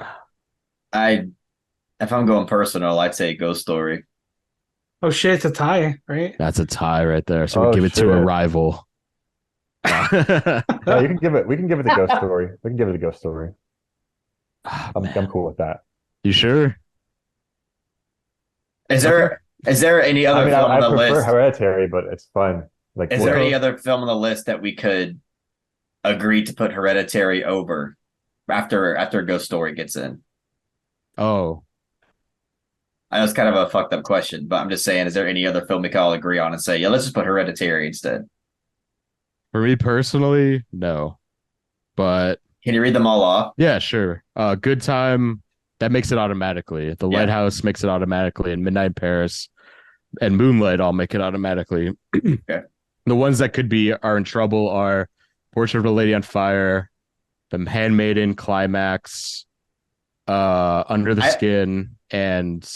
If I'm going personal, I'd say Ghost Story. Oh shit, it's a tie, right? That's a tie right there. So we Oh, give it to shit. Arrival. Yeah, you can give it. We can give it the Ghost Story. We can give it the Ghost Story. Ah, I'm man. cool with that. You sure? Is there any other I mean, film I on the prefer list? Hereditary, but it's fun. Like, Is there any other film on the list that we could agree to put Hereditary over after Ghost Story gets in? Oh, I know it's kind of a fucked up question, but I'm just saying, is there any other film we can all agree on and say, yeah, let's just put Hereditary instead? for me personally, no. But Can you read them all off? yeah, sure. Good Time, that makes it automatically. The Yeah. Lighthouse makes it automatically, and Midnight in Paris and Moonlight all make it automatically. Okay. The ones that could be are in trouble are Portrait of a Lady on Fire, The Handmaiden, Climax, Under the Skin, and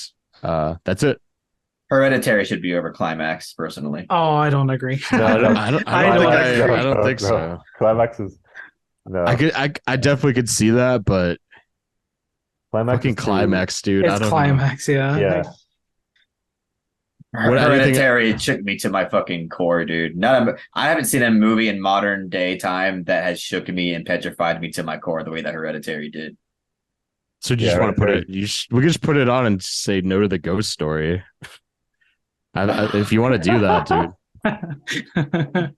that's it. Hereditary should be over Climax, personally. Oh, I don't agree. No, I don't think no. so. Climax is no. I definitely could see that, but Climax fucking is too- Climax, dude. I It's don't Climax, yeah. Yeah. Hereditary shook me to my fucking core, dude. I haven't seen a movie in modern day time that has shook me and petrified me to my core the way that Hereditary did. So you just Yeah, want to put right. it? We can just put it on and say no to the Ghost Story. If you want to do that, dude.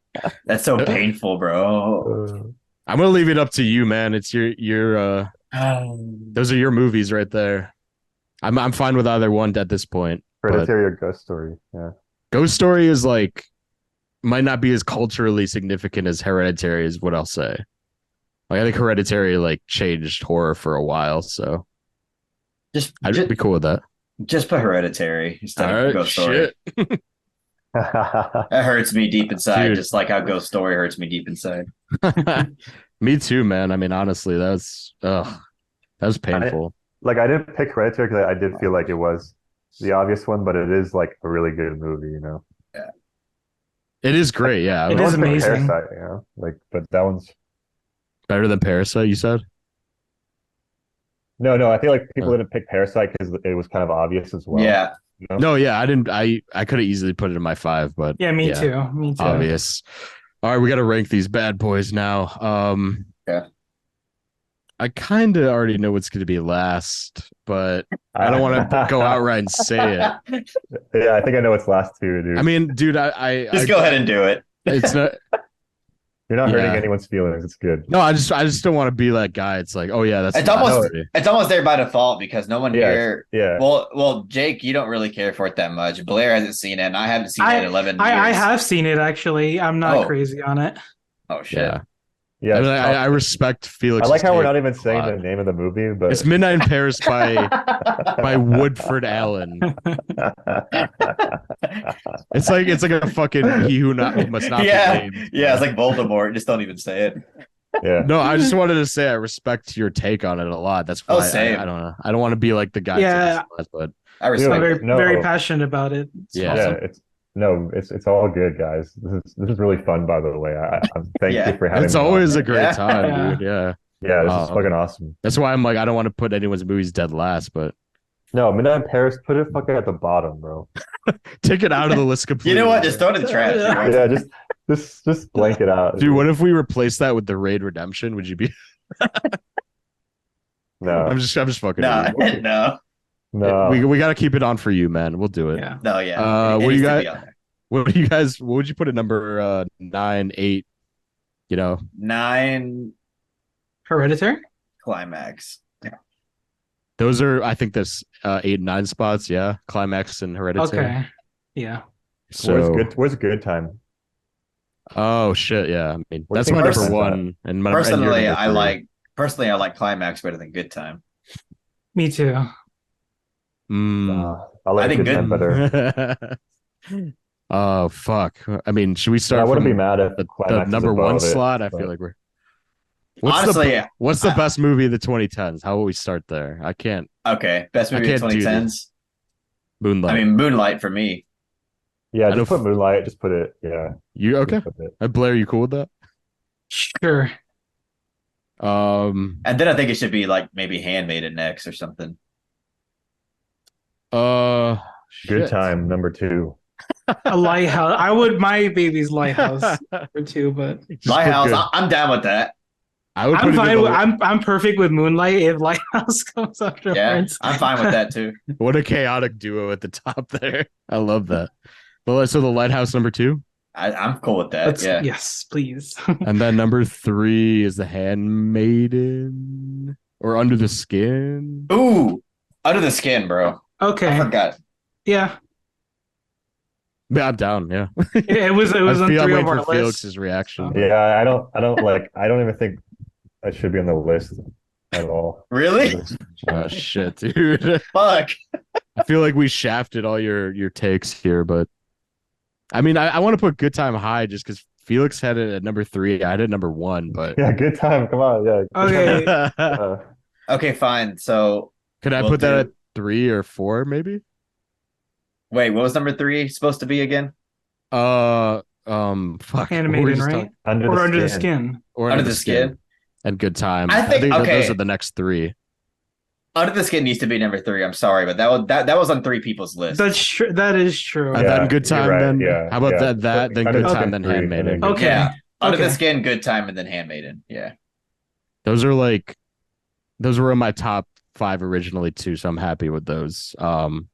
That's so painful, bro. I'm gonna leave it up to you, man. It's your those are your movies right there. I'm fine with either one at this point. But Hereditary or Ghost Story. Yeah. Ghost Story is like might not be as culturally significant as Hereditary is what I'll say. Like I think Hereditary like changed horror for a while, so I'd be cool with that. Just put Hereditary instead All of right, Ghost Story. shit. That hurts me deep inside, Dude. just like how Ghost Story hurts me deep inside. Me too, man. I mean, honestly, that was painful. Like I didn't pick Hereditary because I did feel like it was the obvious one, but it is like a really good movie, you know. It is great, yeah. It No is one picked amazing. Parasite, you know, like, but that one's Better than Parasite, you said? no. I feel like people didn't pick Parasite because it was kind of obvious as well. Yeah. You know? No, yeah, I didn't. I could have easily put it in my 5, but Yeah, me too. Me too. obvious. All right, we got to rank these bad boys now. Yeah. I kind of already know what's going to be last, but I don't want to go outright and say it. Yeah, I think I know what's last too, dude. I mean, dude, I Just go ahead and do it. it's not. You're not hurting Yeah. anyone's feelings. It's good. No, I just don't want to be that guy. It's like, oh yeah, that's It's my almost movie. it's almost there by default because no one Yeah, here. yeah. Well, Jake, you don't really care for it that much. Blair hasn't seen it, and I haven't seen it in 11 years. I have seen it actually. I'm not Oh. crazy on it. Oh shit! Yeah, Yeah, I mean, it's I tough. respect Felix. I like how we're not even saying the name of the movie, but It's Midnight in Paris by Woodford Allen. It's like a fucking he who must not Yeah, be named. yeah, it's like Voldemort. Just don't even say it. yeah. No, I just wanted to say I respect your take on it a lot. That's why same. I don't know. I don't want to be like the guy. Yeah. But I I'm respect very it. no. very passionate about it. It's Yeah. awesome. It's all good, guys. This is really fun, by the way. Thank Yeah. you for having it's me on. always a great Yeah. time, Yeah. dude. Yeah. Yeah, this is fucking awesome. That's why I'm like, I don't want to put anyone's movies dead last, but No, Midnight in Paris, put it fucking at the bottom, bro. take it out of the list completely. You know what? Just throw it in the trash. Yeah, just blank it out. Dude, what if we replace that with the Raid Redemption? Would you be? No, I'm just fucking. No, with you. no, no. We got to keep it on for you, man. We'll do it. Yeah. no. Yeah. What do needs you to be got? on there. What do you guys? What would you put at number 9, 8? You know, 9 Hereditary? climax. those are I think there's 8 and 9 spots. Yeah, Climax and Hereditary. Okay. Yeah. So Where's good time? oh shit, yeah. I mean, What do you that's think my number personally- 1, and my and your Personally, number I like climax better than good time. Me too. 3. Mm. I like I think good time better. Oh fuck! I mean, should we I start wouldn't from be mad if the Climax is number 1 above it, slot? I but- feel like we're. Honestly, What's the best movie of the 2010s? How will we start there? I can't. okay. Best I movie of can't do 2010s. Moonlight. I mean, Moonlight for me. Yeah, I just don't put Moonlight. Just put it. Yeah. you okay? Just put it. Blair, you cool with that? Sure. And then I think it should be like maybe Handmaiden next or something. Good shit. time number 2. A lighthouse. I would my baby's lighthouse for 2, but Just put Lighthouse. good. I'm down with that. I would I'm put it fine in with the- I'm perfect with Moonlight if Lighthouse comes Yeah, afterwards. I'm fine with that too. What a chaotic duo at the top there. I love that. But so the Lighthouse number 2, I'm cool with that. Let's- Yeah. Yes, please. and then number 3 is the Handmaiden or Under the Skin. Ooh, Under the Skin, bro. I Okay. forgot. Yeah. Yeah, I'm down. Yeah, It was I on feel I'm 3 waiting of our for lists. Felix's reaction. Yeah, I don't even think that should be on the list at all. Really? Oh shit, dude. Fuck. I feel like we shafted all your takes here, but I mean, I want to put Good Time high just because Felix had it at number 3. I had it at number 1, but Yeah, good time. Come on. Yeah. Okay. Okay, fine. So could I We'll put that do- at 3 or 4 maybe? wait, what was number 3 supposed to be again? Fuck. what were Animated, you just right? talking- Or Under the Skin. Or Under the Skin. and Good Time. I think- that okay. those are the next 3. Under the Skin needs to be number 3. I'm sorry, but that was on 3 people's list. That's true. That is true. And Yeah, then Good you're Time. right, Then yeah, how about yeah. that? Then Under Good the Time. Skin Then 3, and then Handmaiden. Good Okay. Yeah. Under the Okay. Skin, Good Time, and then Handmaiden. Yeah. Those are those were in my top 5 originally too, so I'm happy with those. What And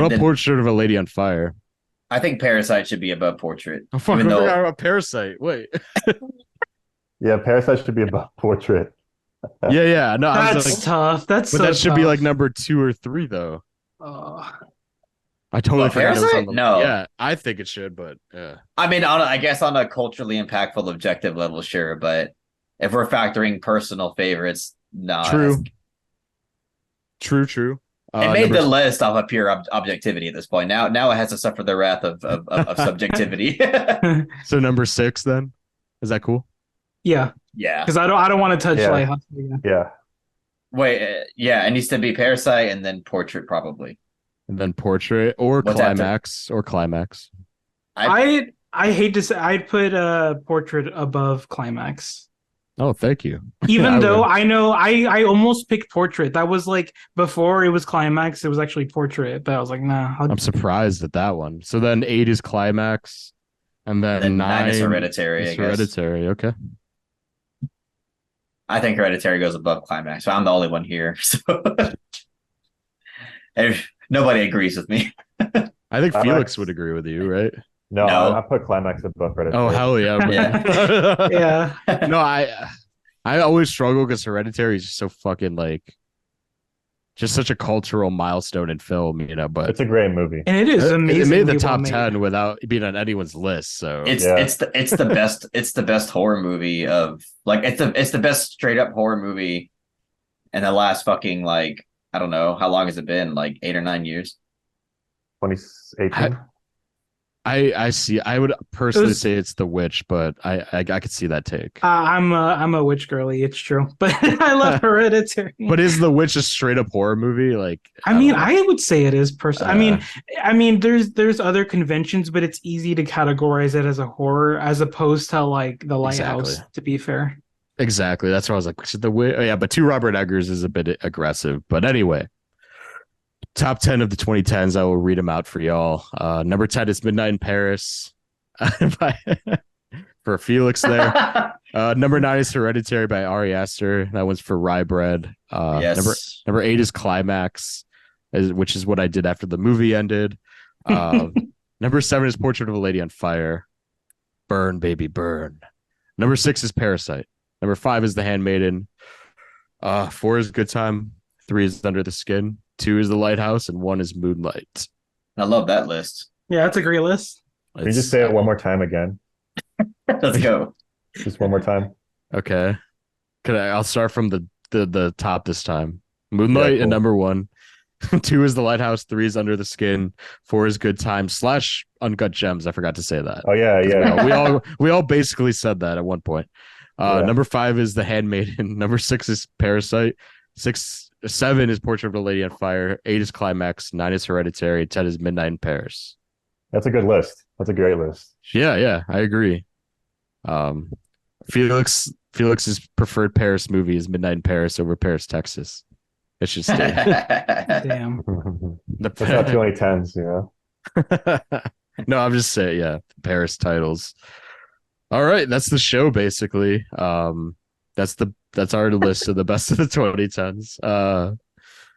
about then- Portrait of a Lady on Fire? I think Parasite should be above Portrait. Oh fuck! I Even though- forgot about Parasite. Wait. Yeah, Parasite should be above Portrait. Yeah. No, I was That's like, tough. That's but so that should be tough. like number 2 or 3 though. Oh. I totally What, forgot it was on Parasite? the No. Yeah, I think it should, but yeah. I mean, I guess on a culturally impactful, objective level, sure. But if we're factoring personal favorites, no. True. True. It made number- the list off of pure objectivity at this point. Now it has to suffer the wrath of subjectivity. So number 6 then? Is that cool? Yeah, Yeah. because I don't want to touch Yeah. Lighthouse again. Yeah. Wait. Yeah. It needs to be Parasite and then Portrait, probably. And then Portrait or What's after? Climax. I hate to say I'd put Portrait above Climax. Oh, thank you. Even I though would. I know I almost picked Portrait. That was like before it was Climax, it was actually Portrait. But I was like, nah. I'm surprised at that one. So then 8 is Climax, and then Then 9 is Hereditary. I is guess. Hereditary. Okay. I think Hereditary goes above Climax. So I'm the only one here. So nobody agrees with me. I think Felix Climax. would agree with you, right? No, No. I put Climax above Oh Hereditary. hell yeah, man. Yeah. No, I always struggle because Hereditary is just so fucking like just such a cultural milestone in film, you know. But It's a great movie. And it is it made amazingly the well top made. 10 without being on anyone's list. So It's Yeah. it's the best horror movie of like it's the best straight up horror movie in the last fucking like I don't know how long has it been, like 8 or 9 years. 2018. I see. I would personally was- say it's The Witch, but I could see that take. I'm a witch girly. It's true, but I love Hereditary. But is The Witch a straight up horror movie? Like, I mean, don't know. I would say it is personally. I mean, there's other conventions, but it's easy to categorize it as a horror as opposed to like The Lighthouse. Exactly. To be fair, Exactly. That's why I was like, should The Witch? Oh, yeah, but two Robert Eggers is a bit aggressive. But anyway, top 10 of the 2010s. I will read them out for y'all. Number 10 is Midnight in Paris for Felix there. Number 9 is Hereditary by Ari Aster. That one's for Rye Bread. Yes. Number 8 is Climax, which is what I did after the movie ended. Number 7 is Portrait of a Lady on Fire. Burn, baby, burn. Number 6 is Parasite. Number 5 is The Handmaiden. 4 is Good Time. 3 is Under the Skin. 2 is The Lighthouse, and 1 is Moonlight. I love that list. yeah, that's a great list. Can you just say it one more time again? Let's go. Just one more time. Okay. I'll start from the top this time. Moonlight Yeah, cool. at number 1. 2 is The Lighthouse. 3 is Under the Skin. 4 is Good Time / Uncut Gems. I forgot to say that. Oh yeah, yeah. We all basically said that at one point. Yeah. Number 5 is The Handmaiden. Number 6 is Parasite. 7 is Portrait of a Lady on Fire. 8 is Climax. 9 is Hereditary. 10 is Midnight in Paris. That's a good list. That's a great list. Yeah, I agree. Felix's preferred Paris movie is Midnight in Paris over Paris, Texas. It should stay. Damn. That's not 2010s, you know. No, I'm just saying, yeah, Paris titles. All right, that's the show basically. That's our list of the best of the 2010s.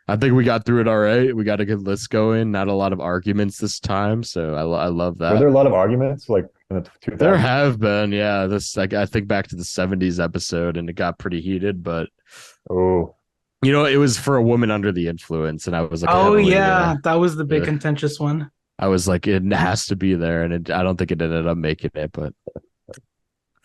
I think we got through it all right. We got a good list going. Not a lot of arguments this time, so I love that. Were there a lot of arguments like in the 2000s? There have been, yeah. This like I think back to the 70s episode, and it got pretty heated. But Oh, you know, it was for a woman under the influence, and I was like, Oh heavily, yeah, that was the big yeah. contentious one. I was like, it has to be there, and I don't think it ended up making it, but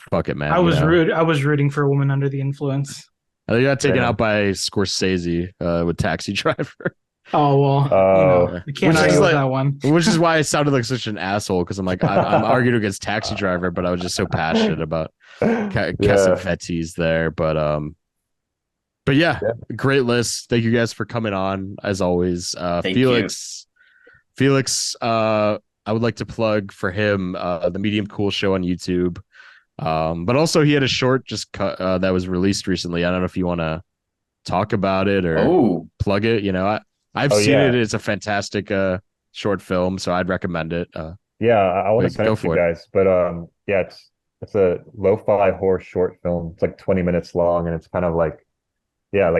fuck it, man. I was you know? I was rooting for a woman under the influence. I think it got taken Yeah. out by Scorsese with Taxi Driver, Oh well, Oh. you can't Which is argue with like- that one. which is why I sounded like such an asshole because I'm like I'm arguing against Taxi Driver, but I was just so passionate about yeah. Cassavetes there, but yeah, great list. Thank you guys for coming on as always. Thank Felix, I would like to plug for him the Medium Cool show on YouTube. But also he had a short just cut that was released recently. I don't know if you want to talk about it or Oh, plug it. You know, I've Oh, seen yeah. it. It's a fantastic short film, so I'd recommend it. Yeah, I want to send Go it to you for it. guys, but yeah, it's a lo-fi horror short film. It's like 20 minutes long, and it's kind of like, yeah,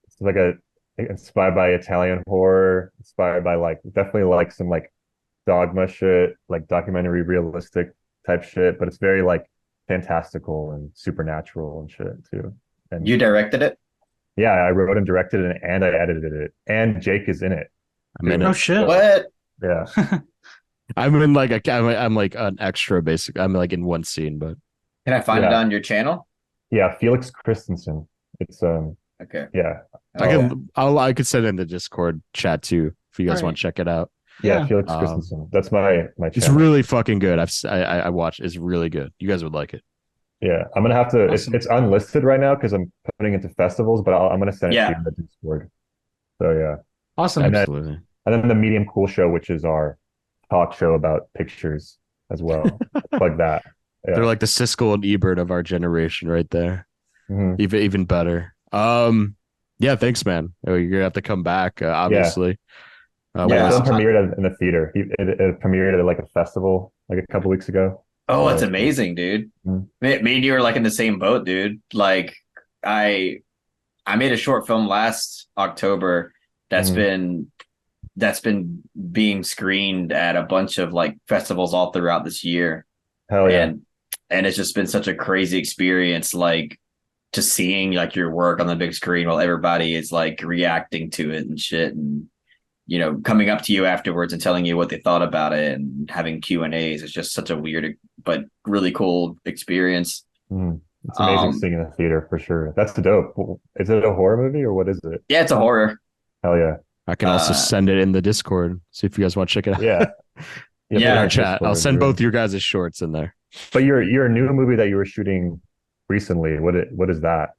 it's like a inspired by Italian horror, inspired by like definitely like some like dogma shit, like documentary realistic type shit, but it's very like fantastical and supernatural and shit too. And you directed it? yeah, I wrote and directed it, and I edited it, and Jake is in it. I'm in Oh it. shit! What? Yeah. I'm in like I'm like an extra basic. I'm like in one scene, but Can I find it Yeah. on your channel? Yeah, Felix Christensen. It's Okay. yeah. I could send it in the Discord chat too if you guys Alright. want to check it out. Yeah, Yeah. Felix Christensen. That's my It's channel. really fucking good. I watched. It's really good. You guys would like it. Yeah, I'm gonna have to. Awesome. It's unlisted right now because I'm putting it to festivals, but I'm gonna send it to Yeah. you in the Discord. So yeah, Awesome. And then- Absolutely. and then the Medium Cool show, which is our talk show about pictures as well, like that. Yeah. They're like the Siskel and Ebert of our generation, right there. Mhm. Even better. Yeah, thanks, man. You're gonna have to come back, obviously. Yeah. The Well, film premiered in the theater. It premiered at like a festival like a couple weeks ago. Oh, Yeah, it's that's cool. amazing, dude. Mhm. Me and you are like in the same boat, dude. Like I I made a short film last October that's Mhm. been that's been being screened at a bunch of like festivals all throughout this year. Hell yeah. And it's just been such a crazy experience, like just seeing like your work on the big screen while everybody is like reacting to it and shit, and coming up to you afterwards and telling you what they thought about it and having Q&As. It's just such a weird but really cool experience. Mhm. It's amazing um seeing in the theater for sure. That's the dope. Is it a horror movie or what is it? yeah, it's a horror. Hell yeah. I can also uh send it in the Discord. See if you guys want to check it Yeah. out Yeah, put in it yeah. our in chat. I'll Discord. send Yeah. both your guys' shorts in there. But your new movie that you were shooting recently, what is that?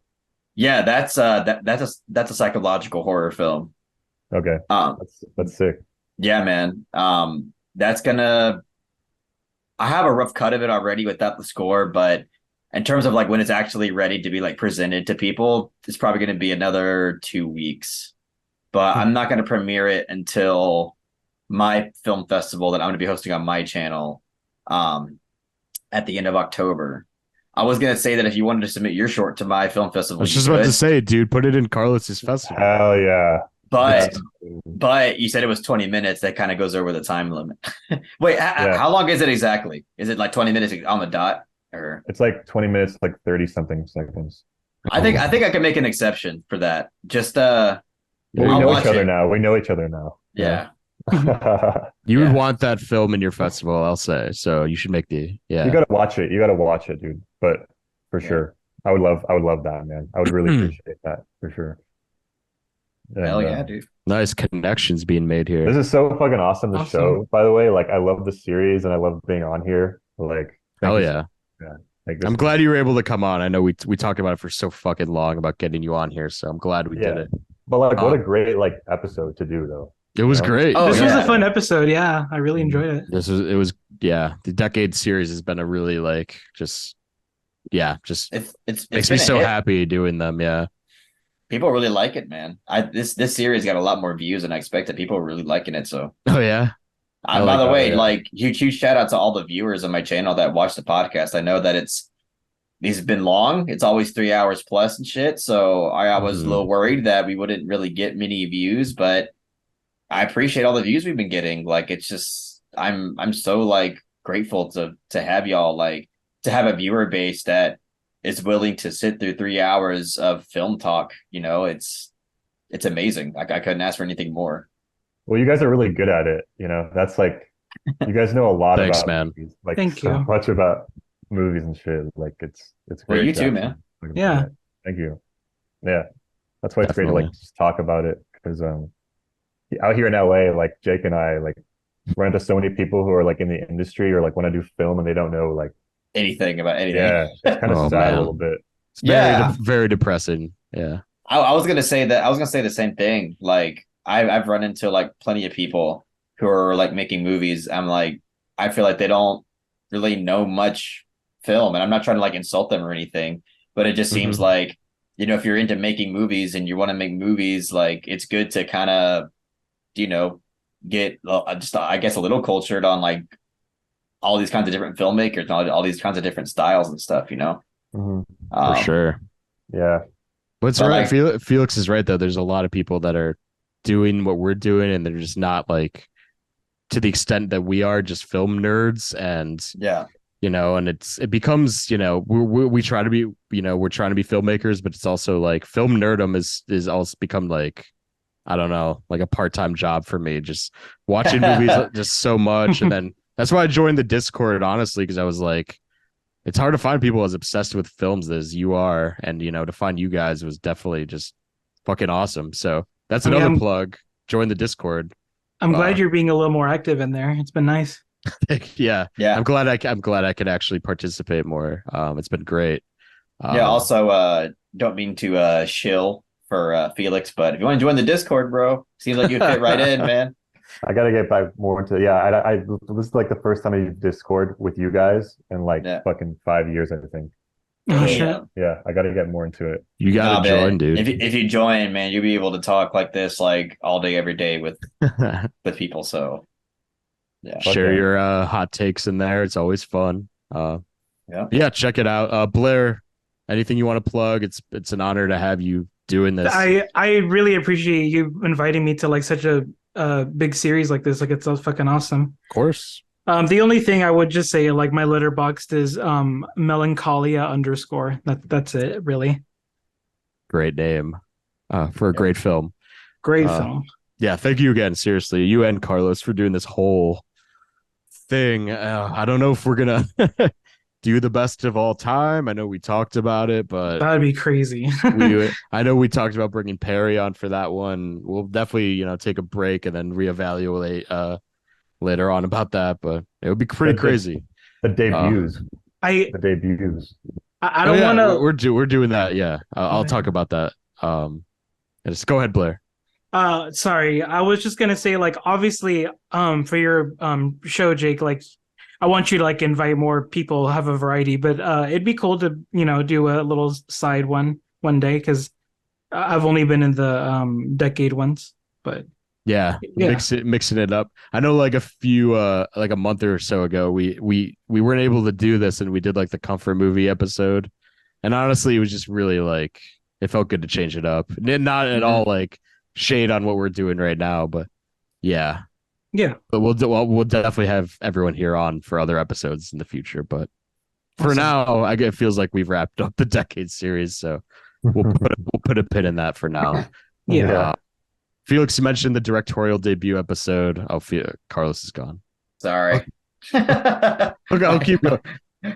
Yeah, that's a psychological horror film. Okay. um That's sick. yeah, man. That's gonna I have a rough cut of it already without the score, but in terms of like when it's actually ready to be like presented to people, it's probably going to be another 2 weeks. But I'm not going to premiere it until my film festival that I'm going to be hosting on my channel um, at the end of October. I was going to say that if you wanted to submit your short to my film I festival, was you just about to could, say, dude, put it in Carlos's festival. Hell yeah. but That's you said it was 20 minutes. That kind of goes over the time limit. Wait, yeah. how long is it exactly? Is it like 20 minutes on the dot, or? It's like 20 minutes, like 30 something seconds. I think I can make an exception for that. Just Well, we I'll know each watch other it. now. We know each other now. Yeah. You would Yeah. want that film in your festival, I'll say. So you should make the You yeah. gotta watch it. You gotta watch it, dude. But for Yeah. sure. I would love that, man. I would really appreciate that for sure. Hell And yeah, dude. Nice connections being made this here. is so fucking awesome, the Awesome. show, by the way. Like I love the series and I love being on here. Like, thank Hell you so yeah. much. Yeah. Like I'm this is glad you were able to come on. I know we talked about it for so fucking long about getting you on here, so I'm glad we did yeah. it. But like what a Um, great like episode to do though. it You was know? great. Oh This was a yeah. fun episode. Yeah, I really enjoyed it. It was yeah. The Decade series has been a really like just It's makes me been a so hit. happy doing them. Yeah. People really like it, man. This series got a lot more views than I expected. People are really liking it. So Oh yeah. I by like the that. way, yeah. like huge shout out to all the viewers on my channel that watch the podcast. I know that these have been long. It's always 3 hours plus and shit. So I was a Mhm. little worried that we wouldn't really get many views, but I appreciate all the views we've been getting. Like it's just I'm so like grateful to have y'all, like to have a viewer base that is willing to sit through 3 hours of film talk. It's amazing. Like I couldn't ask for anything more. Well, you guys are really good at it, you know. That's like you guys know a lot Thanks, about man. movies, like Thank so you. much about movies and shit. Like it's Well, great you to too, actually man. fucking play Yeah. it. Thank you. Yeah. That's why it's great to Definitely. like just talk about it because out here in LA, like Jake and I like run into so many people who are like in the industry or like want to do film and they don't know like Anything about anything. yeah, it's kind of Oh, sad a man. little bit. It's Yeah. very depressing. Yeah. I was gonna say that. I was gonna say the same thing. Like I've run into like plenty of people who are like making movies. I'm like, I feel like they don't really know much film, and I'm not trying to like insult them or anything, but it just seems Mhm. like, if you're into making movies and you want to make movies, like it's good to kind of, you know, get just I guess a little cultured on like all these kinds of different filmmakers and all these kinds of different styles and stuff. Mhm. For sure. Yeah. But it's But right. like, Felix is right though. There's a lot of people that are doing what we're doing, and they're just not like to the extent that we are just film nerds. And yeah, and it becomes we try to be we're trying to be filmmakers, but it's also like film nerdum is also become like I don't know, like a part-time job for me, just watching movies just so much. And then that's why I joined the Discord, honestly, because I was like, it's hard to find people as obsessed with films as you are. And, to find you guys was definitely just fucking awesome. So that's I mean, another I'm plug. Join the Discord. I'm Uh, glad you're being a little more active in there. It's been nice. yeah. yeah. I'm glad I could actually participate more. It's been great. Yeah, also don't mean to shill for Felix, but if you want to join the Discord, bro, seems like you fit right in, man. I gotta get back more into yeah. I this is like the first time I use Discord with you guys in like Yeah. fucking 5 years, I think. Oh, Yeah. shit. Yeah, I gotta get more into it. You Nah, got to join, man. dude. If you join, man, you'll be able to talk like this like all day, every day with people. So yeah. Share yeah. your hot takes in there. It's always fun. Yeah. Check it out. Blair, anything you want to plug? It's an honor to have you doing this. I really appreciate you inviting me to like such a big series like this. Like it's so fucking awesome. Of course. The only thing I would just say, like my letterboxd is melancholia underscore. That's it, really. Great name for a great film. Great film. Yeah, thank you again. Seriously, you and Carlos for doing this whole thing. I don't know if we're gonna do the best of all time. I know we talked about it, but That'd be crazy. I know we talked about bringing Perry on for that one. We'll definitely, take a break and then reevaluate later on about that. But it would be pretty crazy. The debuts. I don't want to. We're doing that. Yeah, I'll talk about that. Just go ahead, Blair. Sorry, I was just gonna say, like, obviously, for your show, Jake, like, I want you to like invite more people, have a variety, but it'd be cool to do a little side one day because I've only been in the decade ones, but yeah, mixing it up. I know, like a few like a month or so ago, we weren't able to do this, and we did like the comfort movie episode, and honestly, it was just really like it felt good to change it up, not at all like shade on what we're doing right now, but yeah, but we'll definitely have everyone here on for other episodes in the future. But for now, it feels like we've wrapped up the decade series, so we'll put a pin in that for now. Felix mentioned the directorial debut episode. Carlos is gone. Sorry. Okay, I'll keep going.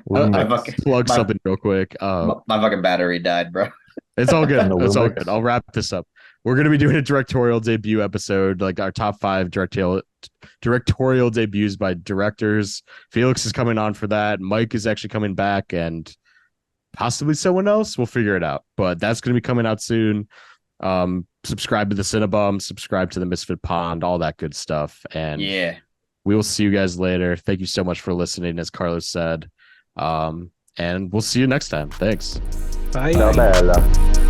Plug something real quick. My fucking battery died, bro. It's all good. It's all good. I'll wrap this up. We're going to be doing a directorial debut episode, like our top 5 directorial debuts by directors. Felix is coming on for that. Mike is actually coming back, and possibly someone else. We'll figure it out. But that's going to be coming out soon. Subscribe to the Cinebums, subscribe to the Misfit Pond, all that good stuff. And we will see you guys later. Thank you so much for listening, as Carlos said. And we'll see you next time. Thanks. Bye. Ciao, bella.